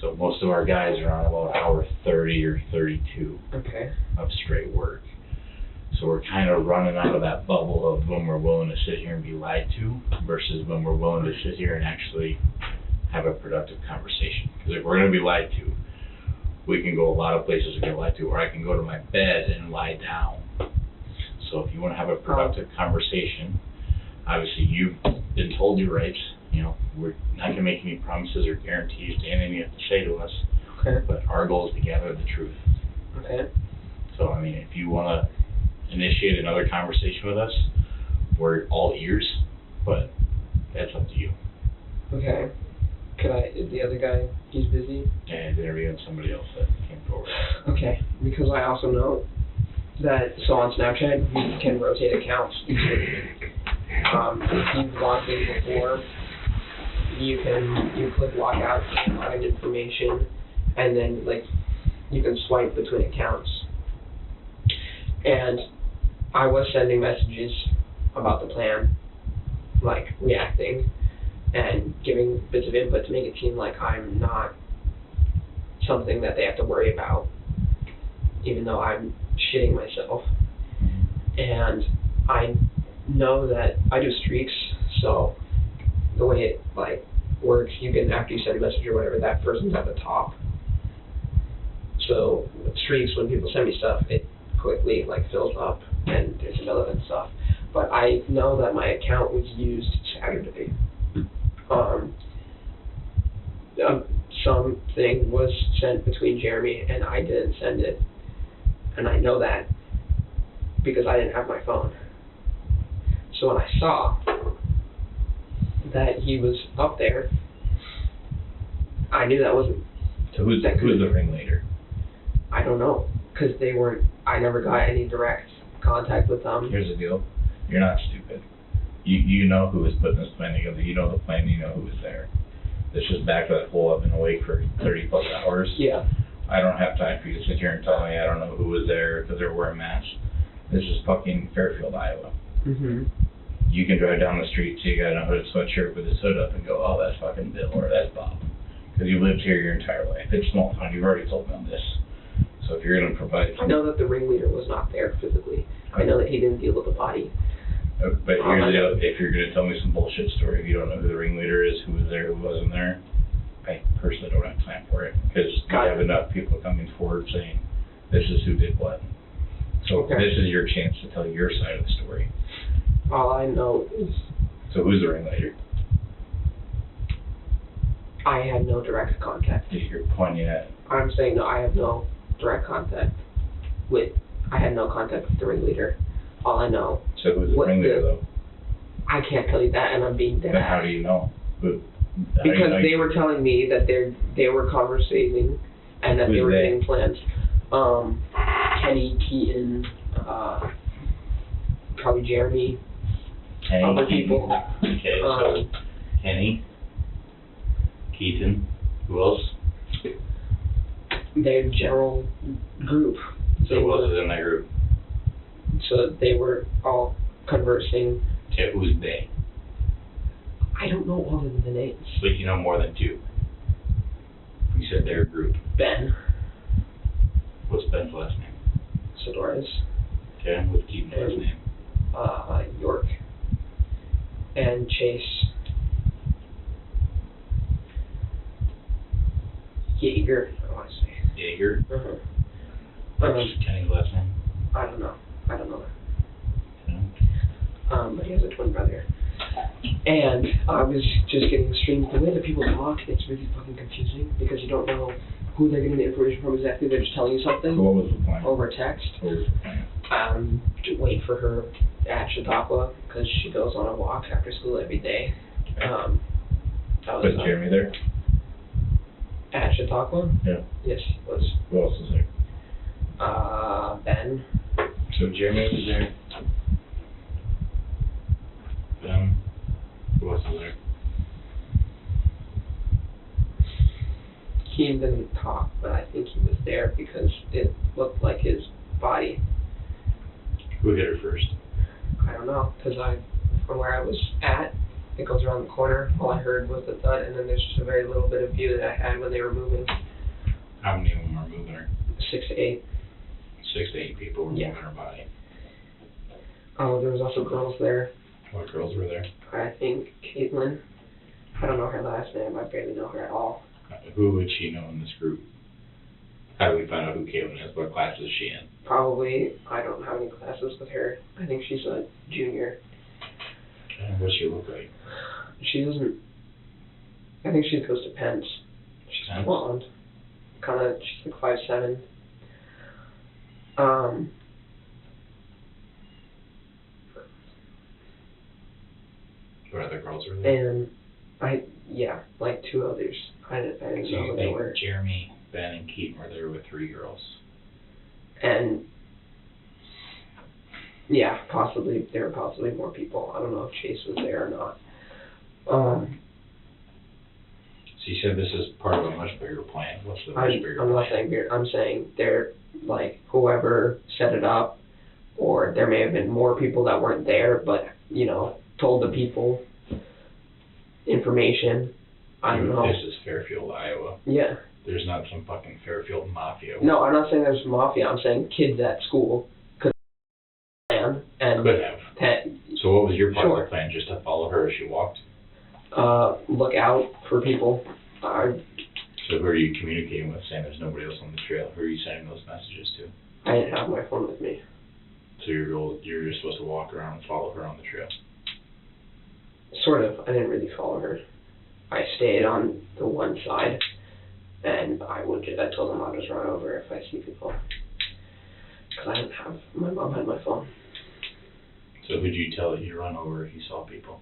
So most of our guys are on about hour 30 or 32 of straight work. So we're kind of running out of that bubble of when we're willing to sit here and be lied to versus when we're willing to sit here and actually have a productive conversation. Because if we're going to be lied to, we can go a lot of places to get lied to, or I can go to my bed and lie down. So if you want to have a productive conversation, obviously you've been told your rights. We're not going to make any promises or guarantees to anything you have to say to us. But our goal is to gather the truth. So, I mean, if you want to initiate another conversation with us, we're all ears, but that's up to you. The other guy, he's busy? And interviewing somebody else that came forward. Because I also know that, so on Snapchat, you can rotate accounts easily. If you've logged in before, you click log out, find information, and then you can swipe between accounts. And I was sending messages about the plan, reacting and giving bits of input to make it seem like I'm not something that they have to worry about, even though I'm shitting myself. And I know that I do streaks, so the way it works, you can, after you send a message or whatever, that person's at the top. So with streaks, when people send me stuff, it quickly fills up and there's irrelevant stuff. But I know that my account was used Saturday. Something was sent between Jeremy and I didn't send it, and I know that because I didn't have my phone. So when I saw that he was up there, I knew that wasn't. So who's the ringleader? I don't know, because I never got any direct contact with them. Here's the deal. You're not stupid. You know who was putting this plan together. You know the plan. You know who was there. This is back to that whole I've been awake for 30 plus hours. I don't have time for you to sit here and tell me I don't know who was there because they're wearing masks. This is fucking Fairfield, Iowa. You can drive down the street, see a guy in a hooded sweatshirt with his hood up and go, oh, that's fucking Bill or that's Bob. Because you've lived here your entire life. It's small town. You've already told me on this. So if you're going to provide... I know that the ringleader was not there physically. I know that he didn't deal with the body. But here's the deal. If you're going to tell me some bullshit story, if you don't know who the ringleader is, who was there, who wasn't there, I personally don't have time for it. Because we have enough people coming forward saying, this is who did what. So Okay. this is your chance to tell your side of the story. All I know is So who's the ringleader? I had no direct contact. You're pointing at. I'm saying no, I have no direct contact I had no contact with the ringleader. All I know, So who's the What ringleader the- though? I can't tell you that, and I'm being dead Then how ass. do you know? How do you Because know they were telling me that they were conversating and that they Who's were they? getting plans. Kenny, Keaton, probably Jeremy, Kenny, other Keaton. people. Okay, so Kenny, Keaton, who else? Their general group. So who else is in that group? So they were all conversing. Okay, who's they? I don't know all of the names. But you know more than two. You said their group. Ben, What's Ben's last name? Sidores, Okay, what's Keaton's last name? York, and Chase. Yeager, I want to say. Jaeger. Uh-huh. What's Kenny's last name? I don't know. Okay. But he has a twin brother. And I was just getting strange. The way that people talk, it's really fucking confusing because you don't know who they're getting the information from exactly. They're just telling you So something what was the plan? over text. What was the plan? To wait for her at Chautauqua because she goes on a walk after school every day. That was Was Jeremy there? at Chautauqua? Yeah. Yes, he was. Who else was there? Ben. So Jeremy was there. Who else is there? He didn't talk, but I think he was there because it looked like his body. Who hit her first? I don't know, because from where I was at, it goes around the corner. All I heard was the thud, and then there's just a very little bit of view that I had when they were moving. How many of them are moving her? 6 to 8. 6 to 8 people were Yeah. moving her body. Oh, there was also girls there. What girls were there? I think Caitlin. I don't know her last name. I barely know her at all. Who would she know in this group? How do we find out who Caitlin is? What class is she in? Probably, I don't have any classes with her. I think she's a junior. What's she look like? She doesn't. I think she goes to Pence. She's Pence? blonde. She's like 5'7". What other girls were there? And like 2 others. I didn't So know you who they think were. Jeremy, Ben, and Keaton were there with 3 girls? And yeah, there were possibly more people. I don't know if Chase was there or not. So you said this is part of a much bigger plan. What's the much bigger I'm plan? not saying weird. I'm saying they're like whoever set it up, or there may have been more people that weren't there, but told the people information. I don't know. This is Fairfield, Iowa. Yeah. There's not some fucking Fairfield mafia. No, I'm not saying there's mafia. I'm saying kids at school could plan and Could have. So what was your part of Sure. the plan? Just to follow her as she walked? look out for people. So who are you communicating with, saying there's nobody else on the trail? Who are you sending those messages to? I didn't have my phone with me. So you're just supposed to walk around and follow her on the trail? Sort of. I didn't really follow her. I stayed on the one side, and I told them I'll just run over if I see people. Because I didn't have, my mom had my phone. So who'd you tell that you run over if you saw people?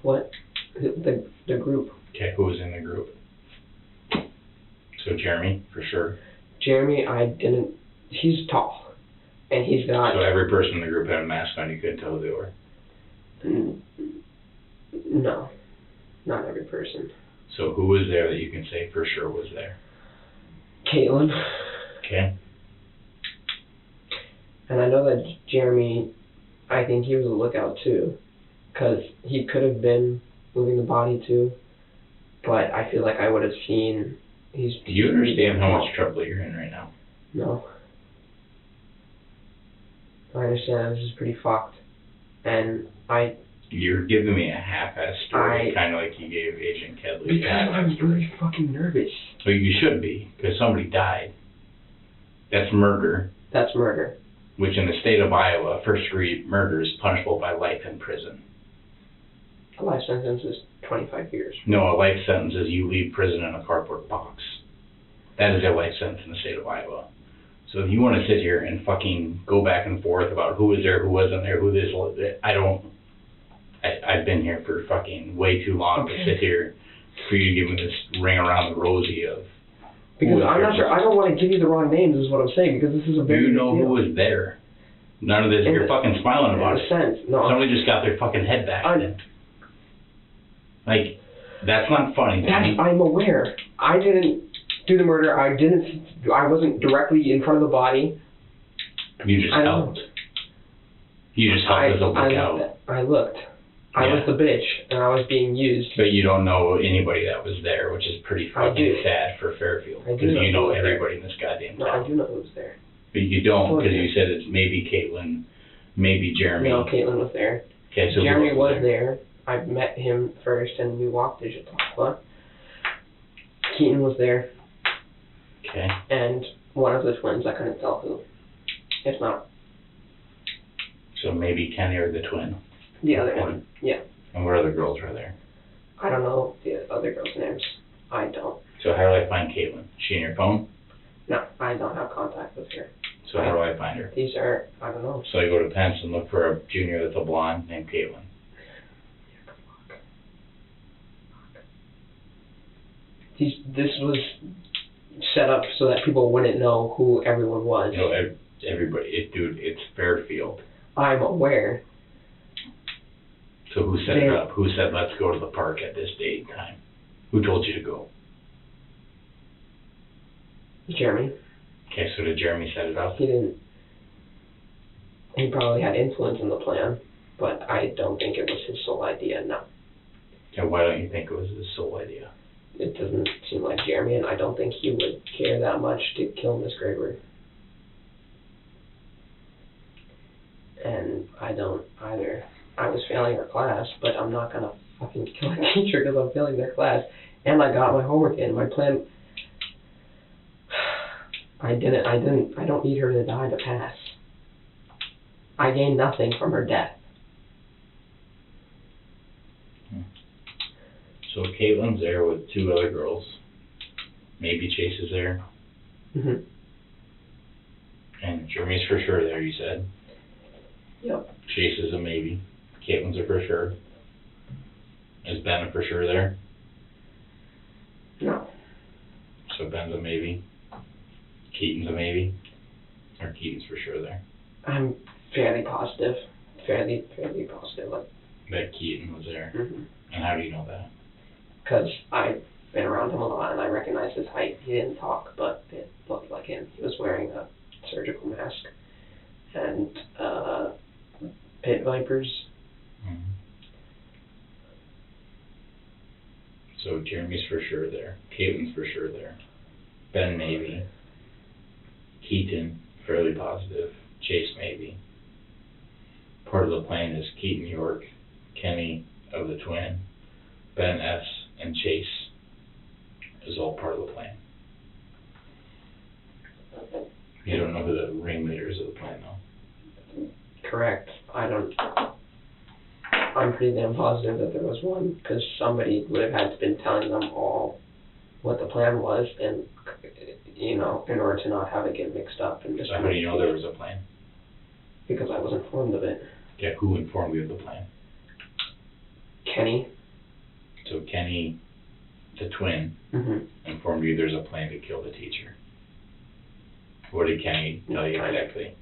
What? The group. Okay, who was in the group? So Jeremy, for sure. Jeremy, he's tall. And he's got... So every person in the group had a mask on, you couldn't tell who they were? No. Not every person. So who was there that you can say for sure was there? Caitlin. Okay. And I know that Jeremy, I think he was a lookout too. Because he could have been moving the body too. But I feel like I would have seen... Do you understand how much trouble you're in right now? No. I understand this is pretty fucked. And You're giving me a half-assed story, kind of like you gave Agent Kedley a because half-assed I'm story. really fucking nervous. So you should be, because somebody died. That's murder. That's murder. which in the state of Iowa, first-degree murder is punishable by life in prison. A life sentence is 25 years. No, a life sentence is you leave prison in a cardboard box. That is a life sentence in the state of Iowa. So if you want to sit here and fucking go back and forth about who was there, who wasn't there, who this was, I've been here for fucking way too long to sit here for you to give me this ring around the rosy of. Because I'm not sure, I don't want to give you the wrong names is what I'm saying, because this is a very You know big who deal. was there. None of this, you're fucking smiling about In it. a sense, no. Somebody just got their fucking head back. Like, that's not funny. I'm aware. I didn't do the murder. I wasn't directly in front of the body. You just helped. You just helped as a lookout. I looked. I was the bitch, and I was being used. But you don't know anybody that was there, which is pretty fucking sad for Fairfield. Because you know everybody in this goddamn town. No, I do know who was there. But you don't, because you said it's maybe Caitlin, maybe Jeremy. No, Caitlin was there. Okay, so Jeremy was there. I met him first, and we walked to Chautauqua. Keaton was there. Okay. And one of the twins, I couldn't tell who. If not. So maybe Kenny or the twin. The other one, yeah. And what other girls were there? I don't know the other girls' names. I don't. So how do I find Caitlin? Is she in your phone? No, I don't have contact with her. So how do I find her? These are, I don't know. So I go to Pence and look for a junior that's a blonde named Caitlin. This was set up so that people wouldn't know who everyone was. You know, everybody, dude, it's Fairfield. I'm aware. So who set it up? Who said, let's go to the park at this date and time? Who told you to go? Jeremy. Okay, so did Jeremy set it up? He didn't. He probably had influence in the plan, but I don't think it was his sole idea, no. Okay, why don't you think it was his sole idea? It doesn't seem like Jeremy, and I don't think he would care that much to kill Miss Graber. And I don't either. I was failing her class, but I'm not gonna fucking kill a teacher because I'm failing their class. And I got my homework in. My plan. I don't need her to die to pass. I gained nothing from her death. So Caitlin's there with two other girls. Maybe Chase is there. Mhm. And Jeremy's for sure there, you said. Yep. Chase is a maybe. Caitlin's a for sure. Is Ben a for sure there? No. So Ben's a maybe. Keaton's a maybe. Or Keaton's for sure there. I'm fairly positive. Fairly positive. Like, That Keaton was there. mhm. And how do you know that? Because I've been around him a lot and I recognize his height. He didn't talk, but it looked like him. He was wearing a surgical mask and pit vipers. Mm-hmm. So Jeremy's for sure there. Caitlin's for sure there. Ben maybe. Keaton, fairly positive. Chase maybe. Part of the plan is Keaton York, Kenny of the twin, Ben S, and Chase is all part of the plan. You don't know who the ringleaders of the plan though. Correct. I'm pretty damn positive that there was one, because somebody would have had to been telling them all what the plan was, and in order to not have it get mixed up and just. So how do you know there was a plan? Because I was informed of it. Yeah, who informed you of the plan? Kenny. So Kenny, the twin, informed you there's a plan to kill the teacher. What did Kenny tell you exactly?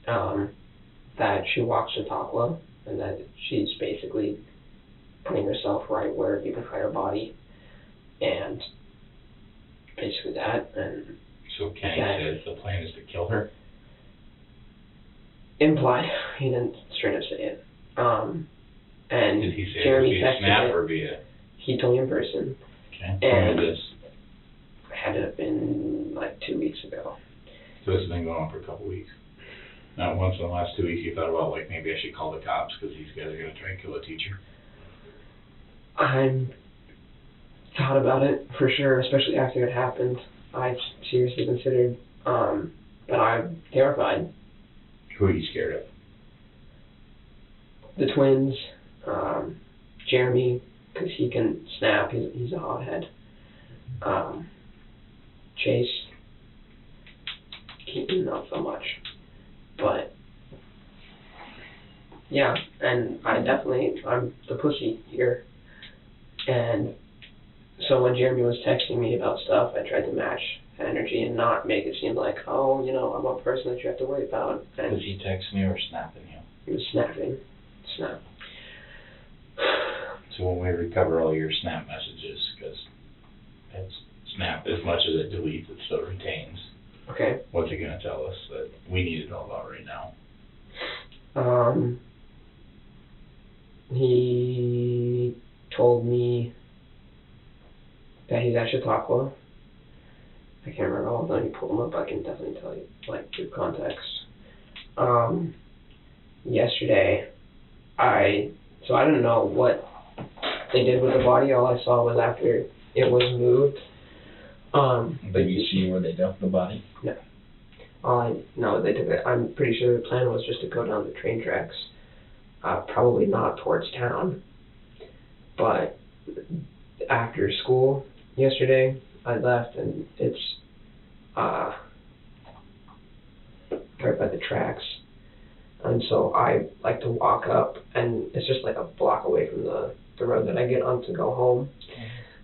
That she walks Chautauqua, and that she's basically putting herself right where you can hide her body, and basically that, and... So Kenny says the plan is to kill her? Implied. He didn't straight up say it. And did he say Jeremy it via texted snap it. or via? He told me in person. Okay. And When was this? Had it been like 2 weeks ago. So this has been going on for a couple weeks. Not once in the last 2 weeks you thought about, like, maybe I should call the cops because these guys are going to try and kill a teacher? I'm thought about it for sure, especially after it happened. I seriously considered, but I'm terrified. Who are you scared of? The twins, Jeremy, because he can snap, he's a hothead. Chase, Keaton, not so much. But, yeah, and I'm the pussy here. And so when Jeremy was texting me about stuff, I tried to match energy and not make it seem like, oh, you know, I'm a person that you have to worry about. And Was he texting you or snapping you? he was snapping. Snap. So when we recover all your snap messages, because it's snap, as much as it deletes, it still retains. Okay. What's it going to tell us that we need to know about right now? He told me that he's at Chautauqua. I can't remember all of them. You pull them up, I can definitely tell you, like, give context. Yesterday, I didn't know what they did with the body. All I saw was after it was moved. But you see where they dumped the body? No. No, they took it. I'm pretty sure the plan was just to go down the train tracks. Probably not towards town. But after school yesterday, I left and it's right by the tracks. And so I like to walk up, and it's just like a block away from the road that I get on to go home.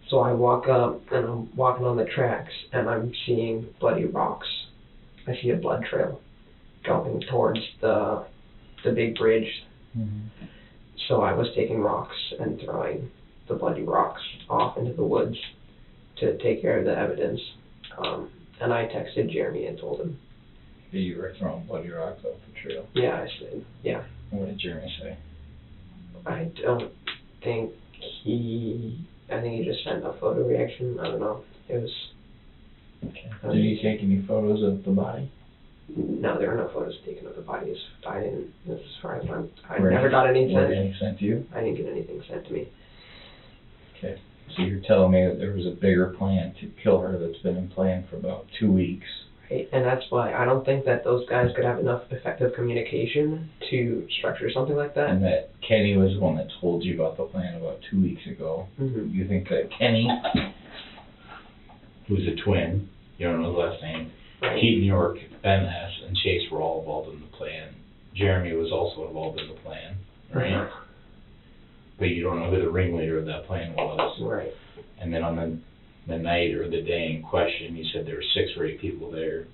So I walk up, and I'm walking on the tracks, and I'm seeing bloody rocks. I see a blood trail going towards the big bridge. Mm-hmm. So I was taking rocks and throwing the bloody rocks off into the woods to take care of the evidence. And I texted Jeremy and told him. You were throwing bloody rocks off the trail. Yeah, I said, yeah. What did Jeremy say? I don't think I think he just sent a photo reaction. I don't know. It was. Okay. Did he take any photos of the body? No, there were no photos taken of the bodies. I didn't, as far as I Were never got any Were sent. any sent to you? I didn't get anything sent to me. Okay. So you're telling me that there was a bigger plan to kill her that's been in plan for about 2 weeks. Right, and that's why I don't think that those guys could have enough effective communication to structure something like that. And that Kenny was the one that told you about the plan about 2 weeks ago. Mm-hmm. You think that Kenny, Who's a twin, you don't know his last name, Right. Keaton York, Ben S., and Chase were all involved in the plan. Jeremy was also involved in the plan, right? But you don't know who the ringleader of that plan was. Right. And then on the night or the day in question, you said there were 6 or 8 people there.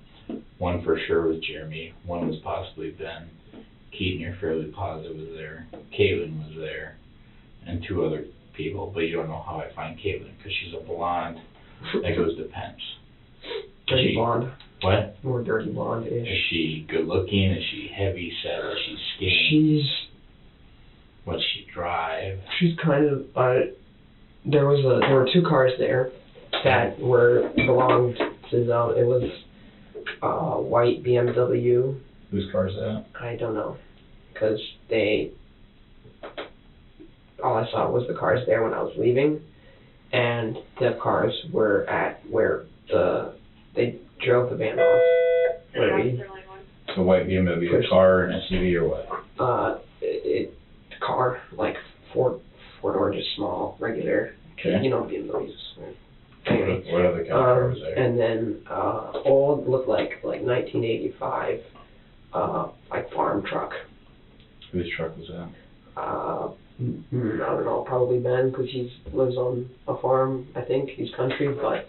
One for sure was Jeremy. One was possibly Ben. Keaton, you're fairly positive, was there. Chaiden was there. And 2 other people. But you don't know how I find Chaiden, because she's a blonde that goes to Pence. Dirty blonde. What? More dirty blonde-ish. Is she good looking? Is she heavy set? Is she skinny? She's What's she drive? She's kind of there were 2 cars there that belonged to them. It was white BMW. whose car is that? I don't know, because all I saw was the cars there when I was leaving, and the cars were at where they drove the van off. So white BMW, a car, an SUV, or what? Car, like 4-door, just small, regular. Okay. You know BMWs. Anyway, What other kind of car was there? and then old, looked like 1985, like farm truck. Whose truck was that? I don't know, probably Ben, because he lives on a farm. I think he's country, but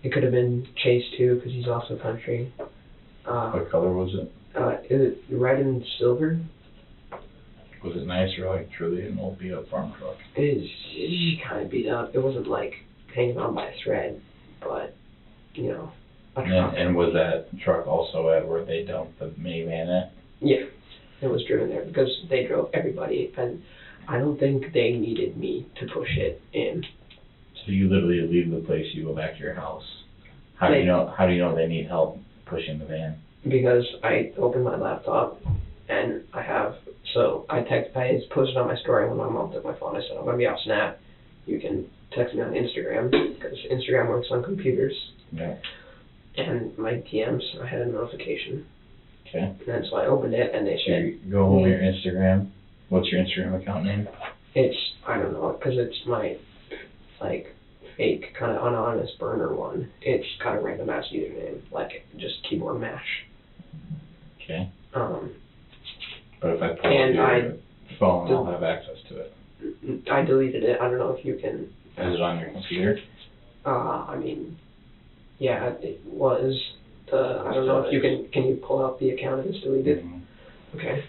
it could have been Chase too, because he's also country. What color was it? Is it red and silver? Was it nice or like truly an old beat up farm truck? It's kind of beat up. It wasn't like hanging on by a thread, but you know, a truck. And was that truck also at where they dumped the minivan at? Yeah, it was driven there because they drove everybody, and I don't think they needed me to push it in. So you literally leave the place, you go back to your house. How do you know they need help pushing the van? Because I opened my laptop and I posted on my story when my mom took my phone. I said, I'm going to be off Snap. You can text me on Instagram, because Instagram works on computers. Yeah. And my DMs, I had a notification. Okay. And then so I opened it and they So said, you go home to your Instagram. What's your Instagram account name? it's, I don't know, because it's my, like, fake, kind of anonymous burner one. It's got a random ass username, like, just keyboard mash. Okay. But if I pull up your phone, I'll have access to it. I deleted it. I don't know if you can. Is it on your computer? I mean, yeah, it was. I don't know if you can you pull up the account and it's deleted? Mm-hmm. Okay.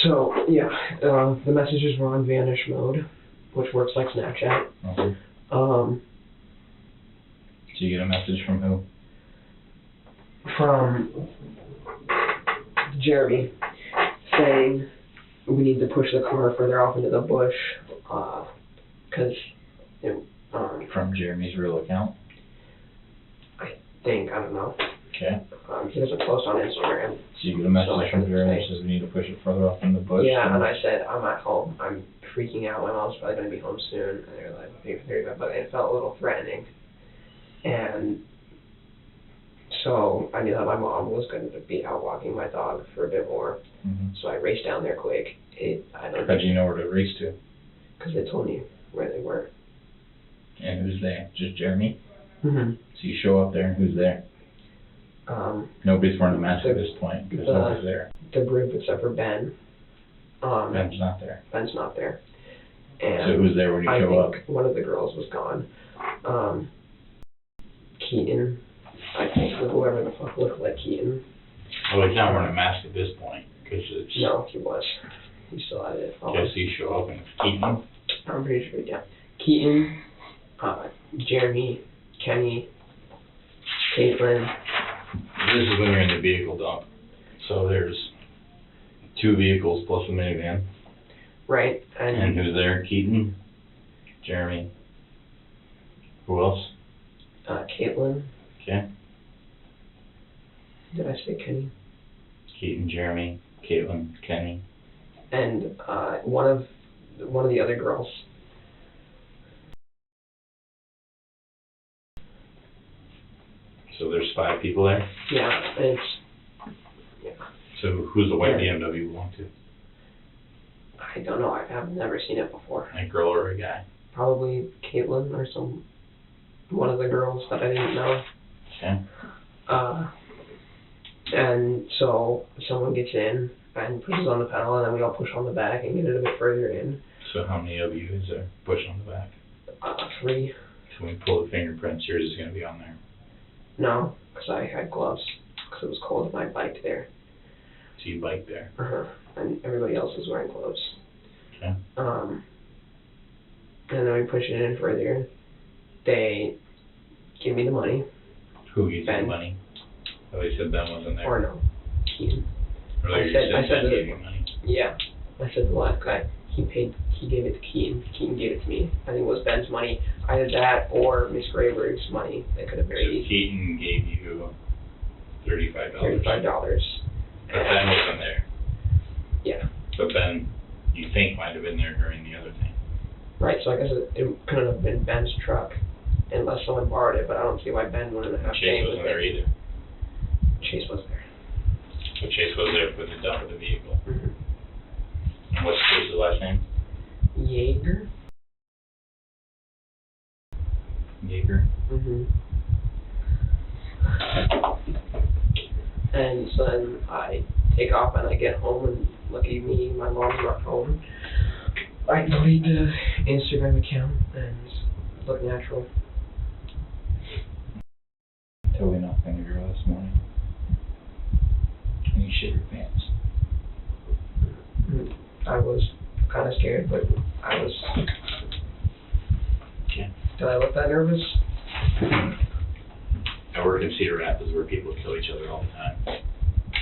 So, yeah, the messages were on vanish mode, which works like Snapchat. Okay. Did you get a message from who? From Jeremy saying we need to push the car further off into the bush, because From Jeremy's real account? I don't know. Okay. He doesn't post on Instagram. So you get a message from Jeremy that says we need to push it further off in the bush? Yeah, and I said, I'm at home. I'm freaking out. My mom's probably going to be home soon. And they're like, but it felt a little threatening. And so I knew that my mom was going to be out walking my dog for a bit more. Mm-hmm. So I raced down there quick. How do you know where to race to? Because they told me where they were. And who's there? Just Jeremy? Mm-hmm. So you show up there, and who's there? Nobody's wearing a mask at this point, because nobody's there. The group except for Ben. Ben's not there. Ben's not there. And So who's there when you show up? I think one of the girls was gone. Keaton, I think, whoever the fuck looked like Keaton. Well, he's not wearing a mask at this point, because it's... No, he was. He still had it. Guess he show up and it's Keaton. I'm pretty sure, yeah. Keaton, Jeremy, Kenny, Caitlin. This is when you're in the vehicle dump. So there's 2 vehicles plus a minivan. Right. And who's there? Keaton, Jeremy. Who else? Caitlin. Okay. Did I say Kenny? Keaton, Jeremy, Caitlin, Kenny. And one of the other girls. So there's 5 people there? Yeah, So who's the white BMW belong to? I don't know. I've never seen it before. A girl or a guy? Probably Caitlin or one of the girls that I didn't know. Okay. And so someone gets in and pushes on the pedal, and then we all push on the back and get it a bit further in. So how many of you is there push on the back? 3. So when we pull the fingerprints, yours is going to be on there. No, because I had gloves, because it was cold and I biked there. So you bike there. And everybody else was wearing gloves. Okay. And then we push it in further. They give me the money. Who gives you Ben. the money? Oh, they said Ben wasn't there. Or no, Keaton. Or like you said Ben gave you money. Yeah, I said the last guy. He gave it to Keaton. Keaton gave it to me. I think it was Ben's money. Either that or Miss Graber's money. They could have very So easily. Keaton gave you $35. $35. But Ben wasn't there. Yeah. But Ben, you think might have been there during the other thing. Right, so I guess it couldn't have been Ben's truck unless someone borrowed it, but I don't see why Ben wouldn't have Chase wasn't there either. Chase was there. So Chase was there for the dump of the vehicle. Mm-hmm. And what's Chase's last name? Jaeger? Yeager. Mm-hmm. And so then I take off and I get home and lucky me, my mom's not home. I delete the Instagram account and look natural. Totally knocked on the girl this morning. And you shit your pants. I was kind of scared, but I was... Okay. Did I look that nervous? I work in Cedar Rapids where people kill each other all the time.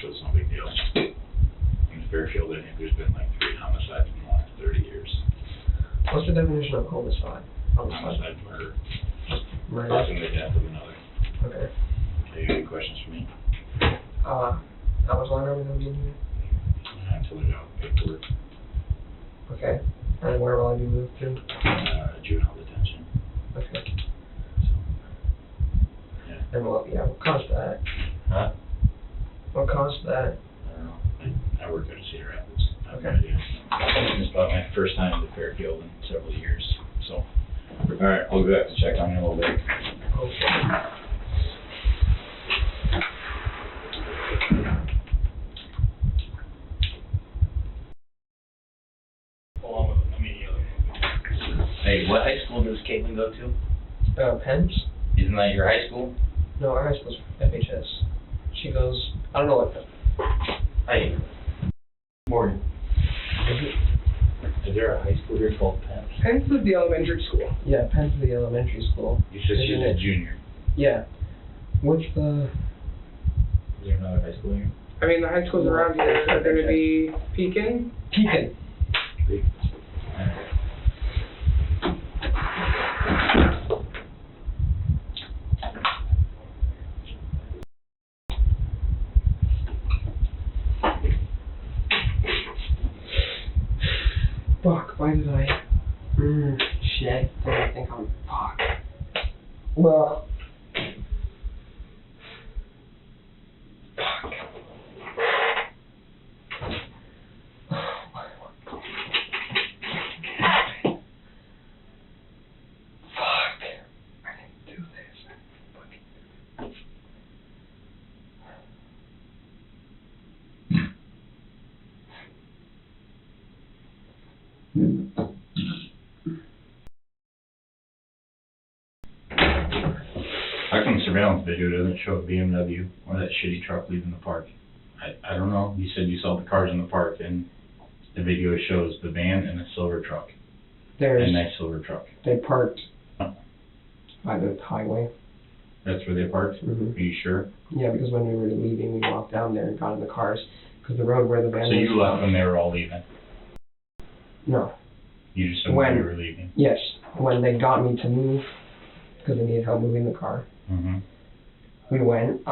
So it's no big deal. In Fairfield, I think there's been like 3 homicides in the last 30 years. What's the definition of homicide? Homicide, murder. Murder. Causing the death of another. Okay. Okay, you have any questions for me? How much longer are we going to be in here? Until there's no paperwork. Okay. And where will I be moved to? Juvenile detention. Okay. So, yeah. And what caused that? Huh? What caused that? Alright, I'll go back to check on you a little bit. Okay. Hey, what high school does Caitlin go to? Pens? Isn't that your high school? No, our high school's FHS. She goes, I don't know what the... Hey. Morgan. Is there a high school here called Penn? Penn's is the elementary school. Yeah, Penn's the elementary school. You said she's Isn't a it? junior. Yeah. What's the... Is there another high school here? I mean, the high schools around here are gonna be Pekin. Pekin. Fuck, why did I... shit, I think I'm... Fuck. Well... Fuck. Fuck. I didn't do this. How come surveillance video doesn't show a BMW or that shitty truck leaving the park? I don't know. You said you saw the cars in the park and the video shows the van and a silver truck. There's... A nice silver truck. They parked Oh. by the highway. That's where they parked? Mm-hmm. Are you sure? Yeah, because when we were leaving, we walked down there and got in the cars. Because the road where the van So was... you left when they were all leaving? No. You just said When- you were leaving? Yes. When they got me to move, because they needed help moving the car, Mm-hmm. we went,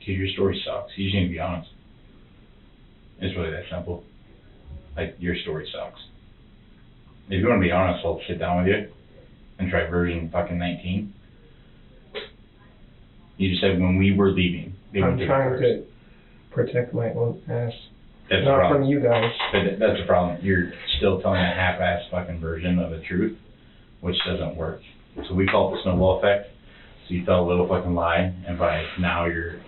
Dude, your story sucks. You just need to be honest. It's really that simple. Like, your story sucks. If you want to be honest, I'll sit down with you and try version fucking 19. You just said when we were leaving, they I'm went to the trying cars. to protect my own ass. That's the Not problem. from you guys. But that's the problem. You're still telling a half-assed fucking version of the truth, which doesn't work. So we call it the snowball effect. So you tell a little fucking lie, and by now your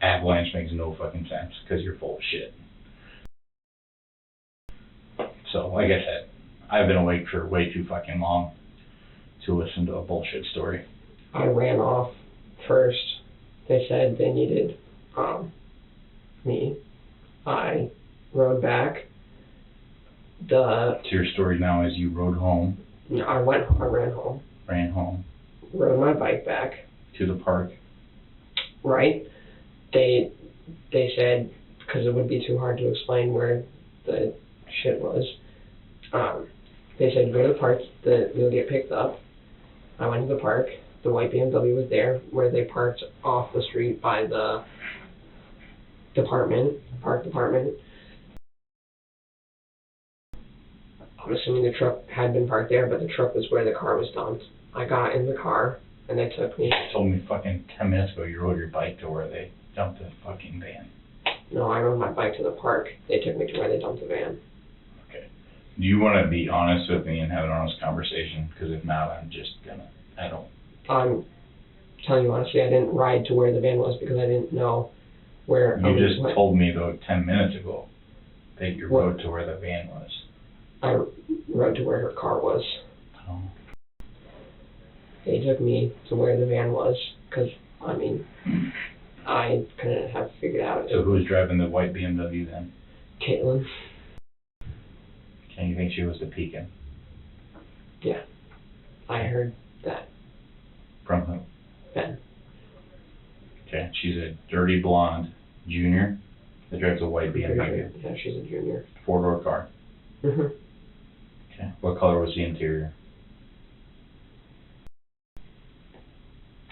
avalanche makes no fucking sense because you're full of shit. So, like I said, I've been awake for way too fucking long to listen to a bullshit story. I ran off first. They said they needed me. I rode back. So your story now is you rode home, I ran home, ran home rode my bike back, to the park. right? They said, because it would be too hard to explain where the shit was, they said go to the park, you'll get picked up. I went to the park, the white BMW was there, where they parked off the street by the park department. I'm assuming the truck had been parked there, but the truck was where the car was dumped. I got in the car, and they took me. You told me fucking 10 minutes ago you rode your bike to where they dumped the fucking van. No, I rode my bike to the park. They took me to where they dumped the van. Okay. Do you want to be honest with me and have an honest conversation? Because if not, I'm just gonna, I don't. I'm telling you honestly, I didn't ride to where the van was because I didn't know where. You just told me though 10 minutes ago that you What? rode to where the van was. I rode to where her car was. Oh. They took me to where the van was because, I mean, I couldn't have figured out. So who was driving the white BMW then? Caitlin. Can you think she was the Pekin? Yeah. I heard that. From who? Ben. Okay, she's a dirty blonde junior that drives a white BMW. Yeah, she's a junior. Four-door car. Mhm. Okay. What color was the interior?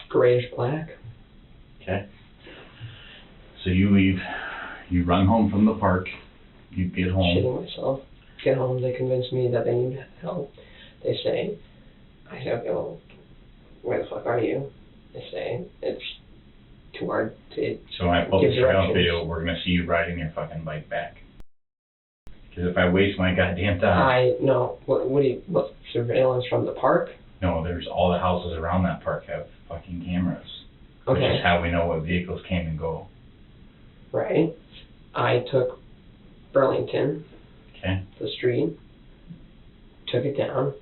Grayish black. Okay. So you leave, you run home from the park, you get home. Shitting myself. Get home, they convince me that they need help. They say, I say, okay, well, where the fuck are you? They say, it's too hard to... So when I pull the Give surveillance directions. video, we're gonna see you riding your fucking bike back. Cause if I waste my goddamn time. What surveillance from the park? No, there's all the houses around that park have fucking cameras. Which Okay. is how we know what vehicles came and go. Right. I took Burlington, Okay? the street, took it down,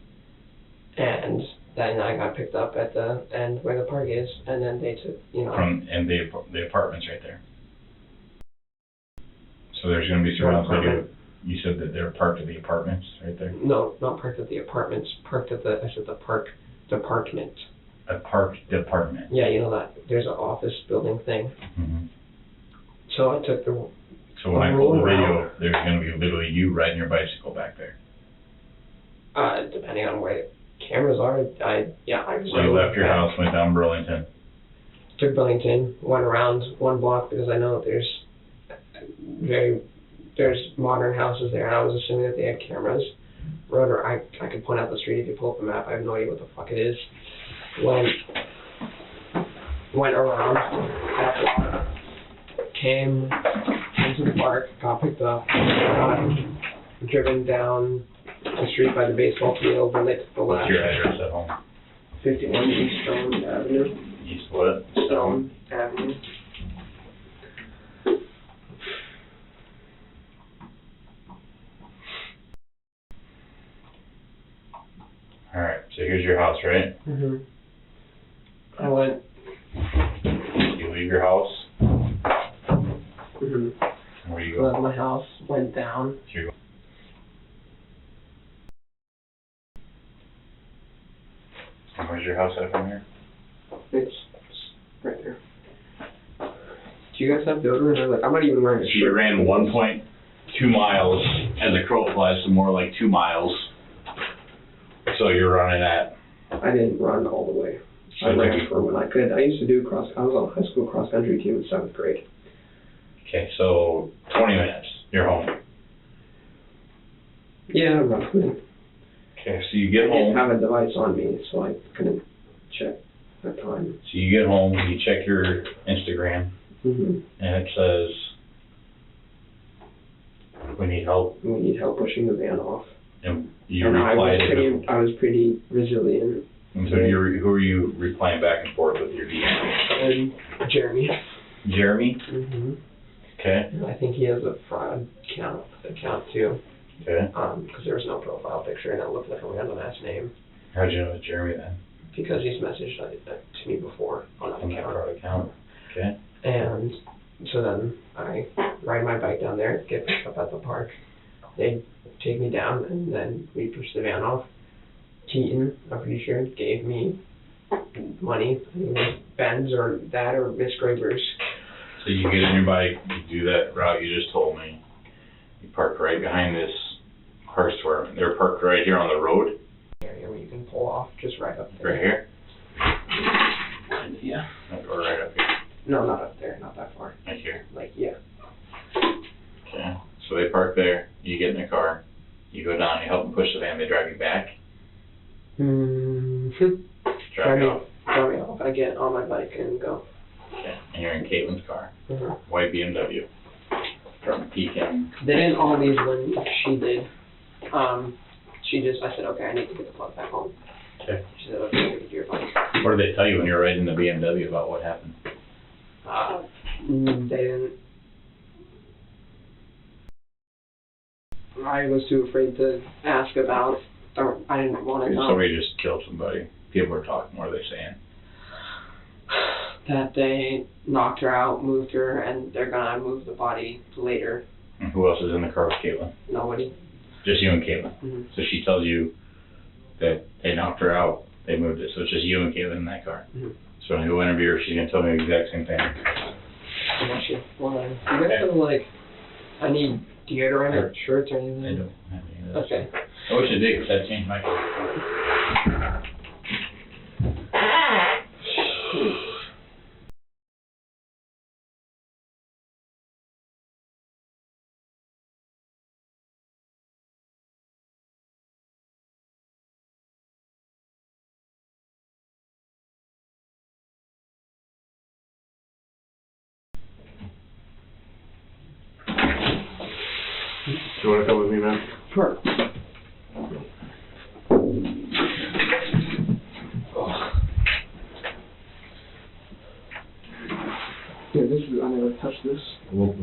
and then I got picked up at the end where the park is, and then they took, And the apartments right there. So there's gonna be surveillance video. You said that they're parked at the apartments right there? No, not parked at the apartments, parked at the park department. A park department. Yeah, that, there's an office building thing. Mm-hmm. So I took the, So when I pull the video, there's gonna be literally you riding your bicycle back there. depending on where the cameras are, I was So you left your house, went down Burlington. Took Burlington, went around one block because I know that there's modern houses there, and I was assuming that they had cameras. I could point out the street if you pull up the map. I have no idea what the fuck it is. Went around that block, came into the park, got picked up, got driven down the street by the baseball field, and they took the What's left. your address at home? 51 East Stone Avenue. East what? Stone Avenue. Alright, so here's your house, right? Mhm. I went. You leave your house, Mhm. and where you go? Left my house, went down. So you go. And where's your house at from here? It's right there. Do you guys have deodorant? I'm not even wearing a So you shirt. ran 1.2 miles as a crow flies, so more like 2 miles. So you're running at. I didn't run all the way. I Okay. ran for when I could. I used to do I was on a high school cross country team in 7th grade. Okay, so 20 minutes, you're home. Yeah, roughly. Okay, so you get I didn't home. have a device on me, so I couldn't check the time. So you get home, you check your Instagram, Mm-hmm. and it says, we need help, We need help pushing the van off. and you And replied to the, I was pretty resilient. and so who are you replying back and forth with your DM? And Jeremy. Jeremy? Mm-hmm. Okay, I think he has a fraud account too. okay. Because there was no profile picture and it looked like a random ass name. How'd you know it was Jeremy then? Because he's messaged to me before on that On that account. fraud account? Okay. And so then I ride my bike down there, get picked up at the park. They take me down and then we push the van off. Keaton, I'm pretty sure, gave me money. I think it was Ben's or that or Miss Graber's. So you get on your bike, you do that route you just told me. You park right behind this car store. They're parked right here on the road. Area where you can pull off just right up there. Right here? Yeah. Or right up here? No, not up there, not that far. Right here. Like, yeah. Okay. So they park there, you get in the car, you go down, you help them push the van, they drive you back, Mm-hmm. drive you off. Drop me off. I get on my bike and go. Okay. And you're in Caitlin's car, Mm-hmm. white BMW, from Pekin. They didn't all these when she did. I said, okay, I need to get the plug back home. Okay. She said, okay, give it to your bike. What did they tell you when you were riding the BMW about what happened? They didn't. I was too afraid to ask about, or I didn't want to know. Somebody just killed somebody. People are talking, what are they saying? That they knocked her out, moved her, and they're gonna move the body later. And who else is in the car with Caitlin? Nobody. Just you and Caitlin. Mm-hmm. So she tells you that they knocked her out, they moved it, so it's just you and Caitlin in that car. Mm-hmm. So when I go interview her, she's gonna tell me the exact same thing. Unless you guys have like, I need deodorant or shirts or anything? I don't have any of those. Okay. I wish I did, 'cause that changed my car. You wanna come with me, man? Sure. Yeah, this is, I never touched this. We'll